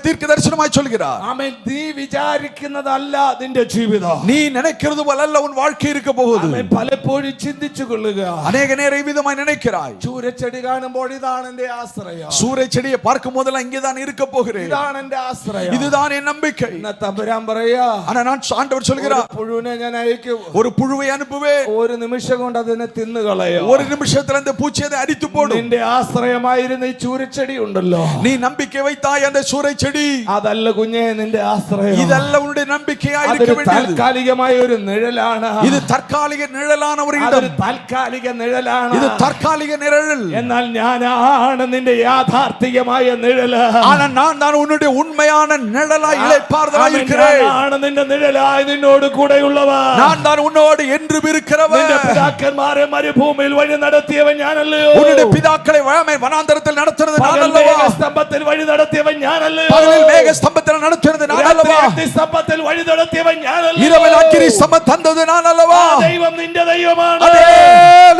B: தீர்க்க தரிசனமாய் சொல்கிறார்,
C: ആമേൻ. നീ വിചാരിക്കുന്നതല്ല നിന്റെ ജീവിതം.
B: நீ நினைக்கிறது போல அல்ல உன் வாழ்க்கை இருக்க போகுது.
C: ആമേൻ. പലപ്പോഴും ചിന്തിച്ചു കൊള്ളുക.
B: அநேக நேரம் விதமாய் நினைக்கிறாய்.
C: ചൂരച്ചെടി കാണുമ്പോൾ ഇതാണ് എന്റെ ആശ്രയം,
B: சூறை செடியை பார்க்கும் போதெல்லாம் இங்கேதான் இருக்க போகிறேன்,
C: ഇതാണ് എന്റെ ആശ്രയം.
B: இதுதான் என் நம்பிக்கை.
C: ഇന്ന് തമ്പുരാൻ പറയാ,
B: ஆனா நான் ஆண்டவர் சொல்கிறார்,
C: പുഴുവിനെ ഞാൻ അയക്കും,
B: ஒரு புழுவை அனுப்புவேன்,
C: ഒരു നിമിഷം കൊണ്ട് അതിനെ തിന്നുകളയോ.
B: ஒரு நிமிஷத்துல அந்த பூச்சியை அடித்து போடும்.
C: നിന്റെ ആശ്രയമായിരുന്ന ഈ ചൂരച്ചെടി ഉണ്ടല്ലോ,
B: நீ நம்பிக்கை வைத்தாய் அந்த சூறை செடி,
C: അതല്ല കുഞ്ഞേ നിന്റെ ആശ്രയം.
B: இதல்ல உன்னுடைய நம்பிக்கையாய் இருக்க
C: അതൊരു
B: வேண்டியது.
C: താൽക്കാലികമായ ഒരു നിഴലാണ്.
B: இது தற்காலிக நிழலான ஒரு
C: അതൊരു
B: இடம்,
C: താൽക്കാലിക നിഴലാണ്.
B: இது தற்காலிக நிழல்.
C: എന്നാൽ ഞാനാണ് നിന്റെ യാഥാർത്ഥികമായ നിഴല്.
B: ஆனா நான் தான் உன்னுடைய உண்மையான நிழலாய் இளைப்பாறுதலாய் இருக்கிறேன்.
C: ഞാനാണ് നിന്റെ നിഴൽ. നിഴലായി നിന്നോട് കൂടെയുള്ളവൻ.
B: நான் தான் உன்னோடு என்றும் இருக்கிறவன்.
C: നിന്റെ പിതാക്കന്മാരെ മരുഭൂമിയിൽ വഴി നടത്തിയവൻ ഞാനല്ലയോ?
B: உன்னுடைய பிதாக்களை வனாந்தரத்தில் நடத்துறது நான் அல்லவா?
C: സ്തംഭത്തിൽ വഴി നടത്തിയവൻ ഞാനല്ലയോ?
B: பகலில் மேக ஸ்தம்பத்தில் நடத்துறது நான் அல்லவா?
C: രാത്രി സ്തംഭത്തിൽ വഴി നടത്തിയവൻ ഞാനല്ലയോ?
B: இரவில் அக்கினி ஸ்தம்பம் தந்தது நான் அல்லவா?
C: ദൈവം നിന്റെ ദൈവമാണ്.
B: அதே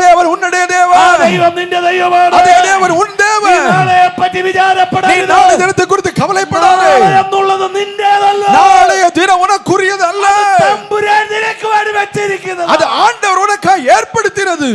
B: தேவன் உன்னுடைய தேவன்.
C: ദൈവം നിന്റെ ദൈവമാണ്.
B: அதே தேவன் உன் தேவன்.
C: നാളെയെ പറ്റി
B: நீ
C: വിചാരപ്പെടരുത്.
B: நாளை தினத்தை குறித்து கவலைப்படாதே.
C: നാളെ എന്നുള്ളത് നിന്റേതല്ല.
B: நாளைய தினம் உனக்குரியது அல்ல.
C: തമ്പുരാൻ നിനക്ക് വേണ്ടി വെച്ചിരിക്കുന്നത്.
B: அது ஆண்டவர் உனக்காக ஏற்படுத்தினது.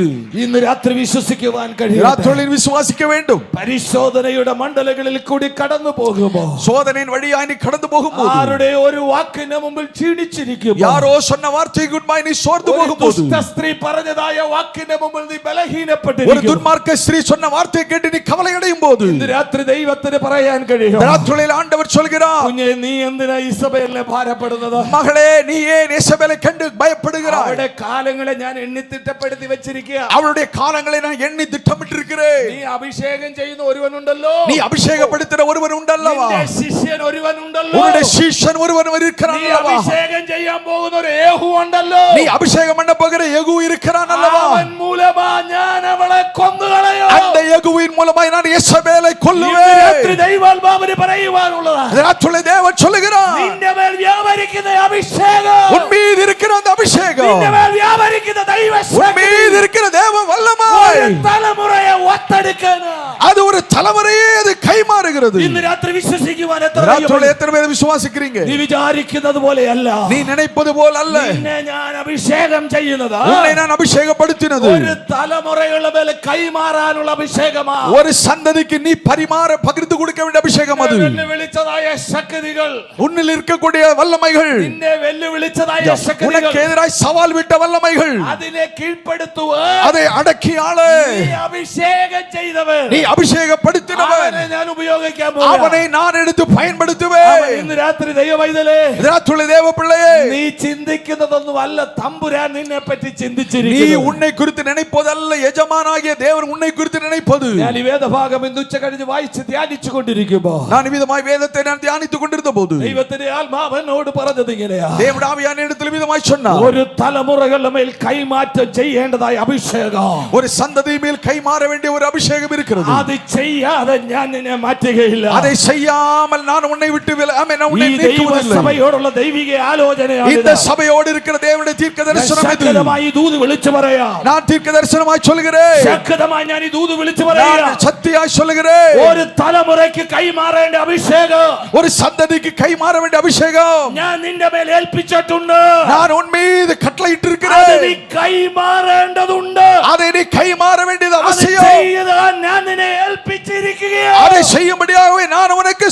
C: ഇന്ന് രാത്രി വിശ്വസിക്കുവാൻ കഴിയും.
B: ராத்திரியில் விசுவாசிக்க வேண்டும்.
C: പരിശോധനയുടെ മണ്ഡലങ്ങളിൽ കൂടി കടന്നു പോകുമ്പോൾ,
B: சோதனையின் வழியாய் நீ கடந்து போகும்போது,
C: ആരുടെ ഒരു വാക്കിന് മുമ്പിൽ ക്ഷീണിച്ചിരിക്കുമ്പോൾ,
B: யாரோ சொன்ன வார்த்தைக்கு முன்பாய் நீ சோர்ந்து
C: ഒരു
B: போகும்போது,
C: ദുഷ്ട സ്ത്രീ പറഞ്ഞതായ വാക്കിന് മുമ്പിൽ നീ
B: ஒரு
C: ബലഹീനപ്പെട്ടിരിക്കുന്നു.
B: துன்மார்க்க ஸ்திரீ சொன்ன வார்த்தையை கேட்டு நீ கவலை அடையும் போது,
C: ഇന്ന് രാത്രി ദൈവത്തിന് പറയാൻ കഴിയും,
B: ராத்திரியில் ஆண்டவர் சொல்கிறார்,
C: കുഞ്ഞേ നീ എന്തിനാ ഇസബേലിനെ ഭാരപ്പെടുന്നത്?
B: மகளே நீ ஏன் இசபேலை கண்டு பயப்படுகிறாய்?
C: അവളുടെ കാലങ്ങളെ ഞാൻ എണ്ണിത്തിട്ടപ്പെടുത്തി വെച്ചിരിക്കുക.
B: அவளுடைய காலங்களை நான் எண்ணி திட்டமிட்டிருக்கிறேன்.
C: നീ അഭിഷേകം ചെയ്യുന്ന ഒരുവനുണ്ടല്ലോ,
B: நீ அபிஷேகப்படுத்துற ஒருவன் உண்டல்லவா?
C: നിന്റെ ശിഷ്യൻ ഒരുവനുണ്ടല്ലോ,
B: உன்னுடைய சீஷன் ஒருவன் இருக்கிறான்
C: നീ
B: அல்லவா?
C: അഭിഷേകം ചെയ്യാൻ പോകുന്ന ഒരു യേഹൂ ഉണ്ടല്ലോ,
B: நீ அபிஷேகம் பண்ண போகிற யெகூ இருக்கிறான் அல்லவா?
C: അവൻ മൂലമാ ഞാൻ അവളെ കൊന്നുകളയും.
B: அந்த யெகூவின் மூலமாய் நான் யேசபேலை
C: ഇന്ന്
B: கொல்லுவேன்.
C: രാത്രി ദൈവാത്മാവിന് പറയുവാനുള്ളതാണ്,
B: ராத்திரியில் தேவன் சொல்லுகிறார்,
C: നിന്റെ മേൽ വ്യാപരിക്കുന്ന അഭിഷേകം,
B: உன் மீது இருக்கிற அந்த அபிஷேகம்,
C: നിന്റെ മേൽ വ്യാപരിക്കുന്ന ദൈവശക്തി
B: உன் மீது இருக்கிற தேவ வல்லமை,
C: ഒരു തലമുറയെ ഒത്തെടുക്കാനാ.
B: அது ஒரு தலைமுறையே அது கைமாறுகிறது.
C: ഇന്ന് രാത്രി വിശ്വസിക്കുവാൻ എത്ര
B: ராத்திரியில் எத்தனை பேர் விசுவாசிக்கிறீங்க?
C: നീ വിചാരിക്കുന്നത് പോലെയല്ല.
B: நீ நினைப்பது போல் அல்ல.
C: നിന്നെ ഞാൻ അഭിഷേകം ചെയ്യുന്നത്
B: உன்னை நான் அபிஷேகப்படுத்தினது
C: ഒരു തലമുറകളുടെ മേൽ കൈമാറാനുള്ള അഭിഷേകമാ.
B: ஒரு சந்ததிக்கு நீ பரிமாற பகிர்ந்து கொடுக்க வேண்டிய அபிஷேகம் அது.
C: നിന്നെ വെല്ലുവിളിച്ചതായ ശക്തികൾ,
B: உன்னில் இருக்கக்கூடிய வல்லமைகள்,
C: നിന്നെ വെല്ലുവിളിച്ചതായ ശക്തികൾ,
B: உனக்கு எதிராய் சவால் விட்ட வல்லமைகள்,
C: അതിനെ കീഴ്പ്പെടുത്തുവാൻ
B: அதை அடக்கி ஆள
C: നീ അഭിഷേകം ചെയ്തവൻ,
B: நீ அபிஷேகப்படுத்தினவன்,
C: അവനെ ഞാൻ ഉപയോഗിക്കാൻ പോകുന്നു.
B: அவனை நான் எடுத்து பயன்படுத்துவேன்.
C: ഇന്ന് രാത്രി ദൈവവൈതലേ,
B: ராத்திரியில் தேவ பிள்ளையே,
C: നീ ചിന്തിക്കുന്നതൊന്നും അല്ല തമ്പുരാൻ നിന്നെ പറ്റി
B: நீ
C: ചിന്തിച്ചിരിക്കുന്നു.
B: உன்னை குறித்து நினைப்பதல்ல, எஜமானாகிய தேவன் உன்னை குறித்து நினைப்பது.
C: ഞാൻ ഈ വേദഭാഗം ഇന്ന് ഉച്ച കഴിഞ്ഞ് വായിച്ച് ധ്യാനിച്ചു കൊണ്ടിരിക്കുമ്പോ
B: நான் விதமாய் வேதத்தை நான் தியானித்துக் கொண்டிருந்த போது
C: ദൈവത്തിന്റെ ആത്മാവനോട് പറഞ്ഞത് ഇങ്ങനെയാ,
B: தேவனுடைய ஆவியான இடத்தில் விதமாய் சொன்னார்,
C: ഒരു തലമുറകളുടെ മേൽ കൈമാറ്റം ചെയ്യേണ്ടതായ അഭിഷേകം,
B: ஒரு சந்ததி மேல் கைமாற வேண்டிய ஒரு அபிஷேகம் இருக்கிறது.
C: അത് ചെയ്യാതെ ഞാൻ നിന്നെ മാറ്റുകയില്ല.
B: அதை செய்யாமல் நான் உன்னை விட்டு நான்
C: ഈ
B: உன்னை நீக்குவதில்லை.
C: ദൈവസഭയോടുള്ള ദൈവിക ആലോചനയാണ്
B: இந்த சபையோடு இருக்கிற தேவனுடைய தீர்க்க தரிசனம் இது.
C: ശക്തമായി ഈ ദൂത് വിളിച്ചു പറയാം.
B: நான் தீர்க்க தரிசனமாய் சொல்கிறேன்.
C: ശക്തമായി ഞാൻ ഈ ദൂത് വിളിച്ചു പറയാം.
B: நான் சத்தியாய் சொல்கிறேன்.
C: ഒരു തലമുറയ്ക്ക് കൈമാറേണ്ട അഭിഷേകം
B: ஒரு சந்ததிக்கு கைமாற வேண்டிய அபிஷேகம்
C: ഞാൻ നിന്റെ മേൽ ഏൽപ്പിച്ചിട്ടുണ്ട്.
B: நான் உன் மீது கட்டளையிட்டு
C: അത്
B: இருக்கிறேன்.
C: നീ കൈമാറേണ്ടതുണ്ട്.
B: அதை நீ கைமாற வேண்டியது
C: അത്
B: அவசியம்.
C: ചെയ്താൽ ഞാൻ നിന്നെ ഏൽപ്പിച്ചിരിക്കുകയാണ്.
B: அதை செய்யும்படியாகவே நான் உனக்கு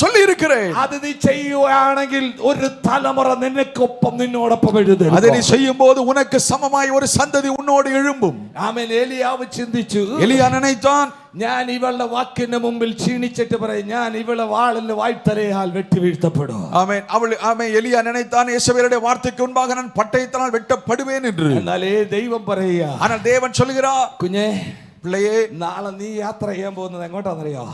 B: சொல்லி இருக்கிறேன்.
C: അത് നീ ചെയ്യുകയാണെങ്കിൽ ഒരു തലമുറ നിനക്കൊപ്പം നിന്നോടൊപ്പം
B: அதை
C: എഴുന്നേൽക്കും.
B: நீ செய்யும்போது உனக்கு சமமாய் ஒரு சந்ததி உன்னோடு எழும்பும்.
C: ആമേൻ. ഏലിയാവ് ചിന്തിച്ചു,
B: எலியா நினைத்தான்,
C: ഞാൻ ഇവളുടെ വാക്കിന് മുമ്പിൽ ക്ഷീണിച്ചിട്ട് പറയും, ഞാൻ ഇവളെ വാളിൽ വായ്ത്തലയാൽ വെട്ടി വീഴ്ത്തപ്പെടും.
B: ஆமென். ஆமென். எலியா நினைத்தான், யெசபேலுடைய வார்த்தைக்கு முன்பாக நான் பட்டயத்தினால் வெட்டப்படுவேன் என்று.
C: എന്നാലേ ദൈവം പറയുക,
B: ஆனால் தேவன் சொல்கிறார்,
C: കുഞ്ഞേ,
B: பிள்ளையே,
C: നാളെ നീ യാത്ര ചെയ്യാൻ പോകുന്നത് എങ്ങോട്ടാണെന്നറിയോ?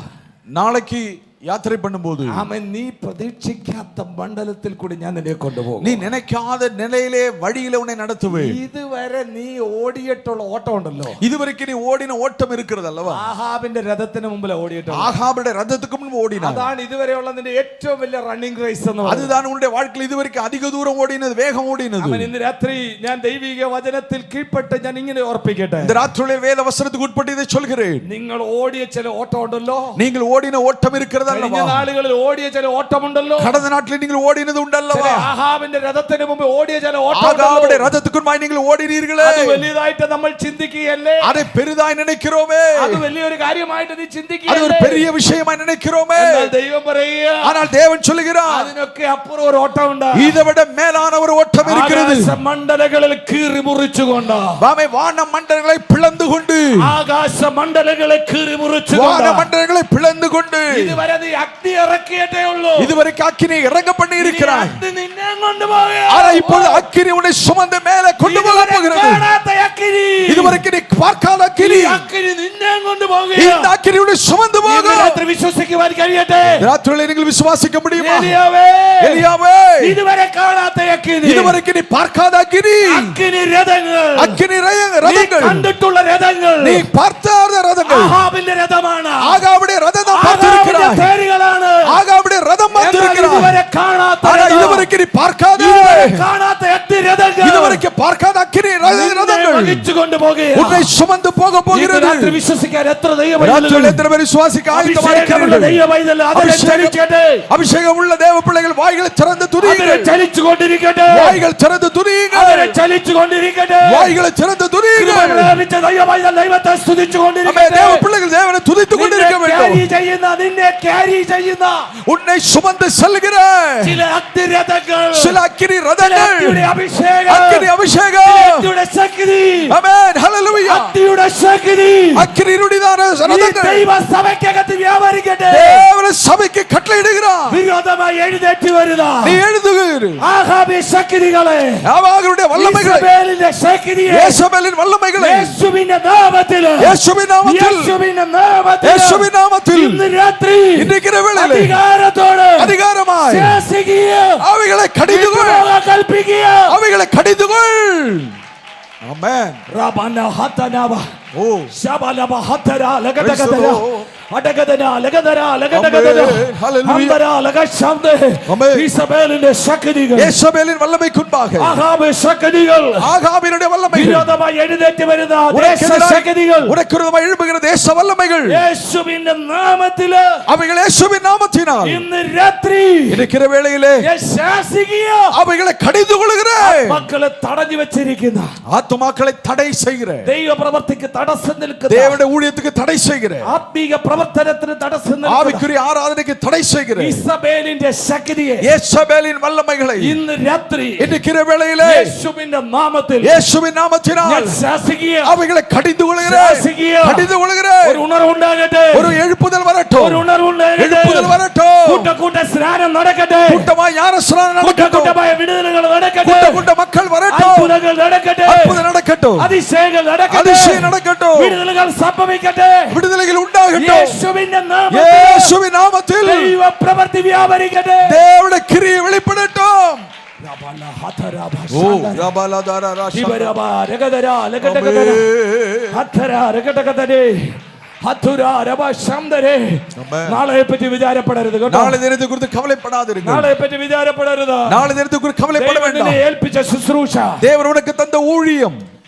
B: நாளைக்கு யாத்திரை பண்ணும்போது
C: ആമേൻ, നീ പ്രതീക്ഷിക്കാത്ത മണ്ഡലത്തിൽ കൂടി ഞാൻ നിന്നെ കൊണ്ടുപോകും.
B: நீ நினைக்காத நிலையிலே வழியில உன்னை நடத்துவேன்.
C: ഇതുവരെ നീ ഓടിയിട്ടുള്ള ഓട്ടം ഉണ്ടല്ലോ,
B: இதுவரைக்கும் நீ ஓடின ஓட்டம் இருக்கிறது அல்லவா?
C: ആഹാബിന്റെ രഥത്തിന് മുമ്പിൽ ഓടിയിട്ടുള്ള,
B: ஆகாபுடைய ரதத்துக்கு முன்பு ஓடினாய்.
C: അതാണ് ഇതുവരെയുള്ള നിന്റെ ഏറ്റവും വലിയ റണ്ണിംഗ് റേസ് എന്ന് പറയുന്നത്.
B: அதுதான் உன்னுடைய வாழ்க்கையில் இதுவரைக்கும் அதிக தூரம் ஓடினது, வேகம் ஓடினது.
C: ആമേൻ. ഇന്ന് രാത്രി ഞാൻ ദൈവിക വചനത്തിൽ കീഴ്പ്പെട്ട് ഞാൻ ഇങ്ങനെ ഓർപ്പിക്കട്ടെ,
B: இந்த ராத்திரியிலே வேத வசனத்துக்கு உட்பட்டு இதை சொல்கிறேன்.
C: നിങ്ങൾ ഓടിയ ചില ഓട്ടം ഉണ്ടല്ലോ,
B: நீங்கள் ஓடின ஓட்டம் இருக்கிறது
C: കഴിഞ്ഞ
B: அல்லவா?
C: നാളുകളിൽ ഓടിയ ചില ഓട്ടമുണ്ടല്ലോ,
B: கடந்த நாட்களில் நீங்கள் ஓடினது
C: ചില
B: உண்டல்லவா?
C: ആഹാബിന്റെ രഥത്തിന് മുമ്പ് ഓടിയ ചില
B: ஆகாபுடைய
C: ഓട്ടം
B: ரதத்துக்கு முன்பாய் நீங்கள் ஓடினீர்களே,
C: അത് വലിയതായിട്ട് നമ്മൾ ചിന്തിക്കുകയല്ലേ?
B: அதை பெரிதாய் நினைக்கிறோமே,
C: അത് വലിയൊരു കാര്യമായിട്ട് നീ
B: அது ஒரு
C: ചിന്തിക്കുകയല്ലേ?
B: பெரிய விஷயமாய் நினைக்கிறோமே.
C: എന്നാൽ ദൈവം പറയുക,
B: ஆனால் தேவன் சொல்லுகிறார்,
C: അതിനൊക്കെ അപ്പുറം ഒരു ഓട്ടം ഉണ്ട്.
B: இதை விட மேலான ஒரு ஓட்டம் இருக்கிறது.
C: ആകാശമണ്ഡലങ്ങളിൽ കീറി മുറിച്ചുകൊണ്ട്,
B: வான மண்டலங்களை பிளந்து கொண்டு,
C: ആകാശമണ്ഡലങ്ങളെ കീറി മുറിച്ചുകൊണ്ട്,
B: வான மண்டலங்களை பிளந்து கொண்டு,
C: ഇതുവരെ നീ അഗ്നി ഇറക്കിയിട്ടേ ഉള്ളൂ.
B: இதுவரைக்கும் அக்கினி இறங்க பண்ணி இருக்கிறாய்.
C: അഗ്നി നിന്നെ കൊണ്ടുപോകുക.
B: ஆனா இப்பொழுது அக்கினி உன்னை சுமந்து மேலே கொண்டு போக போகிறது.
C: കാണാത്ത അഗ്നി,
B: இதுவரை ഇതുവരെയ്ക്ക് നീ പാർക്കാത്ത അഗ്നി
C: ഈ അഗ്നി നിന്നെ കൊണ്ട്
B: இந்த
C: പോകുകയാണ്.
B: അഗ്നിയുടെ சுமந்து
C: ഇന്ന്
B: போகும்.
C: രാത്രി വിശ്വസിക്കുവാൻ കഴിയട്ടെ.
B: രാത്രിയിൽ നിങ്ങൾ വിശ്വസിക്കാൻ முடியுமா?
C: ഏലിയാവേ,
B: എലിയാവേ,
C: ഇതുവരെ കാണാത്ത അഗ്നി,
B: ഇതുവരെയ്ക്ക് നീ പാർക്കാത്ത അഗ്നി,
C: അഗ്നി രഥങ്ങൾ,
B: അഗ്നി
C: നീ
B: രഥങ്ങൾ,
C: കണ്ടിട്ടുള്ള രഥങ്ങൾ,
B: നീ பார்த்தாத രഥങ്ങൾ,
C: ആഹാബിന്റെ രഥമാണ്,
B: ആഗാബുடைய രഥം നാം
C: ആഹാബിന്റെ
B: பார்த்திருக்கிறாய்.
C: തേരുകളാണ്,
B: ആഗാബുடைய രഥം
C: എന്നാൽ
B: பார்த்திருக்கிறாய்.
C: ഇതുവരെ കാണാത്ത
B: ஆனா
C: രഥം,
B: இதுவரைக்கும் நீ பார்க்காத,
C: ഇതുവരെ കാണാത്ത അഗ്നി രഥങ്ങൾ,
B: இதுவரைக்கும் பார்க்காத അഗ്നി
C: നിന്നെ
B: രഥങ്ങൾ
C: വഹിച്ചു കൊണ്ടുപോകുകയാണ്.
B: உன்னை சுமந்து போக
C: ഇന്ന്
B: போகிறது.
C: രാത്രി വിശ്വസിക്കാൻ എത്ര
B: ராத்திரியில்
C: ദൈവമൈതലുകൾ,
B: எத்தனை பேர் விசுவாசிக்க
C: അഭിഷേകമുള്ള
B: ஆயத்தமாயிருக்கிறீர்கள்?
C: ദൈവമൈതൽ അതിനെ ചലിക്കട്ടെ,
B: அபிஷேகம் உள்ள தேவ பிள்ளைகள் வாய்களை திறந்து
C: അതിനെ
B: துதியுங்கள்.
C: ചലിച്ചു കൊണ്ടിരിക്കട്ടെ,
B: வாய்கள் திறந்து
C: അതിനെ
B: துதியுங்கள்.
C: ചലിച്ചു കൊണ്ടിരിക്കട്ടെ.
B: வாய்களை திறந்து
C: കൃപ
B: துதியுங்கள்.
C: പ്രാപിച്ച ദൈവമൈതൽ ദൈവത്തെ സ്തുതിച്ചു
B: ஆமென்.
C: കൊണ്ടിരിക്കട്ടെ.
B: தேவ பிள்ளைகள் தேவனை துதித்துக் கொண்டிருக்க வேண்டும்.
C: നിന്നെ ക്യാരി ചെയ്യുന്ന
B: உன்னை சுமந்து செல்கிற
C: ചില അഗ്നിരഥങ്ങൾ,
B: சில அக்கினி
C: ചില
B: ரதங்கள்,
C: അഗ്നിയുടെ അഭിഷേകം,
B: அக்கினி அபிஷேகம்.
C: അഗ്നിയുടെ ശക്തി,
B: ஆமென். ஹல்லேலூயா.
C: അഗ്നിയുടെ ശക്തി
B: அக்கினியுடையதான
C: ഈ
B: ரதங்கள்
C: ദൈവസഭയ്ക്കകത്ത് വ്യാപരിക്കട്ടെ.
B: தேவன சபைக்கு கட்டளையிடுகிறார்.
C: വിരോധമായി എഴുന്നേറ്റ് വരുന്ന
B: நீ எழுதுகிற
C: ആഹാബി ശക്തികളെ,
B: அவர்களுடைய வல்லமைகளை,
C: ഇസബേലിന്റെ ശക്തിയെ,
B: യേശുവിன் വല്ലമൈகளை,
C: യേശുവിന്റെ നാമത്തിൽ,
B: യേശുവിൻ നാമത്തിൽ,
C: യേശുവിന്റെ നാമത്തിൽ,
B: യേശുവിൻ നാമത്തിൽ
C: ഇന്ന് രാത്രി
B: ഇന്നിരിക്കുന്ന വേളയിലെ
C: അധികാരത്തോടെ
B: അധികാരമായി
C: ശാസിക്കുക,
B: അவைகளை കടിതുകൊள்,
C: കൽപ്പിക്കുക.
B: അவைகளை കടിതുകൊள். ആമേൻ.
C: റബന ഹതനവ
B: ഓ
C: ശബലവ ഹതര ലഗദഗദര
B: Praise the Lord.
C: അടഗദന ലഗദര ലഗദഗദര
B: Amen. Hallelujah.
C: അന്തര ലഗശബ്ദ
B: Amen.
C: ഇസബേലിന്റെ ശക്തികൾ,
B: യേശുവിൻ വല്ലമൈക്കുൻപാக
C: ആഹാബ് ശക്തികൾ,
B: ആഗാബിനുடைய വല്ലമൈകൾ,
C: വിരോധമായി എഴുന്നേറ്റ് വരുന്ന ദേശ ശക്തികൾ,
B: ഉനക്കുരമായി എഴുമ്പുகிற ദേശ വല്ലമൈകൾ,
C: യേശുവിന്റെ നാമത്തിൽ
B: അவைകൾ യേശുവിൻ നാമത്തിനാൽ
C: ഇന്ന് രാത്രി
B: ഇരിക്കുന്ന വേളയിലെ
C: ശാസിക്കുക.
B: അவைகளை കടിതുകൊള്ളുகிற
C: മക്കളെ തടഞ്ഞു വെച്ചിരിക്കുന്ന,
B: ആത്മാക്കളെ തടை செய்கிற,
C: ദൈവപ്രവർത്തിക്ക് തടസ്സം നിൽക്കുന്ന,
B: தேவனுடைய ஊழியத்துக்கு தடை செய்கிற,
C: ആത്മീക പ്രവർത്തനത്തിന് തടസ്സം നിൽക്കുന്ന
B: ஆவிக்குரிய ஆராதனைக்கு தடை செய்கிற
C: ഇസബേലിന്റെ ശക്തിയെ
B: യേശുവിன் വല്ലമൈகளை
C: ഇന്ന് രാത്രി
B: ഇരിക്കുന്ന വേളയിലെ
C: യേശുവിന്റെ നാമത്തിൽ
B: യേശുവിൻ നാമത്തിനാൽ
C: ഞാൻ ശാസിക്കുക,
B: അவைகளை കടിതുകൊള്ളുகிற,
C: ശാസിക്കുക.
B: കടിതുകൊള്ളുகிற
C: ഒരു ഉണർവുണ്ടാകട്ടെ,
B: ഒരു എഴുപ്പുതൽ വരട്ടെ,
C: ഒരു ഉണർവുണ്ടാകട്ടെ,
B: എഴുപ്പുതൽ വരട്ടെ,
C: കൂട്ട സ്നാനം നടക്കട്ടെ,
B: കൂട്ടമായി ജ്ഞാനസ്നാനം നടക്കട്ടെ,
C: കൂട്ടമായ വിടുതലുകൾ നടക്കട്ടെ,
B: കൂട്ട മക്കൾ വരട്ടെ,
C: അത്ഭുതങ്ങൾ നടക്കട്ടെ,
B: അത്ഭുതം നടക്കട്ടെ,
C: അതിശയങ്ങൾ നടക്കട്ടെ,
B: അതിശയം നടക്കട്ടെ,
C: വിടുതലുകൾ സംഭവിക്കട്ടെ.
B: വിടുതലുകൾ ഉണ്ടാകട്ടെ.
C: യേശുവിന്റെ നാമത്തിൽ
B: യേശുവിൻ നാമത്തിൽ
C: ദൈവ പ്രവൃത്തി വ്യാപരിക്കട്ടെ.
B: ദേവന്റെ ക്രിയ വെളിപ്പെടട്ടെ.
C: റബല ഹതര
B: ഓ
C: ഭാഷാ
B: റബലദാര
C: ശിവരബ രഗദര ലഗദഗദര ഹതര രഗദഗദരേ ഹതുര രബ ശംദരേ. നാളെ പറ്റി വിചാരപ്പെടരുത് കേട്ടോ.
B: നാളെ ദിനത്തെ കുറിച്ച് കവലപ്പെടാതിരുന്നു.
C: നാളെ പറ്റി വിചാരപ്പെടരുത്.
B: നാളെ ദിനത്തെ കുറിച്ച് കവലപ്പെട വേണ്ട.
C: ദൈവം നിന്നെ ഏൽപ്പിച്ച ശുശ്രൂഷ
B: ദേവൻ ഉനക്ക് തന്ന ഊഴിയം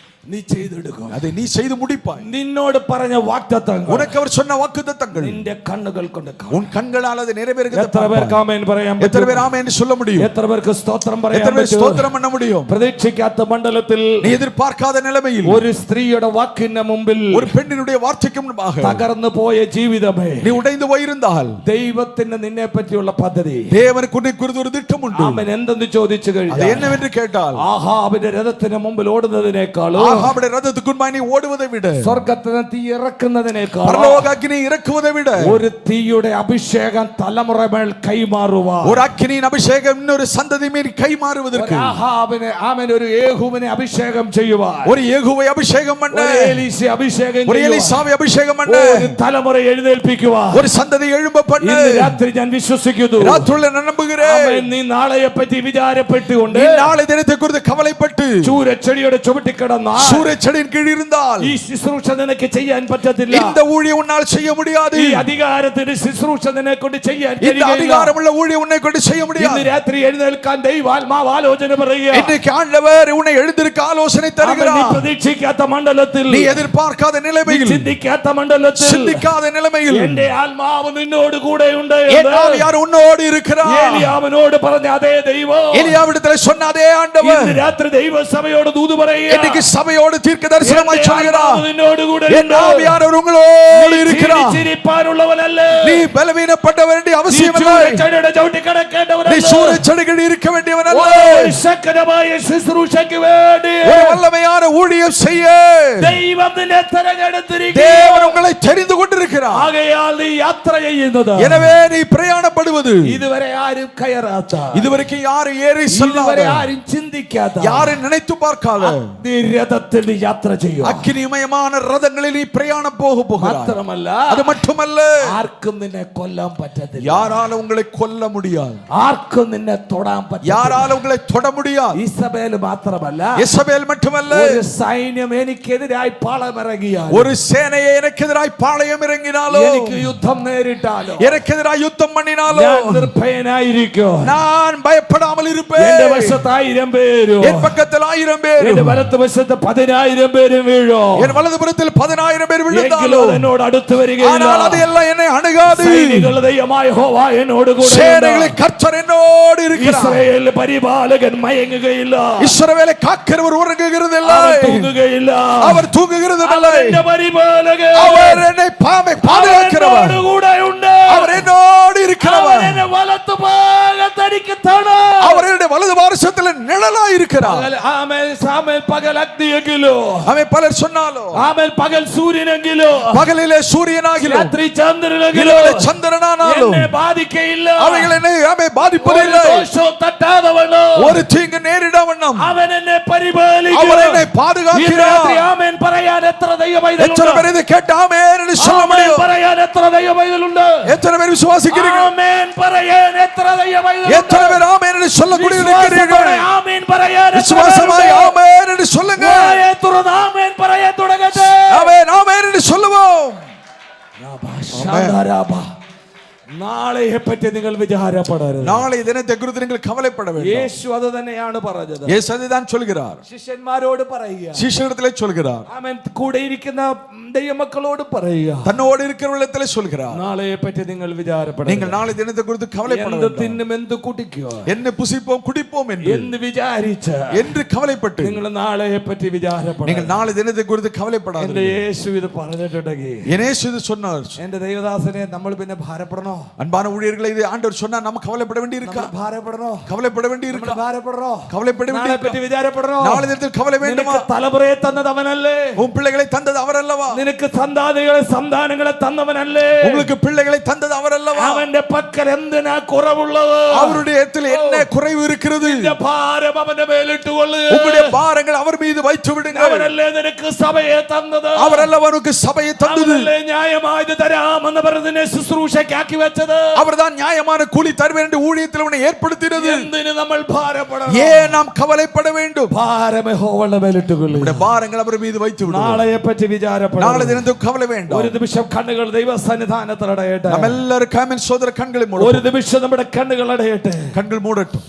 C: നീ ചെയ്തെടുക്കുക.
B: அதை நீ செய்து முடிப்பாய்.
C: നിന്നോട് പറഞ്ഞ വാഗ്ദത്തങ്ങൾ
B: உனக்கு அவர் சொன்ன வாக்குத்தத்தங்கள்
C: നിന്റെ കണ്ണുകൾ കൊണ്ട് കാണും.
B: உன் கண்களால் அதை நிறைவேறுகிறது.
C: എത്ര പേർക്ക് ആമേൻ പറയാൻ
B: எத்தனை
C: പറ്റും?
B: பேர் ஆமென் என்று சொல்ல முடியும்?
C: എത്ര പേർക്ക് സ്തോത്രം പറയാൻ
B: எத்தனை பேர்
C: പറ്റും?
B: ஸ்தோத்திரம் பண்ண முடியும்?
C: പ്രതീക്ഷിക്കാത്ത മണ്ഡലത്തിൽ
B: நீ எதிர்பார்க்காத நிலைமையில்
C: ഒരു സ്ത്രീയുടെ വാക്കിന് മുമ്പിൽ
B: ஒரு பெண்ணினுடைய வார்த்தைக்கு முன்பாக
C: തകർന്നു പോയ ജീവിതമേ,
B: நீ உடைந்து போயிருந்தால்
C: ദൈവത്തിന് നിന്നെ പറ്റിയുള്ള പദ്ധതി
B: தேவனுக்கு உன்னை குறித்து ஒரு திட்டம் உண்டு.
C: ആമേൻ എന്തെന്ന് ചോദിച്ചു
B: அது
C: കഴിഞ്ഞാൽ
B: என்னவென்று கேட்டால்
C: ആഹാബിന്റെ രഥത്തിന് മുമ്പിൽ ഓടുന്നതിനേക്കാളും
B: ஆகாபுடைய ரதத்துக்கு முன்பாக நீ ஓடுவதை விட,
C: സ്വർഗത്തിന് തീ ഇറക്കുന്നതിനേക്കാളും
B: பரலோக அக்கினி இறக்குவதை விட,
C: ഒരു തീയുടെ അഭിഷേകം തലമുറമേൽ കൈമാറുവാൻ,
B: ஒரு அக்கினியின் அபிஷேகம் இன்னொரு சந்ததி மேல் கைமாறுவதற்கு,
C: ഒരു ആഹാബിനെ ആമേൻ ഒരു യേഹൂവിനെ അഭിഷേകം ചെയ്യുവാൻ,
B: ஒரு യേഹൂவை அபிஷேகம் பண்ண,
C: ഒരു എലീശയെ അഭിഷേകം
B: ஒரு
C: ചെയ്യുവാൻ,
B: எலிசாவை அபிஷேகம் பண்ண,
C: ഒരു തലമുറ എഴുന്നേൽപ്പിക്കുവാൻ
B: ஒரு സന്തതി எழும்ப பண்ண
C: ഇന്ന് രാത്രി ഞാൻ വിശ്വസിക്കുന്നു.
B: ராத்திரில நான் நம்புகிறேன்.
C: ആമേൻ. നീ നാളെയെ പറ്റി വിചാരപ്പെട്ടുകൊണ്ട്
B: நீ நாளை தினத்தை குறித்து கவலைப்பட்டு
C: ചൂരച്ചെടിയുടെ ചുവട്ടിക്കിടന്ന
B: சூரியச்செடியின் கீழ் இருந்தால்
C: ഈ ശുശ്രൂഷ നിനക്ക് ചെയ്യാൻ പറ്റത്തില്ല.
B: இந்த ஊழியம் உன்னால் செய்ய முடியாது.
C: ഈ അധികാരത്തിന്റെ ശുശ്രൂഷ നിന്നെ കൊണ്ട് ചെയ്യാൻ
B: இந்த
C: കഴിയില്ല.
B: அதிகாரமுள்ள ஊழியம் உன்னை கொண்டு செய்ய
C: ഇന്ന്
B: முடியாது.
C: രാത്രി എഴുന്നേൽക്കാൻ ദൈവാത്മാവ് ആലോചന പറയുക.
B: இன்றைக்கு ஆண்டவர் உன்னை எழுந்திருக்க ஆலோசனை
C: നീ
B: தருகிறார்.
C: പ്രതീക്ഷിക്കാത്ത മണ്ഡലത്തിൽ,
B: நீ എതിർபார்ക്കാத
C: നീ
B: நிலைமையில்,
C: ചിന്തിക്കാത്ത മണ്ഡലത്തിൽ
B: சிந்திக்காத நிலைமையில்
C: എന്റെ ആത്മാവ് നിന്നോട് കൂടെയുണ്ട്
B: என் ஆவியார் உன்னோடு இருக்கிறார்.
C: ഏലിയാവിനോട് പറഞ്ഞ അതേ ദൈവം
B: எலியாவிடத்தில் சொன்ன அதே ஆண்டவர்
C: ഇന്ന് രാത്രി ദൈവസഭയോട് ദൂത് പറയുക.
B: இன்னைக்கு சபையோடு தீர்க்க தரிசனமாய் சொல்கிறார்.
C: നിന്നോട് കൂടെ
B: என் ஆவியார் உங்களோடு இருக்கிறார்.
C: ചിരിപ്പാനുള്ളവനല്ല.
B: நீ பலவீனப்பட வேண்டிய அவசியமில்லை.
C: ചൂരച്ചെടിയുടെ ചവിട്ടി കിടക്കേണ്ടവനല്ല.
B: நீ சூரியச்செடிகளில் இருக்க வேண்டியவனல்ல.
C: ഒരു ശക്തമായ ശുശ്രൂഷയ്ക്ക് വേണ്ടി
B: ஒரு வல்லமையான ஊழியம் செய்ய
C: ദൈവം നിന്നെ തെരഞ്ഞെടുത്തിരിക്കുന്നു.
B: தேவன் உங்களை தெரிந்து கொண்டிருக்கிறார்.
C: ആകയാൽ നീ യാത്ര ചെയ്യുന്നത്,
B: எனவே நீ பிரயாணப்படுவது
C: ഇതുവരെ ആരും കയറാത്ത,
B: இதுவரைக்கும் யாரும் ஏறி
C: ഇതുവരെ
B: செல்லாத,
C: ആരും ചിന്തിക്കാത്ത,
B: யாரும் நினைத்து பார்க்காத,
C: രഥ രഥത്തിൽ നീ യാത്ര ചെയ്യും.
B: അഗ്നിമയமான ரதங்களில் நீ பிரயாணம் போகிறாய்.
C: മാത്രമല്ല
B: அது மட்டுமல்ல,
C: ആർക്കും നിന്നെ കൊല്ലാൻ പറ്റത്തില്ല.
B: யாராலும் உங்களை கொல்ல முடியாது.
C: ആർക്കും നിന്നെ തൊടാൻ പറ്റില്ല.
B: யாராலும் உங்களை தொட முடியாது.
C: ഇസബേൽ മാത്രമല്ല,
B: യെസബേൽ மட்டுமல்ல,
C: ഒരു സൈന്യം എനിക്കെതിരായി പാളമിറങ്ങിയാൽ,
B: ஒரு சேனையை எனக்கெதிராய் பாளையம் இறங்கினாலோ,
C: എനിക്ക് യുദ്ധം നേരിട്ടാലോ,
B: எனக்கெதிராய் யுத்தம் பண்ணினாலோ,
C: ഞാൻ നിർഭയനായിരിക്കും.
B: நான் பயப்படாமல் இருப்பேன்.
C: എന്റെ വശത്ത് 1000 പേരും,
B: என் பக்கத்தில் 1000 பேரும்,
C: എന്റെ വലതുവശത്ത് 10000 പേരും വീഴും.
B: என் വലതുപുറത്തിൽ 10000 പേർ വീഴുந்தாலும்
C: എങ്കിലും എന്നോട് അടുത്ത് വരികയില്ല.
B: ஆனால் അതെല്ലാം എന്നെ അണുകാതെ.
C: സൈനികളുടെ ദൈവമായ യഹോവ എന്നോട് കൂടെ ഉണ്ട്.
B: சேனைகளின் கர்த்தர் என்னோடு இருக்கிறார்.
C: ഇസ്രായേൽ പരിപാലകൻ മയങ്ങുകയില്ല.
B: இஸ்ரவேலை காக்கிறவர் உறங்குகிறதில்லை.
C: அவர் தூங்குകയില്ല.
B: அவர் தூங்குகிறதில்லை.
C: എന്റെ പരിപാലകൻ,
B: அவர் என்னை பாதுகாக்கிறவர்.
C: എന്നോട് കൂടെ ഉണ്ട്.
B: அவர் என்னோடு இருக்கிறவர்.
C: അവൻ എന്നെ വലത്ത് ഭാഗത്ത് എനിക്ക് തണൽ.
B: அவர் என்னுடைய വലതു പാർശ്വത്തിൽ നിഴലായി இருக்கிறார்.
C: ആമേൻ പകൽ അഗ്നിയെങ്കിലോ,
B: அவன் பலர் சொன்னாலோ,
C: ആമേൻ പകൽ സൂര്യനെങ്കിലോ,
B: பகலிலே சூரியனாகிலும்
C: രാത്രി ചന്ദ്രനെങ്കിലോ
B: சந்திரனானாலும்
C: എന്നെ ബാധിക്കയില്ല.
B: அவைகள் என்னை பாதிப்பதில்லை.
C: ഒരു ദോഷവും തട്ടാതെ വണ്ണം
B: ஒரு தீங்கு நேரிடாவண்ணம்
C: അവൻ എന്നെ പരിപാലിക്കും.
B: அவர் என்னை
C: ഈ രാത്രി
B: பாதுகாக்கிறார்.
C: ആമേൻ പറയാൻ എത്ര ദൈവമൈതലുണ്ട്?
B: எத்தனை பேர் இதை கேட்டு ஆமென் என்று சொல்ல
C: ആമേൻ
B: முடியும்?
C: പറയാൻ എത്ര ദൈവമൈതലുണ്ട്?
B: எத்தனை பேர் விசுவாசிக்கிறீர்கள்?
C: ആമേൻ പറയാൻ എത്ര ദൈവമൈതലുണ്ട്?
B: எத்தனை பேர் ஆமென் என்று சொல்லக்கூடிய இருக்கிறீர்கள்?
C: ആമേൻ പറയാൻ എത്ര
B: விசுவாசமாய்
C: ദൈവമൈതലുണ്ട്?
B: ஆமென் என்று சொல்லுங்க.
C: വായെ തുറന്ന് ആമേൻ പറയാൻ തുടങ്ങട്ടെ.
B: ஆமென் ஆமென் என்று சொல்லுவோம்.
C: നാളെയെ പറ്റി നിങ്ങൾ വിചാരപ്പെടരുത്.
B: நாளை தினத்தை குறித்து நீங்கள் கவலைப்பட வேண்டாம்.
C: യേശു അത് തന്നെയാണ് പറഞ്ഞത്.
B: இயேசு அதுதான் சொல்கிறார்.
C: ശിഷ്യന്മാരോട് പറയുക,
B: ശിഷ്യரிடத்திலே சொல்கிறார்.
C: ആമേൻ കൂടെ ഇരിക്കുന്ന ദൈവമക്കളോട് പറയുക,
B: தன்னோடு இருக்கிறவர்களிடத்திலே சொல்கிறார்.
C: നാളെയെ പറ്റി നിങ്ങൾ വിചാരപ്പെടരുത്.
B: நீங்கள் നാളെ ദിനത്തെ குறித்து கவலைப்பட
C: എന്ത്
B: வேண்டாம்.
C: തിന്നും എന്ത് കുടിക്കോ
B: என்ன புசிப்போம் குடிப்போம்
C: എന്ന് വിചാരിച്ച്
B: என்று கவலைப்பட்டு
C: നിങ്ങൾ നാളെയെ പറ്റി വിചാരപ്പെടരുത്.
B: நீங்கள் നാളെ ദിനത്തെ குறித்து கவலைப்படாதீர்கள்.
C: എന്റെ യേശു ഇത് പറഞ്ഞിട്ടുണ്ടെങ്കിൽ,
B: இயேசு இது சொன்னார்.
C: എന്റെ ദൈവദാസനെ നമ്മൾ പിന്നെ ഭാരപ്പെടണോ?
B: அன்பான ஊழியர்களை இது ஆண்டவர் சொன்னா நம்ம கவலைப்பட வேண்டி இருக்கா?
C: ഭാരപ്പെടണോ?
B: கவலைப்பட வேண்டி இருக்கா?
C: ഭാരപ്പെടണോ?
B: கவலைப்பட வேண்டி
C: നാളെ പറ്റി വിചാരപ്പെടണോ?
B: நாளை தினத்தில் கவலை வேண்டுமா?
C: നിനക്ക് തലമുറയെ തന്നത് അവനല്ലേ?
B: உன் பிள்ளைகளை தந்தது அவர் அல்லவா?
C: നിനക്ക് സന്താനങ്ങളെ തന്നവനല്ലേ?
B: உங்களுக்கு பிள்ளைகளை தந்தது அவர் அல்லவா?
C: അവന്റെ പക്കൽ എന്തിനാ കുറവുള്ളത്?
B: அவருடைய இடத்தில் என்ன குறைவு இருக்கிறது?
C: നിന്റെ ഭാരം അവന്റെ മേലിട്ട് കൊള്ളുക.
B: உங்களுடைய பாரங்கள் அவர் மீது வைத்து விடுங்கள்.
C: അവനല്ലേ നിനക്ക് സഭയെ തന്നത്?
B: அவர் அல்லவா உனக்கு சபையை தந்தது?
C: അവനല്ലേ ന്യായമായത് തരാമെന്ന് പറഞ്ഞതിനെ ശുശ്രൂഷയ്ക്കാക്കി വെച്ചത്?
B: அவர்தான் நியாயமான கூலி தருவேன் என்று ஊழியத்தில் உன்னை ஏற்படுத்தினது.
C: എന്തിന് നമ്മൾ ഭാരപ്പെടണം?
B: ஏன் நாம் கவலைப்பட வேண்டும்?
C: ഭാരം യഹോവയുടെ മേലിട്ട് കൊള്ളുക.
B: நம்முடைய பாரங்கள் அவர் மீது வைத்து விடுங்கள்.
C: നാളെയെ പറ്റി വിചാരപ്പെടണം.
B: நாளை தினத்துக்கு கவலை வேண்டாம்.
C: ഒരു നിമിഷം കണ്ണുകൾ ദൈവസന്നിധാനത്തിൽ അടയട്ടെ.
B: நம்ம எல்லாரும் காமன் சோதர கண்களை
C: ഒരു
B: மூடட்டும்.
C: നിമിഷം നമ്മുടെ കണ്ണുകൾ അടയട്ടെ.
B: கண்கள் மூடட்டும்.